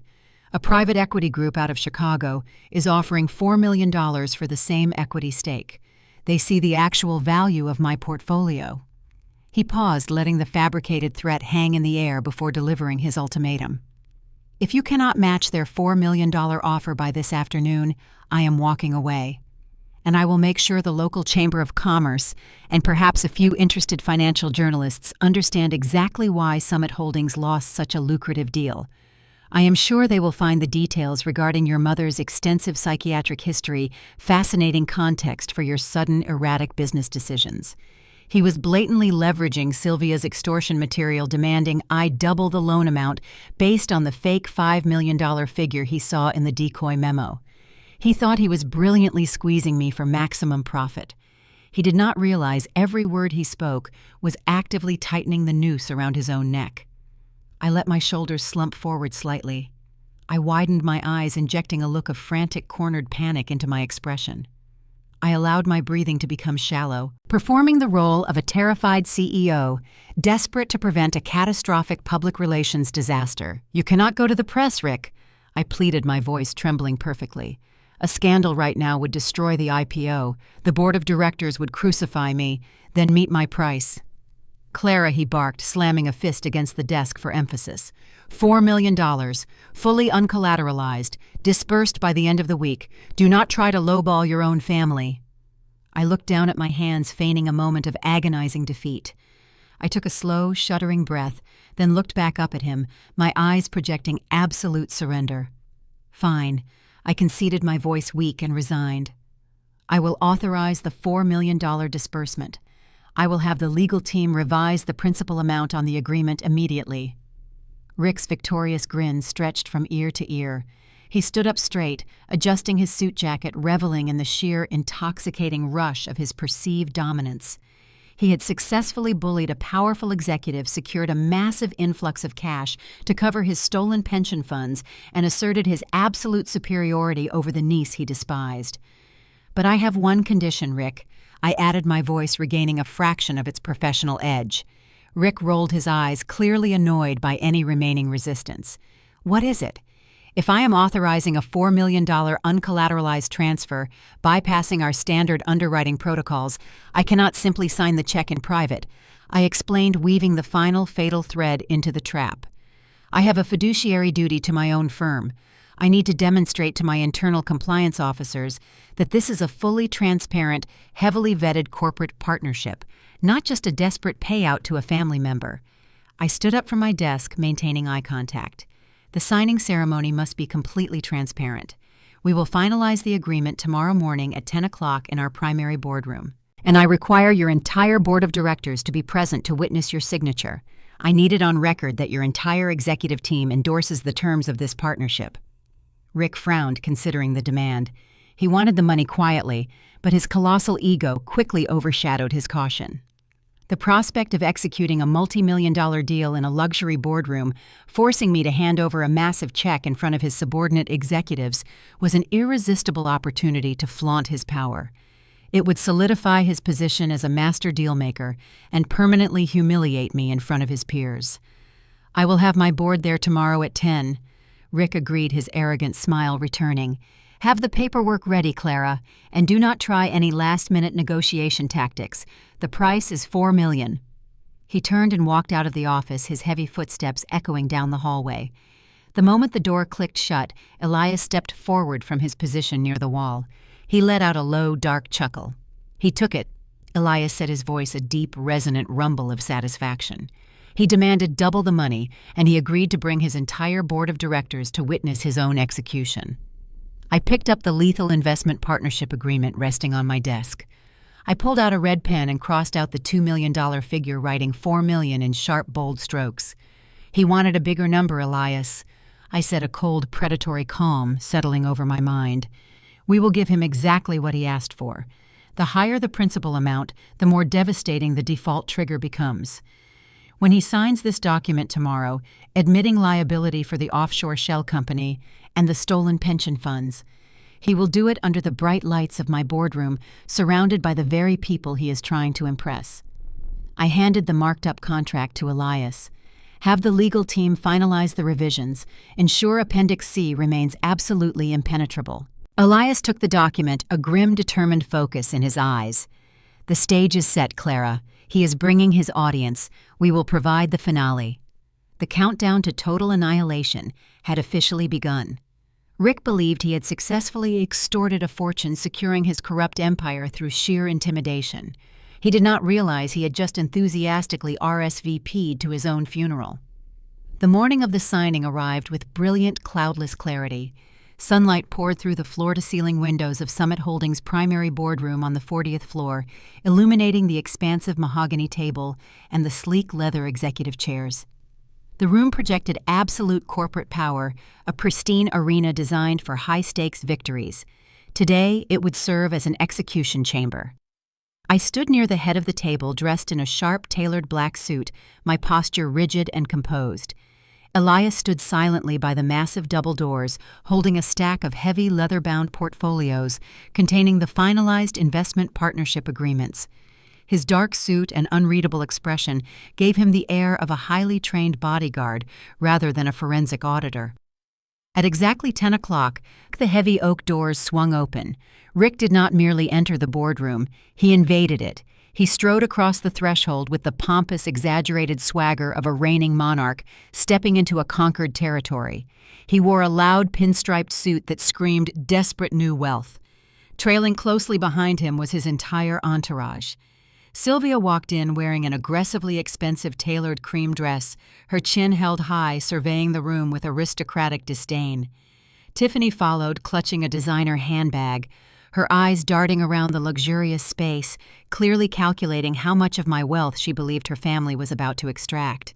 A private equity group out of Chicago is offering $4 million for the same equity stake. They see the actual value of my portfolio. He paused, letting the fabricated threat hang in the air before delivering his ultimatum. If you cannot match their $4 million offer by this afternoon, I am walking away. And I will make sure the local Chamber of Commerce and perhaps a few interested financial journalists understand exactly why Summit Holdings lost such a lucrative deal. I am sure they will find the details regarding your mother's extensive psychiatric history fascinating context for your sudden, erratic business decisions. He was blatantly leveraging Sylvia's extortion material, demanding I double the loan amount based on the fake $5 million figure he saw in the decoy memo. He thought he was brilliantly squeezing me for maximum profit. He did not realize every word he spoke was actively tightening the noose around his own neck. I let my shoulders slump forward slightly. I widened my eyes, injecting a look of frantic, cornered panic into my expression. I allowed my breathing to become shallow, performing the role of a terrified CEO, desperate to prevent a catastrophic public relations disaster. You cannot go to the press, Rick, I pleaded, my voice trembling perfectly. A scandal right now would destroy the IPO. The board of directors would crucify me, then meet my price. Clara, he barked, slamming a fist against the desk for emphasis. $4 million, fully uncollateralized, disbursed by the end of the week. Do not try to lowball your own family. I looked down at my hands, feigning a moment of agonizing defeat. I took a slow, shuddering breath, then looked back up at him, my eyes projecting absolute surrender. Fine, I conceded, my voice weak and resigned. I will authorize the $4 million disbursement. I will have the legal team revise the principal amount on the agreement immediately. Rick's victorious grin stretched from ear to ear. He stood up straight, adjusting his suit jacket, reveling in the sheer, intoxicating rush of his perceived dominance. He had successfully bullied a powerful executive, secured a massive influx of cash to cover his stolen pension funds, and asserted his absolute superiority over the niece he despised. But I have one condition, Rick, I added, my voice regaining a fraction of its professional edge. Rick rolled his eyes, clearly annoyed by any remaining resistance. What is it? If I am authorizing a $4 million uncollateralized transfer, bypassing our standard underwriting protocols, I cannot simply sign the check in private, I explained, weaving the final fatal thread into the trap. I have a fiduciary duty to my own firm. I need to demonstrate to my internal compliance officers that this is a fully transparent, heavily vetted corporate partnership, not just a desperate payout to a family member. I stood up from my desk, maintaining eye contact. The signing ceremony must be completely transparent. We will finalize the agreement tomorrow morning at 10 o'clock in our primary boardroom. And I require your entire board of directors to be present to witness your signature. I need it on record that your entire executive team endorses the terms of this partnership. Rick frowned, considering the demand. He wanted the money quietly, but his colossal ego quickly overshadowed his caution. The prospect of executing a multi-million-dollar deal in a luxury boardroom, forcing me to hand over a massive check in front of his subordinate executives, was an irresistible opportunity to flaunt his power. It would solidify his position as a master dealmaker and permanently humiliate me in front of his peers. I will have my board there tomorrow at 10. Rick agreed, his arrogant smile returning. Have the paperwork ready, Clara, and do not try any last-minute negotiation tactics. The price is $4 million. He turned and walked out of the office, his heavy footsteps echoing down the hallway. The moment the door clicked shut, Elias stepped forward from his position near the wall. He let out a low, dark chuckle. He took it. Elias set his voice a deep, resonant rumble of satisfaction. He demanded double the money, and he agreed to bring his entire board of directors to witness his own execution. I picked up the lethal investment partnership agreement resting on my desk. I pulled out a red pen and crossed out the $2 million figure, writing $4 million in sharp, bold strokes. He wanted a bigger number, Elias. I said, a cold, predatory calm settling over my mind. We will give him exactly what he asked for. The higher the principal amount, the more devastating the default trigger becomes. When he signs this document tomorrow, admitting liability for the offshore shell company and the stolen pension funds, he will do it under the bright lights of my boardroom, surrounded by the very people he is trying to impress. I handed the marked-up contract to Elias. Have the legal team finalize the revisions. Ensure Appendix C remains absolutely impenetrable. Elias took the document, a grim, determined focus in his eyes. The stage is set, Clara. He is bringing his audience. We will provide the finale. The countdown to total annihilation had officially begun. Rick believed he had successfully extorted a fortune, securing his corrupt empire through sheer intimidation. He did not realize he had just enthusiastically RSVP'd to his own funeral. The morning of the signing arrived with brilliant, cloudless clarity. Sunlight poured through the floor-to-ceiling windows of Summit Holdings' primary boardroom on the 40th floor, illuminating the expansive mahogany table and the sleek leather executive chairs. The room projected absolute corporate power, a pristine arena designed for high-stakes victories. Today, it would serve as an execution chamber. I stood near the head of the table, dressed in a sharp, tailored black suit, my posture rigid and composed. Elias stood silently by the massive double doors, holding a stack of heavy leather-bound portfolios containing the finalized investment partnership agreements. His dark suit and unreadable expression gave him the air of a highly trained bodyguard rather than a forensic auditor. At exactly 10 o'clock, the heavy oak doors swung open. Rick did not merely enter the boardroom, he invaded it. He strode across the threshold with the pompous, exaggerated swagger of a reigning monarch, stepping into a conquered territory. He wore a loud, pinstriped suit that screamed desperate new wealth. Trailing closely behind him was his entire entourage. Sylvia walked in wearing an aggressively expensive tailored cream dress, her chin held high, surveying the room with aristocratic disdain. Tiffany followed, clutching a designer handbag, her eyes darting around the luxurious space, clearly calculating how much of my wealth she believed her family was about to extract.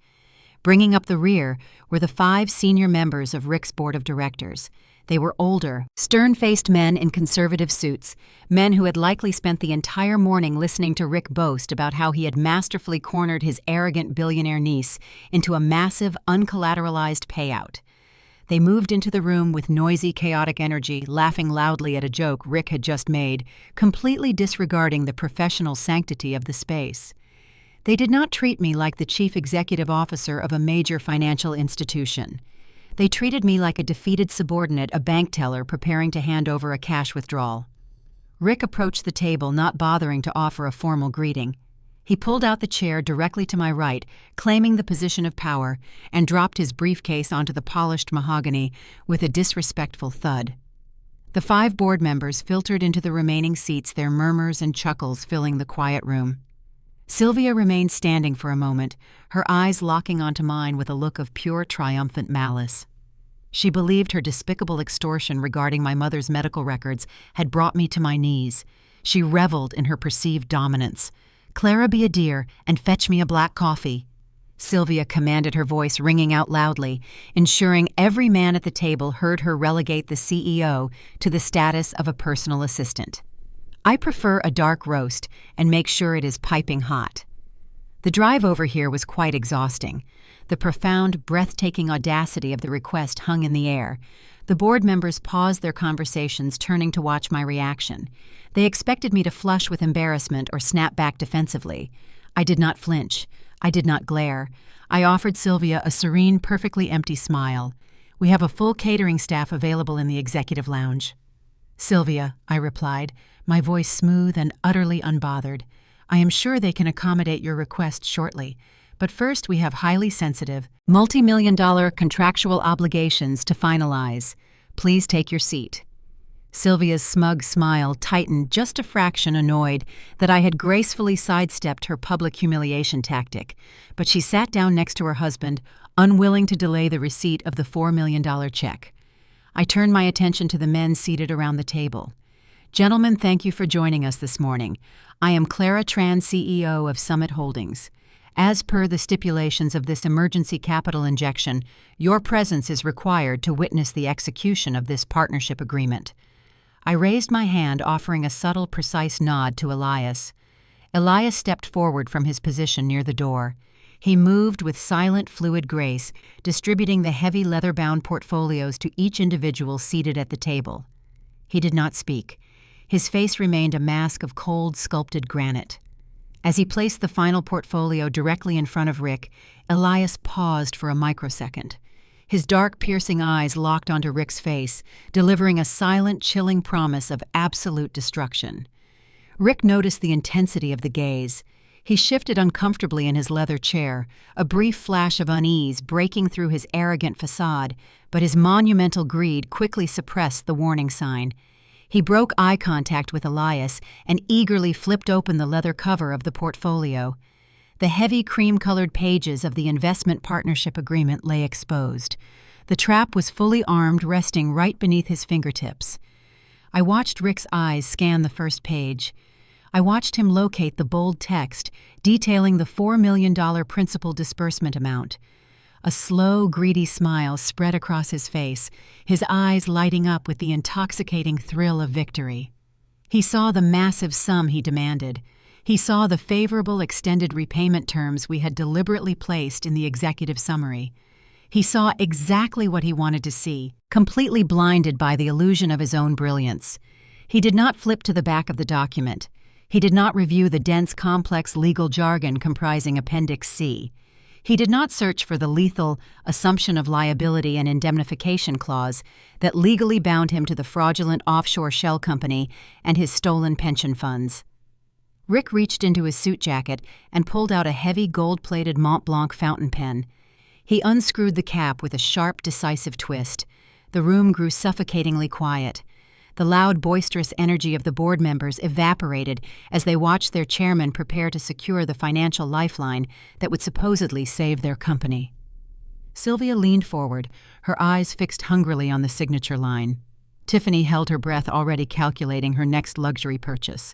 Bringing up the rear were the 5 senior members of Rick's board of directors. They were older, stern-faced men in conservative suits, men who had likely spent the entire morning listening to Rick boast about how he had masterfully cornered his arrogant billionaire niece into a massive, uncollateralized payout. They moved into the room with noisy, chaotic energy, laughing loudly at a joke Rick had just made, completely disregarding the professional sanctity of the space. They did not treat me like the chief executive officer of a major financial institution. They treated me like a defeated subordinate, a bank teller preparing to hand over a cash withdrawal. Rick approached the table, not bothering to offer a formal greeting. He pulled out the chair directly to my right, claiming the position of power, and dropped his briefcase onto the polished mahogany with a disrespectful thud. The 5 board members filtered into the remaining seats, their murmurs and chuckles filling the quiet room. Sylvia remained standing for a moment, her eyes locking onto mine with a look of pure triumphant malice. She believed her despicable extortion regarding my mother's medical records had brought me to my knees. She reveled in her perceived dominance. "Clara, be a dear and fetch me a black coffee." Sylvia commanded, her voice ringing out loudly, ensuring every man at the table heard her relegate the CEO to the status of a personal assistant. "I prefer a dark roast and make sure it is piping hot." The drive over here was quite exhausting. The profound, breathtaking audacity of the request hung in the air. The board members paused their conversations, turning to watch my reaction. They expected me to flush with embarrassment or snap back defensively. I did not flinch. I did not glare. I offered Sylvia a serene, perfectly empty smile. "We have a full catering staff available in the executive lounge." "Sylvia," I replied, my voice smooth and utterly unbothered. "I am sure they can accommodate your request shortly, but first we have highly sensitive, multi-million-dollar contractual obligations to finalize. Please take your seat." Sylvia's smug smile tightened just a fraction, annoyed that I had gracefully sidestepped her public humiliation tactic, but she sat down next to her husband, unwilling to delay the receipt of the $4 million check. I turned my attention to the men seated around the table. "Gentlemen, thank you for joining us this morning. I am Clara Tran, CEO of Summit Holdings. As per the stipulations of this emergency capital injection, your presence is required to witness the execution of this partnership agreement." I raised my hand, offering a subtle, precise nod to Elias. Elias stepped forward from his position near the door. He moved with silent, fluid grace, distributing the heavy leather-bound portfolios to each individual seated at the table. He did not speak. His face remained a mask of cold, sculpted granite. As he placed the final portfolio directly in front of Rick, Elias paused for a microsecond. His dark, piercing eyes locked onto Rick's face, delivering a silent, chilling promise of absolute destruction. Rick noticed the intensity of the gaze. He shifted uncomfortably in his leather chair, a brief flash of unease breaking through his arrogant facade, but his monumental greed quickly suppressed the warning sign. He broke eye contact with Elias and eagerly flipped open the leather cover of the portfolio. The heavy cream-colored pages of the investment partnership agreement lay exposed. The trap was fully armed, resting right beneath his fingertips. I watched Rick's eyes scan the first page. I watched him locate the bold text detailing the $4 million principal disbursement amount. A slow, greedy smile spread across his face, his eyes lighting up with the intoxicating thrill of victory. He saw the massive sum he demanded. He saw the favorable extended repayment terms we had deliberately placed in the executive summary. He saw exactly what he wanted to see, completely blinded by the illusion of his own brilliance. He did not flip to the back of the document. He did not review the dense, complex legal jargon comprising Appendix C. He did not search for the lethal assumption of liability and indemnification clause that legally bound him to the fraudulent offshore shell company and his stolen pension funds. Rick reached into his suit jacket and pulled out a heavy gold-plated Mont Blanc fountain pen. He unscrewed the cap with a sharp, decisive twist. The room grew suffocatingly quiet. The loud, boisterous energy of the board members evaporated as they watched their chairman prepare to secure the financial lifeline that would supposedly save their company. Sylvia leaned forward, her eyes fixed hungrily on the signature line. Tiffany held her breath, already calculating her next luxury purchase.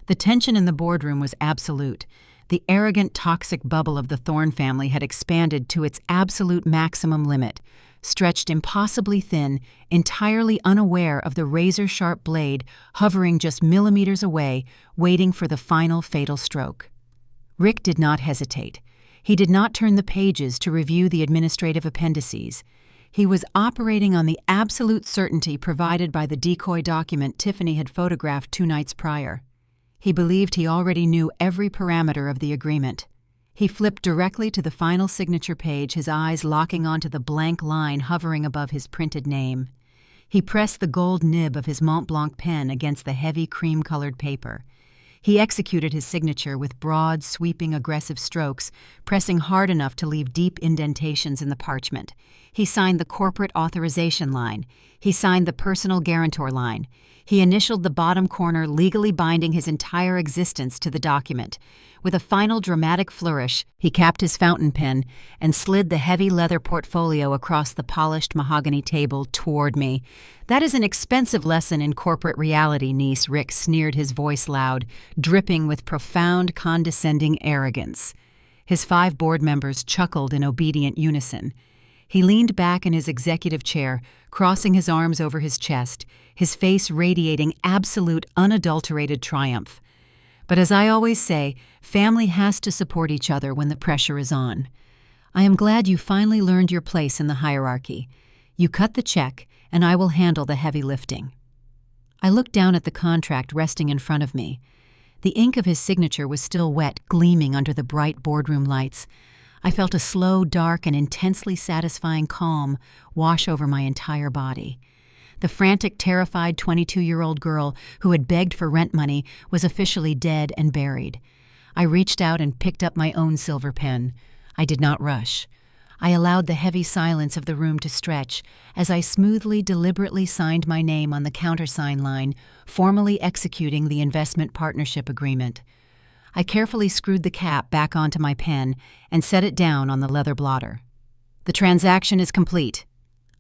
The tension in the boardroom was absolute. The arrogant, toxic bubble of the Thorne family had expanded to its absolute maximum limit, stretched impossibly thin, entirely unaware of the razor-sharp blade hovering just millimeters away, waiting for the final fatal stroke. Rick did not hesitate. He did not turn the pages to review the administrative appendices. He was operating on the absolute certainty provided by the decoy document Tiffany had photographed 2 nights prior. He believed he already knew every parameter of the agreement. He flipped directly to the final signature page, his eyes locking onto the blank line hovering above his printed name. He pressed the gold nib of his Mont Blanc pen against the heavy cream-colored paper. He executed his signature with broad, sweeping, aggressive strokes, pressing hard enough to leave deep indentations in the parchment. He signed the corporate authorization line. He signed the personal guarantor line. He initialed the bottom corner, legally binding his entire existence to the document. With a final dramatic flourish, he capped his fountain pen and slid the heavy leather portfolio across the polished mahogany table toward me. "That is an expensive lesson in corporate reality, niece," Rick sneered, his voice loud, dripping with profound, condescending arrogance. His 5 board members chuckled in obedient unison. He leaned back in his executive chair, crossing his arms over his chest, his face radiating absolute, unadulterated triumph. "But as I always say, family has to support each other when the pressure is on. I am glad you finally learned your place in the hierarchy. You cut the check, and I will handle the heavy lifting." I looked down at the contract resting in front of me. The ink of his signature was still wet, gleaming under the bright boardroom lights. I felt a slow, dark, and intensely satisfying calm wash over my entire body. The frantic, terrified 22-year-old girl who had begged for rent money was officially dead and buried. I reached out and picked up my own silver pen. I did not rush. I allowed the heavy silence of the room to stretch as I smoothly, deliberately signed my name on the countersign line, formally executing the investment partnership agreement. I carefully screwed the cap back onto my pen and set it down on the leather blotter. "The transaction is complete,"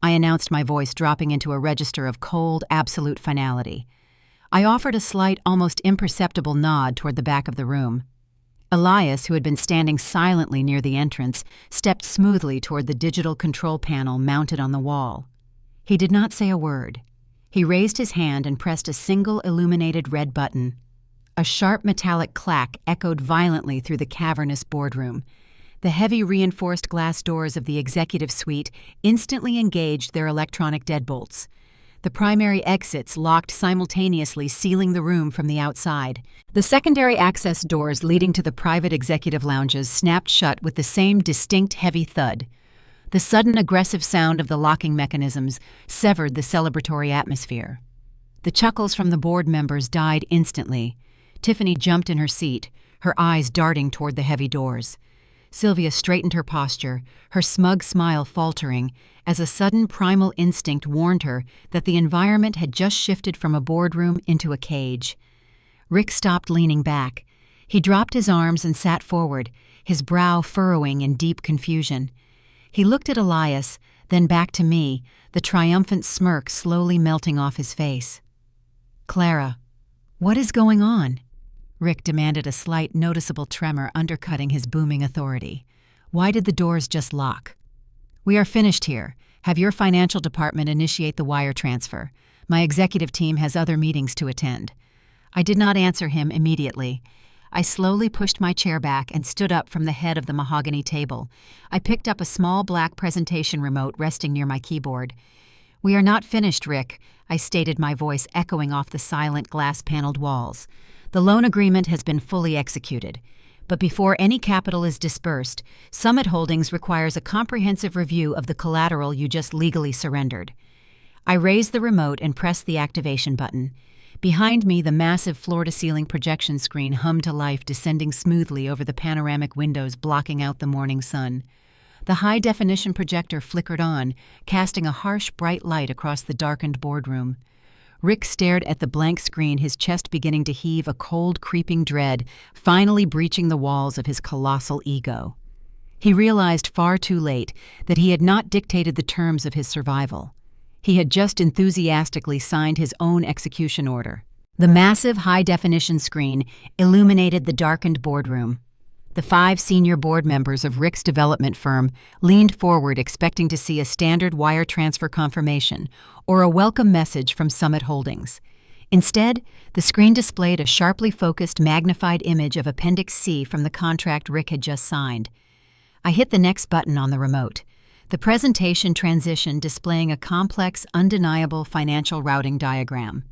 I announced, my voice dropping into a register of cold, absolute finality. I offered a slight, almost imperceptible nod toward the back of the room. Elias, who had been standing silently near the entrance, stepped smoothly toward the digital control panel mounted on the wall. He did not say a word. He raised his hand and pressed a single illuminated red button. A sharp metallic clack echoed violently through the cavernous boardroom. The heavy reinforced glass doors of the executive suite instantly engaged their electronic deadbolts. The primary exits locked simultaneously, sealing the room from the outside. The secondary access doors leading to the private executive lounges snapped shut with the same distinct heavy thud. The sudden aggressive sound of the locking mechanisms severed the celebratory atmosphere. The chuckles from the board members died instantly. Tiffany jumped in her seat, her eyes darting toward the heavy doors. Sylvia straightened her posture, her smug smile faltering, as a sudden primal instinct warned her that the environment had just shifted from a boardroom into a cage. Rick stopped, leaning back. He dropped his arms and sat forward, his brow furrowing in deep confusion. He looked at Elias, then back to me, the triumphant smirk slowly melting off his face. "Clara, what is going on?" Rick demanded, a slight, noticeable tremor undercutting his booming authority. "Why did the doors just lock?" "We are finished here. Have your financial department initiate the wire transfer. My executive team has other meetings to attend." I did not answer him immediately. I slowly pushed my chair back and stood up from the head of the mahogany table. I picked up a small black presentation remote resting near my keyboard. "We are not finished, Rick," I stated, my voice echoing off the silent glass-paneled walls. "The loan agreement has been fully executed. But before any capital is disbursed, Summit Holdings requires a comprehensive review of the collateral you just legally surrendered." I raised the remote and pressed the activation button. Behind me, the massive floor-to-ceiling projection screen hummed to life, descending smoothly over the panoramic windows blocking out the morning sun. The high-definition projector flickered on, casting a harsh, bright light across the darkened boardroom. Rick stared at the blank screen, his chest beginning to heave a cold, creeping dread, finally breaching the walls of his colossal ego. He realized far too late that he had not dictated the terms of his survival. He had just enthusiastically signed his own execution order. The massive high-definition screen illuminated the darkened boardroom. The 5 senior board members of Rick's development firm leaned forward, expecting to see a standard wire transfer confirmation or a welcome message from Summit Holdings. Instead, the screen displayed a sharply focused, magnified image of Appendix C from the contract Rick had just signed. I hit the next button on the remote. The presentation transitioned, displaying a complex, undeniable financial routing diagram.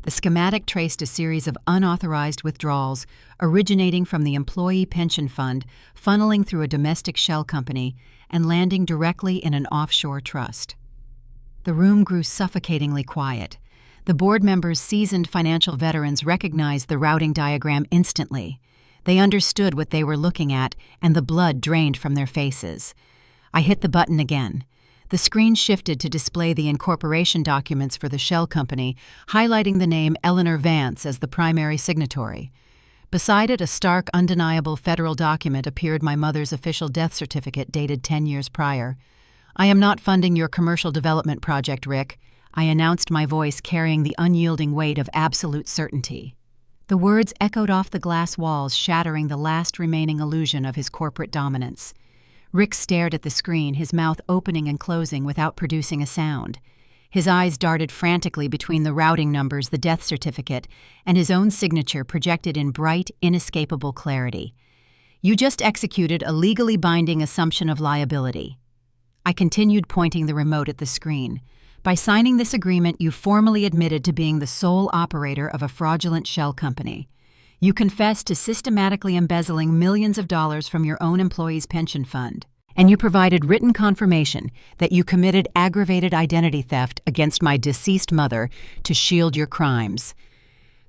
The schematic traced a series of unauthorized withdrawals originating from the employee pension fund, funneling through a domestic shell company, and landing directly in an offshore trust. The room grew suffocatingly quiet. The board members, seasoned financial veterans, recognized the routing diagram instantly. They understood what they were looking at, and the blood drained from their faces. I hit the button again. The screen shifted to display the incorporation documents for the shell company, highlighting the name Eleanor Vance as the primary signatory. Beside it, a stark, undeniable federal document appeared, my mother's official death certificate dated 10 years prior. "I am not funding your commercial development project, Rick," I announced, my voice carrying the unyielding weight of absolute certainty. The words echoed off the glass walls, shattering the last remaining illusion of his corporate dominance. Rick stared at the screen, his mouth opening and closing without producing a sound. His eyes darted frantically between the routing numbers, the death certificate, and his own signature projected in bright, inescapable clarity. "You just executed a legally binding assumption of liability." I continued, pointing the remote at the screen. "By signing this agreement, you formally admitted to being the sole operator of a fraudulent shell company. You confessed to systematically embezzling millions of dollars from your own employees' pension fund. And you provided written confirmation that you committed aggravated identity theft against my deceased mother to shield your crimes."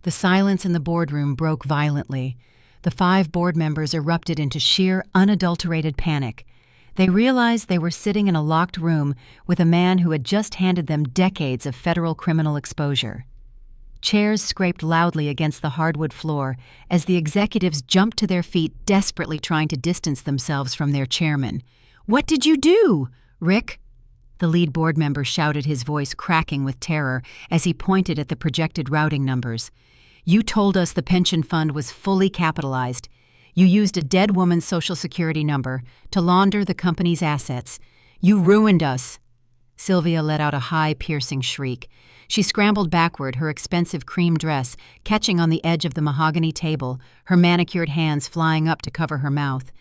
The silence in the boardroom broke violently. The 5 board members erupted into sheer, unadulterated panic. They realized they were sitting in a locked room with a man who had just handed them decades of federal criminal exposure. Chairs scraped loudly against the hardwood floor as the executives jumped to their feet, desperately trying to distance themselves from their chairman. "What did you do, Rick?" The lead board member shouted, his voice cracking with terror as he pointed at the projected routing numbers. "You told us the pension fund was fully capitalized. You used a dead woman's Social Security number to launder the company's assets. You ruined us." Sylvia let out a high, piercing shriek. She scrambled backward, her expensive cream dress catching on the edge of the mahogany table, her manicured hands flying up to cover her mouth.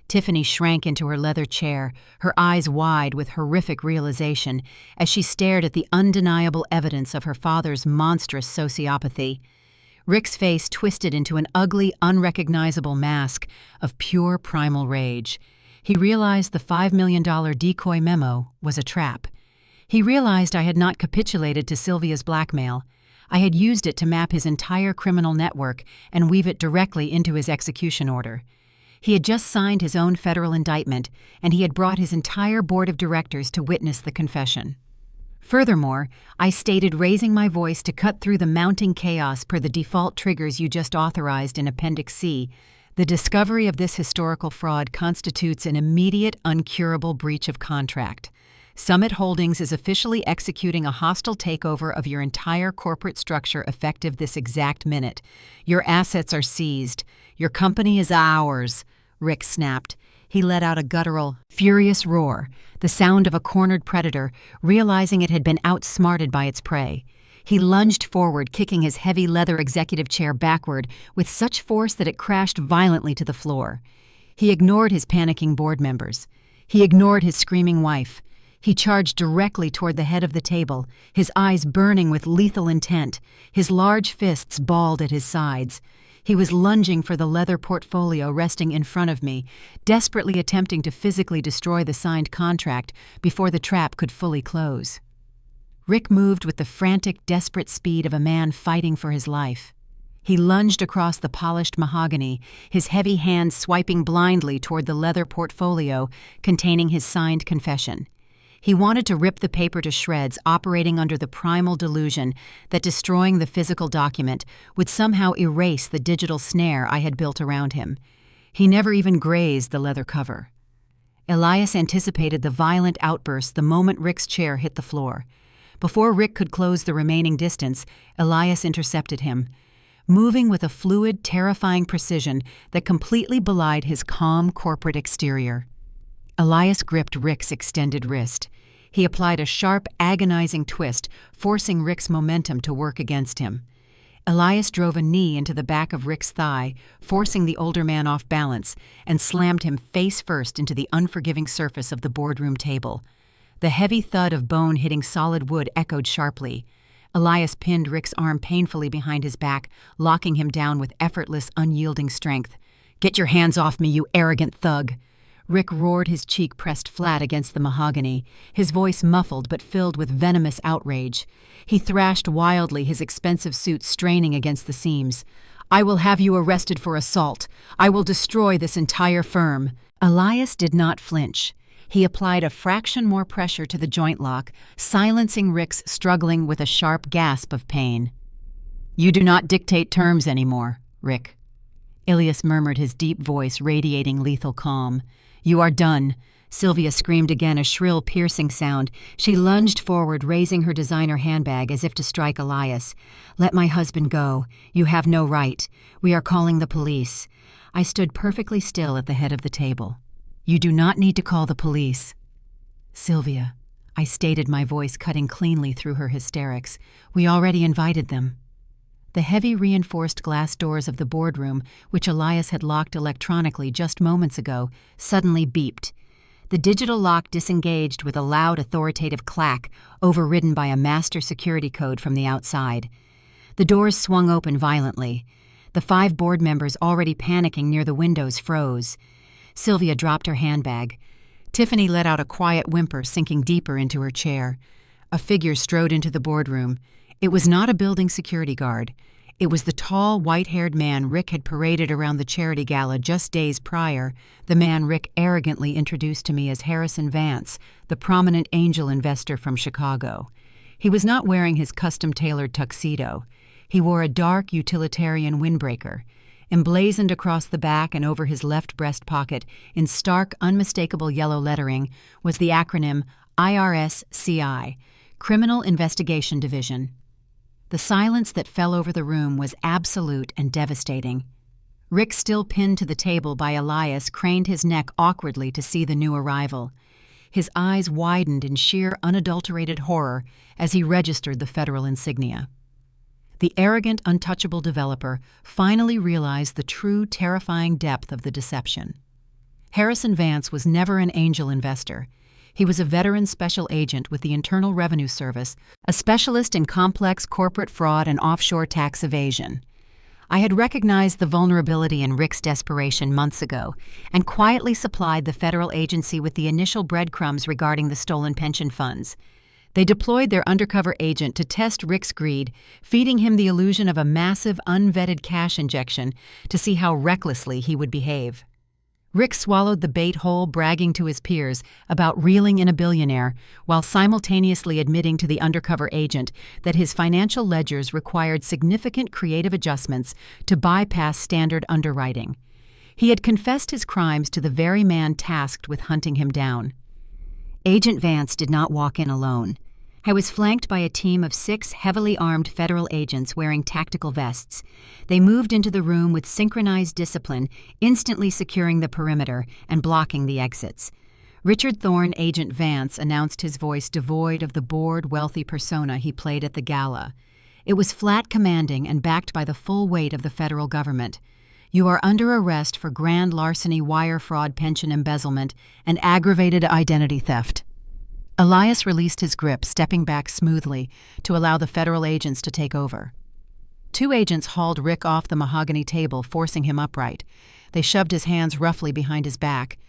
Tiffany shrank into her leather chair, her eyes wide with horrific realization as she stared at the undeniable evidence of her father's monstrous sociopathy. Rick's face twisted into an ugly, unrecognizable mask of pure primal rage. He realized the $5 million decoy memo was a trap. He realized I had not capitulated to Sylvia's blackmail. I had used it to map his entire criminal network and weave it directly into his execution order. He had just signed his own federal indictment, and he had brought his entire board of directors to witness the confession. Furthermore, I stated, raising my voice to cut through the mounting chaos per the default triggers you just authorized in Appendix C, the discovery of this historical fraud constitutes an immediate, uncurable breach of contract. Summit Holdings is officially executing a hostile takeover of your entire corporate structure effective this exact minute. Your assets are seized. Your company is ours, Rick snapped. He let out a guttural, furious roar, the sound of a cornered predator, realizing it had been outsmarted by its prey. He lunged forward, kicking his heavy leather executive chair backward with such force that it crashed violently to the floor. He ignored his panicking board members. He ignored his screaming wife. He charged directly toward the head of the table, his eyes burning with lethal intent, his large fists balled at his sides. He was lunging for the leather portfolio resting in front of me, desperately attempting to physically destroy the signed contract before the trap could fully close. Rick moved with the frantic, desperate speed of a man fighting for his life. He lunged across the polished mahogany, his heavy hands swiping blindly toward the leather portfolio containing his signed confession. He wanted to rip the paper to shreds, operating under the primal delusion that destroying the physical document would somehow erase the digital snare I had built around him. He never even grazed the leather cover. Elias anticipated the violent outburst the moment Rick's chair hit the floor. Before Rick could close the remaining distance, Elias intercepted him, moving with a fluid, terrifying precision that completely belied his calm corporate exterior. Elias gripped Rick's extended wrist. He applied a sharp, agonizing twist, forcing Rick's momentum to work against him. Elias drove a knee into the back of Rick's thigh, forcing the older man off balance, and slammed him face first into the unforgiving surface of the boardroom table. The heavy thud of bone hitting solid wood echoed sharply. Elias pinned Rick's arm painfully behind his back, locking him down with effortless, unyielding strength. "Get your hands off me, you arrogant thug!" Rick roared, his cheek pressed flat against the mahogany, his voice muffled but filled with venomous outrage. He thrashed wildly, his expensive suit straining against the seams. "I will have you arrested for assault. I will destroy this entire firm." Elias did not flinch. He applied a fraction more pressure to the joint lock, silencing Rick's struggling with a sharp gasp of pain. "You do not dictate terms anymore, Rick." Elias murmured, his deep voice radiating lethal calm. "You are done." Sylvia screamed again, a shrill, piercing sound. She lunged forward, raising her designer handbag as if to strike Elias. "Let my husband go. You have no right. We are calling the police." I stood perfectly still at the head of the table. "You do not need to call the police." "Sylvia," I stated, my voice cutting cleanly through her hysterics, "we already invited them." The heavy reinforced glass doors of the boardroom, which Elias had locked electronically just moments ago, suddenly beeped. The digital lock disengaged with a loud, authoritative clack, overridden by a master security code from the outside. The doors swung open violently. The 5 board members already panicking near the windows froze. Sylvia dropped her handbag. Tiffany let out a quiet whimper, sinking deeper into her chair. A figure strode into the boardroom. It was not a building security guard. It was the tall, white-haired man Rick had paraded around the charity gala just days prior, the man Rick arrogantly introduced to me as Harrison Vance, the prominent angel investor from Chicago. He was not wearing his custom-tailored tuxedo. He wore a dark, utilitarian windbreaker. Emblazoned across the back and over his left breast pocket in stark, unmistakable yellow lettering was the acronym IRS-CI, Criminal Investigation Division. The silence that fell over the room was absolute and devastating. Rick, still pinned to the table by Elias, craned his neck awkwardly to see the new arrival. His eyes widened in sheer, unadulterated horror as he registered the federal insignia. The arrogant, untouchable developer finally realized the true, terrifying depth of the deception. Harrison Vance was never an angel investor. He was a veteran special agent with the Internal Revenue Service, a specialist in complex corporate fraud and offshore tax evasion. I had recognized the vulnerability in Rick's desperation months ago and quietly supplied the federal agency with the initial breadcrumbs regarding the stolen pension funds. They deployed their undercover agent to test Rick's greed, feeding him the illusion of a massive, unvetted cash injection to see how recklessly he would behave. Rick swallowed the bait whole, bragging to his peers about reeling in a billionaire, while simultaneously admitting to the undercover agent that his financial ledgers required significant creative adjustments to bypass standard underwriting. He had confessed his crimes to the very man tasked with hunting him down. Agent Vance did not walk in alone. I was flanked by a team of 6 heavily armed federal agents wearing tactical vests. They moved into the room with synchronized discipline, instantly securing the perimeter and blocking the exits. Richard Thorne, Agent Vance, announced, his voice devoid of the bored, wealthy persona he played at the gala. It was flat, commanding, and backed by the full weight of the federal government. You are under arrest for grand larceny, wire fraud, pension embezzlement, and aggravated identity theft. Elias released his grip, stepping back smoothly to allow the federal agents to take over. 2 agents hauled Rick off the mahogany table, forcing him upright. They shoved his hands roughly behind his back.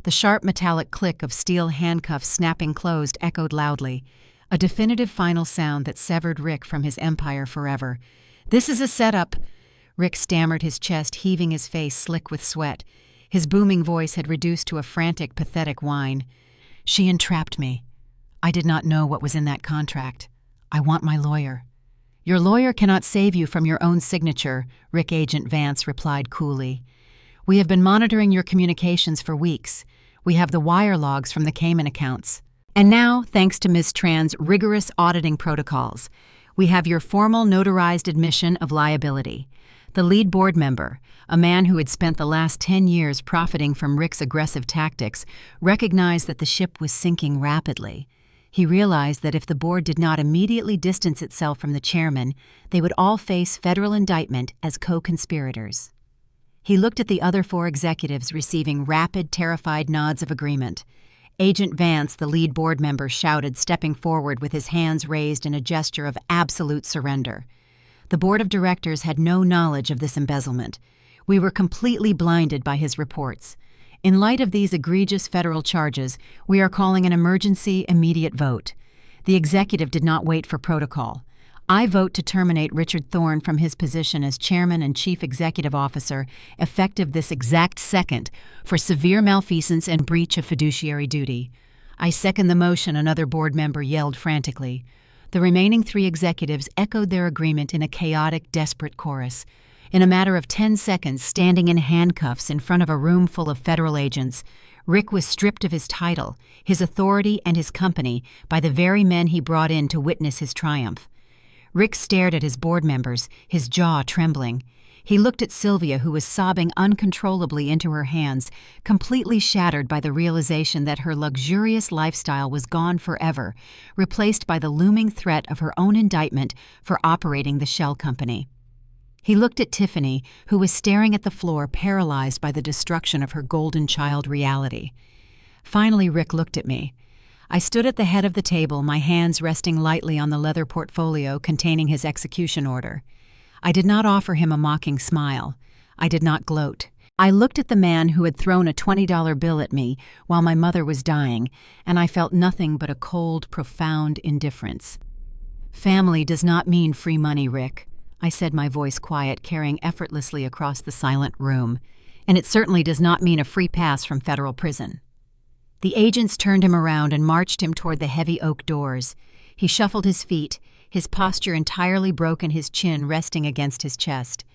The sharp metallic click of steel handcuffs snapping closed echoed loudly, a definitive final sound that severed Rick from his empire forever. "This is a setup," Rick stammered, his chest heaving, his face slick with sweat. His booming voice had reduced to a frantic, pathetic whine. "She entrapped me. I did not know what was in that contract. I want my lawyer." "Your lawyer cannot save you from your own signature," Rick Agent Vance replied coolly. "We have been monitoring your communications for weeks. We have the wire logs from the Cayman accounts. And now, thanks to Ms. Tran's rigorous auditing protocols, we have your formal notarized admission of liability." The lead board member, a man who had spent the last 10 years profiting from Rick's aggressive tactics, recognized that the ship was sinking rapidly. He realized that if the board did not immediately distance itself from the chairman, they would all face federal indictment as co-conspirators. He looked at the other 4 executives, receiving rapid, terrified nods of agreement. Agent Vance, the lead board member, shouted, stepping forward with his hands raised in a gesture of absolute surrender. The board of directors had no knowledge of this embezzlement. We were completely blinded by his reports. In light of these egregious federal charges, we are calling an emergency, immediate vote. The executive did not wait for protocol. I vote to terminate Richard Thorne from his position as chairman and chief executive officer, effective this exact second, for severe malfeasance and breach of fiduciary duty. "I second the motion," another board member yelled frantically. The remaining 3 executives echoed their agreement in a chaotic, desperate chorus. In a matter of 10 seconds, standing in handcuffs in front of a room full of federal agents, Rick was stripped of his title, his authority, and his company by the very men he brought in to witness his triumph. Rick stared at his board members, his jaw trembling. He looked at Sylvia, who was sobbing uncontrollably into her hands, completely shattered by the realization that her luxurious lifestyle was gone forever, replaced by the looming threat of her own indictment for operating the shell company. He looked at Tiffany, who was staring at the floor, paralyzed by the destruction of her golden child reality. Finally, Rick looked at me. I stood at the head of the table, my hands resting lightly on the leather portfolio containing his execution order. I did not offer him a mocking smile. I did not gloat. I looked at the man who had thrown a $20 bill at me while my mother was dying, and I felt nothing but a cold, profound indifference. "Family does not mean free money, Rick," I said, my voice quiet, carrying effortlessly across the silent room. "And it certainly does not mean a free pass from federal prison." The agents turned him around and marched him toward the heavy oak doors. He shuffled his feet, his posture entirely broken, his chin resting against his chest.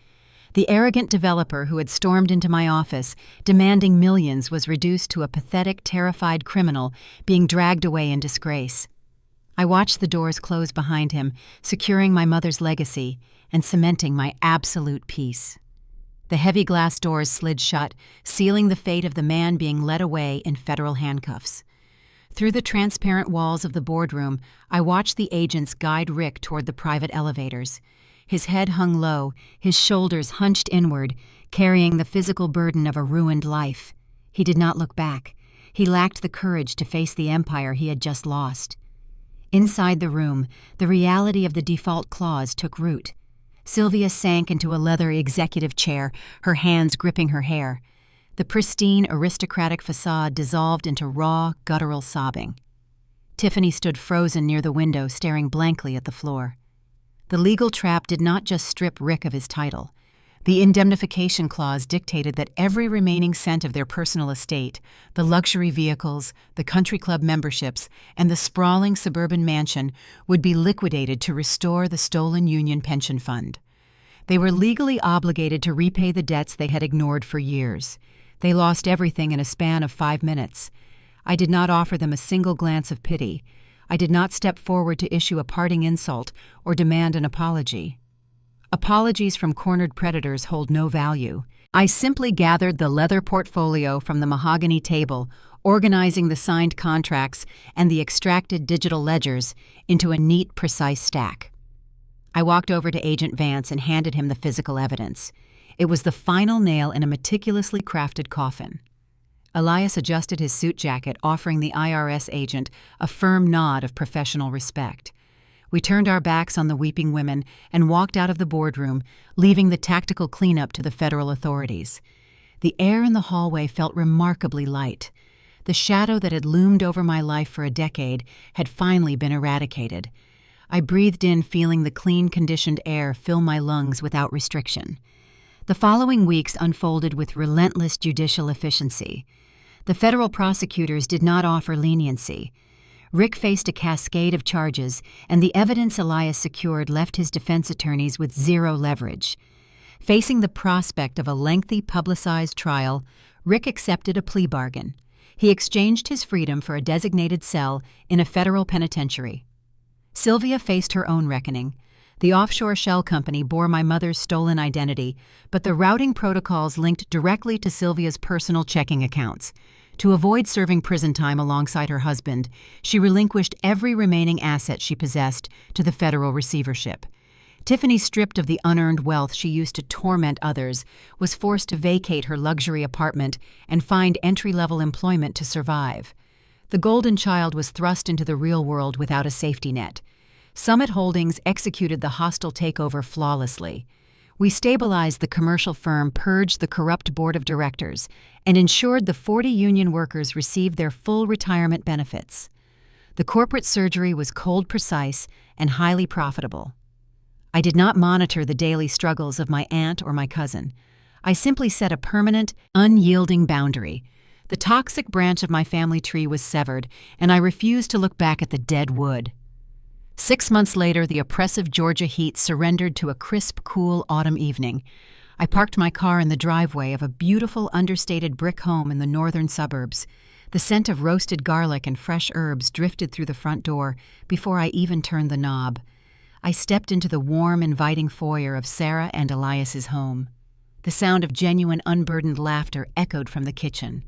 The arrogant developer who had stormed into my office, demanding millions, was reduced to a pathetic, terrified criminal being dragged away in disgrace. I watched the doors close behind him, securing my mother's legacy and cementing my absolute peace. The heavy glass doors slid shut, sealing the fate of the man being led away in federal handcuffs. Through the transparent walls of the boardroom, I watched the agents guide Rick toward the private elevators. His head hung low, his shoulders hunched inward, carrying the physical burden of a ruined life. He did not look back. He lacked the courage to face the empire he had just lost. Inside the room, the reality of the default clause took root. Sylvia sank into a leather executive chair, her hands gripping her hair. The pristine, aristocratic facade dissolved into raw, guttural sobbing. Tiffany stood frozen near the window, staring blankly at the floor. The legal trap did not just strip Rick of his title. The indemnification clause dictated that every remaining cent of their personal estate, the luxury vehicles, the country club memberships, and the sprawling suburban mansion, would be liquidated to restore the stolen union pension fund. They were legally obligated to repay the debts they had ignored for years. They lost everything in a span of 5 minutes. I did not offer them a single glance of pity. I did not step forward to issue a parting insult or demand an apology. Apologies from cornered predators hold no value. I simply gathered the leather portfolio from the mahogany table, organizing the signed contracts and the extracted digital ledgers into a neat, precise stack. I walked over to Agent Vance and handed him the physical evidence. It was the final nail in a meticulously crafted coffin. Elias adjusted his suit jacket, offering the IRS agent a firm nod of professional respect. We turned our backs on the weeping women and walked out of the boardroom, leaving the tactical cleanup to the federal authorities. The air in the hallway felt remarkably light. The shadow that had loomed over my life for a decade had finally been eradicated. I breathed in, feeling the clean, conditioned air fill my lungs without restriction. The following weeks unfolded with relentless judicial efficiency. The federal prosecutors did not offer leniency. Rick faced a cascade of charges, and the evidence Elias secured left his defense attorneys with zero leverage. Facing the prospect of a lengthy, publicized trial, Rick accepted a plea bargain. He exchanged his freedom for a designated cell in a federal penitentiary. Sylvia faced her own reckoning. The offshore shell company bore my mother's stolen identity, but the routing protocols linked directly to Sylvia's personal checking accounts. To avoid serving prison time alongside her husband, she relinquished every remaining asset she possessed to the federal receivership. Tiffany, stripped of the unearned wealth she used to torment others, was forced to vacate her luxury apartment and find entry-level employment to survive. The golden child was thrust into the real world without a safety net. Summit Holdings executed the hostile takeover flawlessly. We stabilized the commercial firm, purged the corrupt board of directors, and ensured the 40 union workers received their full retirement benefits. The corporate surgery was cold, precise, and highly profitable. I did not monitor the daily struggles of my aunt or my cousin. I simply set a permanent, unyielding boundary. The toxic branch of my family tree was severed, and I refused to look back at the dead wood. 6 months later, the oppressive Georgia heat surrendered to a crisp, cool autumn evening. I parked my car in the driveway of a beautiful, understated brick home in the northern suburbs. The scent of roasted garlic and fresh herbs drifted through the front door before I even turned the knob. I stepped into the warm, inviting foyer of Sarah and Elias's home. The sound of genuine, unburdened laughter echoed from the kitchen.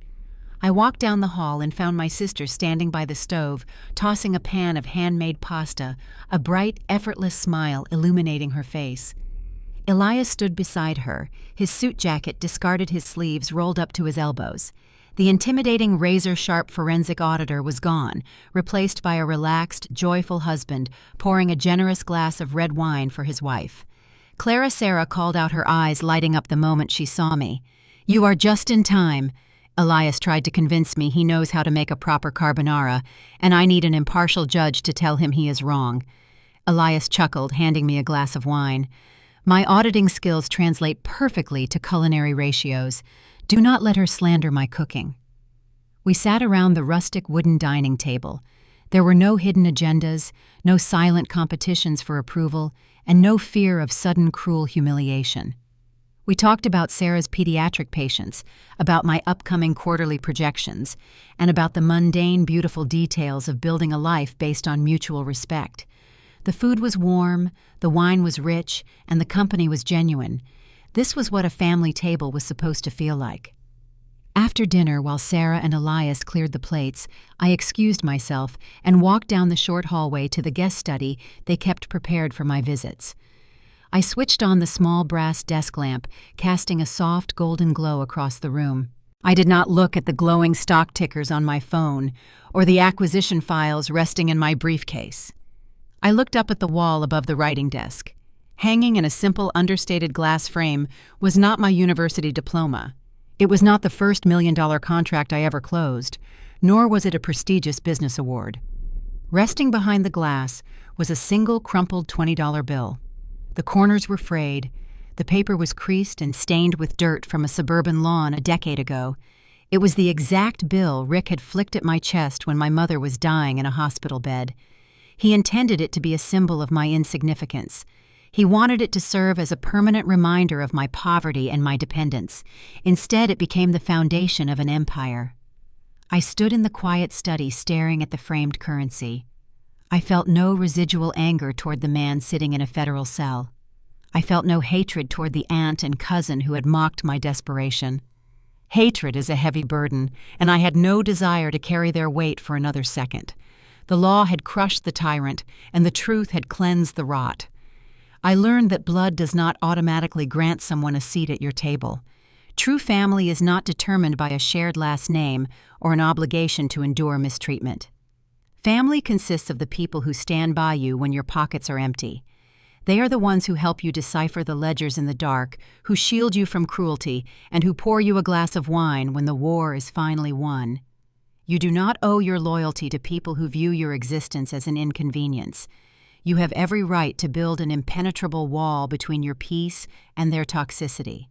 I walked down the hall and found my sister standing by the stove, tossing a pan of handmade pasta, a bright, effortless smile illuminating her face. Elias stood beside her, his suit jacket discarded, his sleeves rolled up to his elbows. The intimidating, razor-sharp forensic auditor was gone, replaced by a relaxed, joyful husband pouring a generous glass of red wine for his wife. Clara Sarah called out, her eyes lighting up the moment she saw me. "You are just in time." Elias tried to convince me he knows how to make a proper carbonara, and I need an impartial judge to tell him he is wrong. Elias chuckled, handing me a glass of wine. My auditing skills translate perfectly to culinary ratios. Do not let her slander my cooking. We sat around the rustic wooden dining table. There were no hidden agendas, no silent competitions for approval, and no fear of sudden cruel humiliation. We talked about Sarah's pediatric patients, about my upcoming quarterly projections, and about the mundane, beautiful details of building a life based on mutual respect. The food was warm, the wine was rich, and the company was genuine. This was what a family table was supposed to feel like. After dinner, while Sarah and Elias cleared the plates, I excused myself and walked down the short hallway to the guest study they kept prepared for my visits. I switched on the small brass desk lamp, casting a soft golden glow across the room. I did not look at the glowing stock tickers on my phone or the acquisition files resting in my briefcase. I looked up at the wall above the writing desk. Hanging in a simple, understated glass frame was not my university diploma. It was not the first $1 million contract I ever closed, nor was it a prestigious business award. Resting behind the glass was a single crumpled $20 bill. The corners were frayed. The paper was creased and stained with dirt from a suburban lawn a decade ago. It was the exact bill Rick had flicked at my chest when my mother was dying in a hospital bed. He intended it to be a symbol of my insignificance. He wanted it to serve as a permanent reminder of my poverty and my dependence. Instead, it became the foundation of an empire. I stood in the quiet study staring at the framed currency. I felt no residual anger toward the man sitting in a federal cell. I felt no hatred toward the aunt and cousin who had mocked my desperation. Hatred is a heavy burden, and I had no desire to carry their weight for another second. The law had crushed the tyrant, and the truth had cleansed the rot. I learned that blood does not automatically grant someone a seat at your table. True family is not determined by a shared last name or an obligation to endure mistreatment. Family consists of the people who stand by you when your pockets are empty. They are the ones who help you decipher the ledgers in the dark, who shield you from cruelty, and who pour you a glass of wine when the war is finally won. You do not owe your loyalty to people who view your existence as an inconvenience. You have every right to build an impenetrable wall between your peace and their toxicity.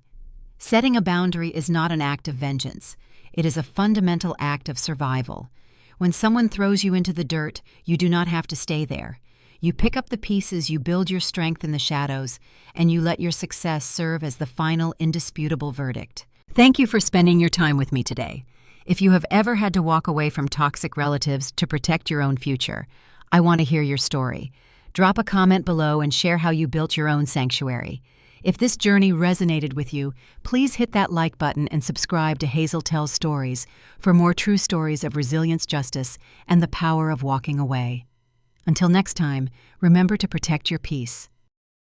Setting a boundary is not an act of vengeance. It is a fundamental act of survival. When someone throws you into the dirt, you do not have to stay there. You pick up the pieces, you build your strength in the shadows, and you let your success serve as the final, indisputable verdict. Thank you for spending your time with me today. If you have ever had to walk away from toxic relatives to protect your own future, I want to hear your story. Drop a comment below and share how you built your own sanctuary. If this journey resonated with you, please hit that like button and subscribe to Hazel Tells Stories for more true stories of resilience, justice, and the power of walking away. Until next time, remember to protect your peace.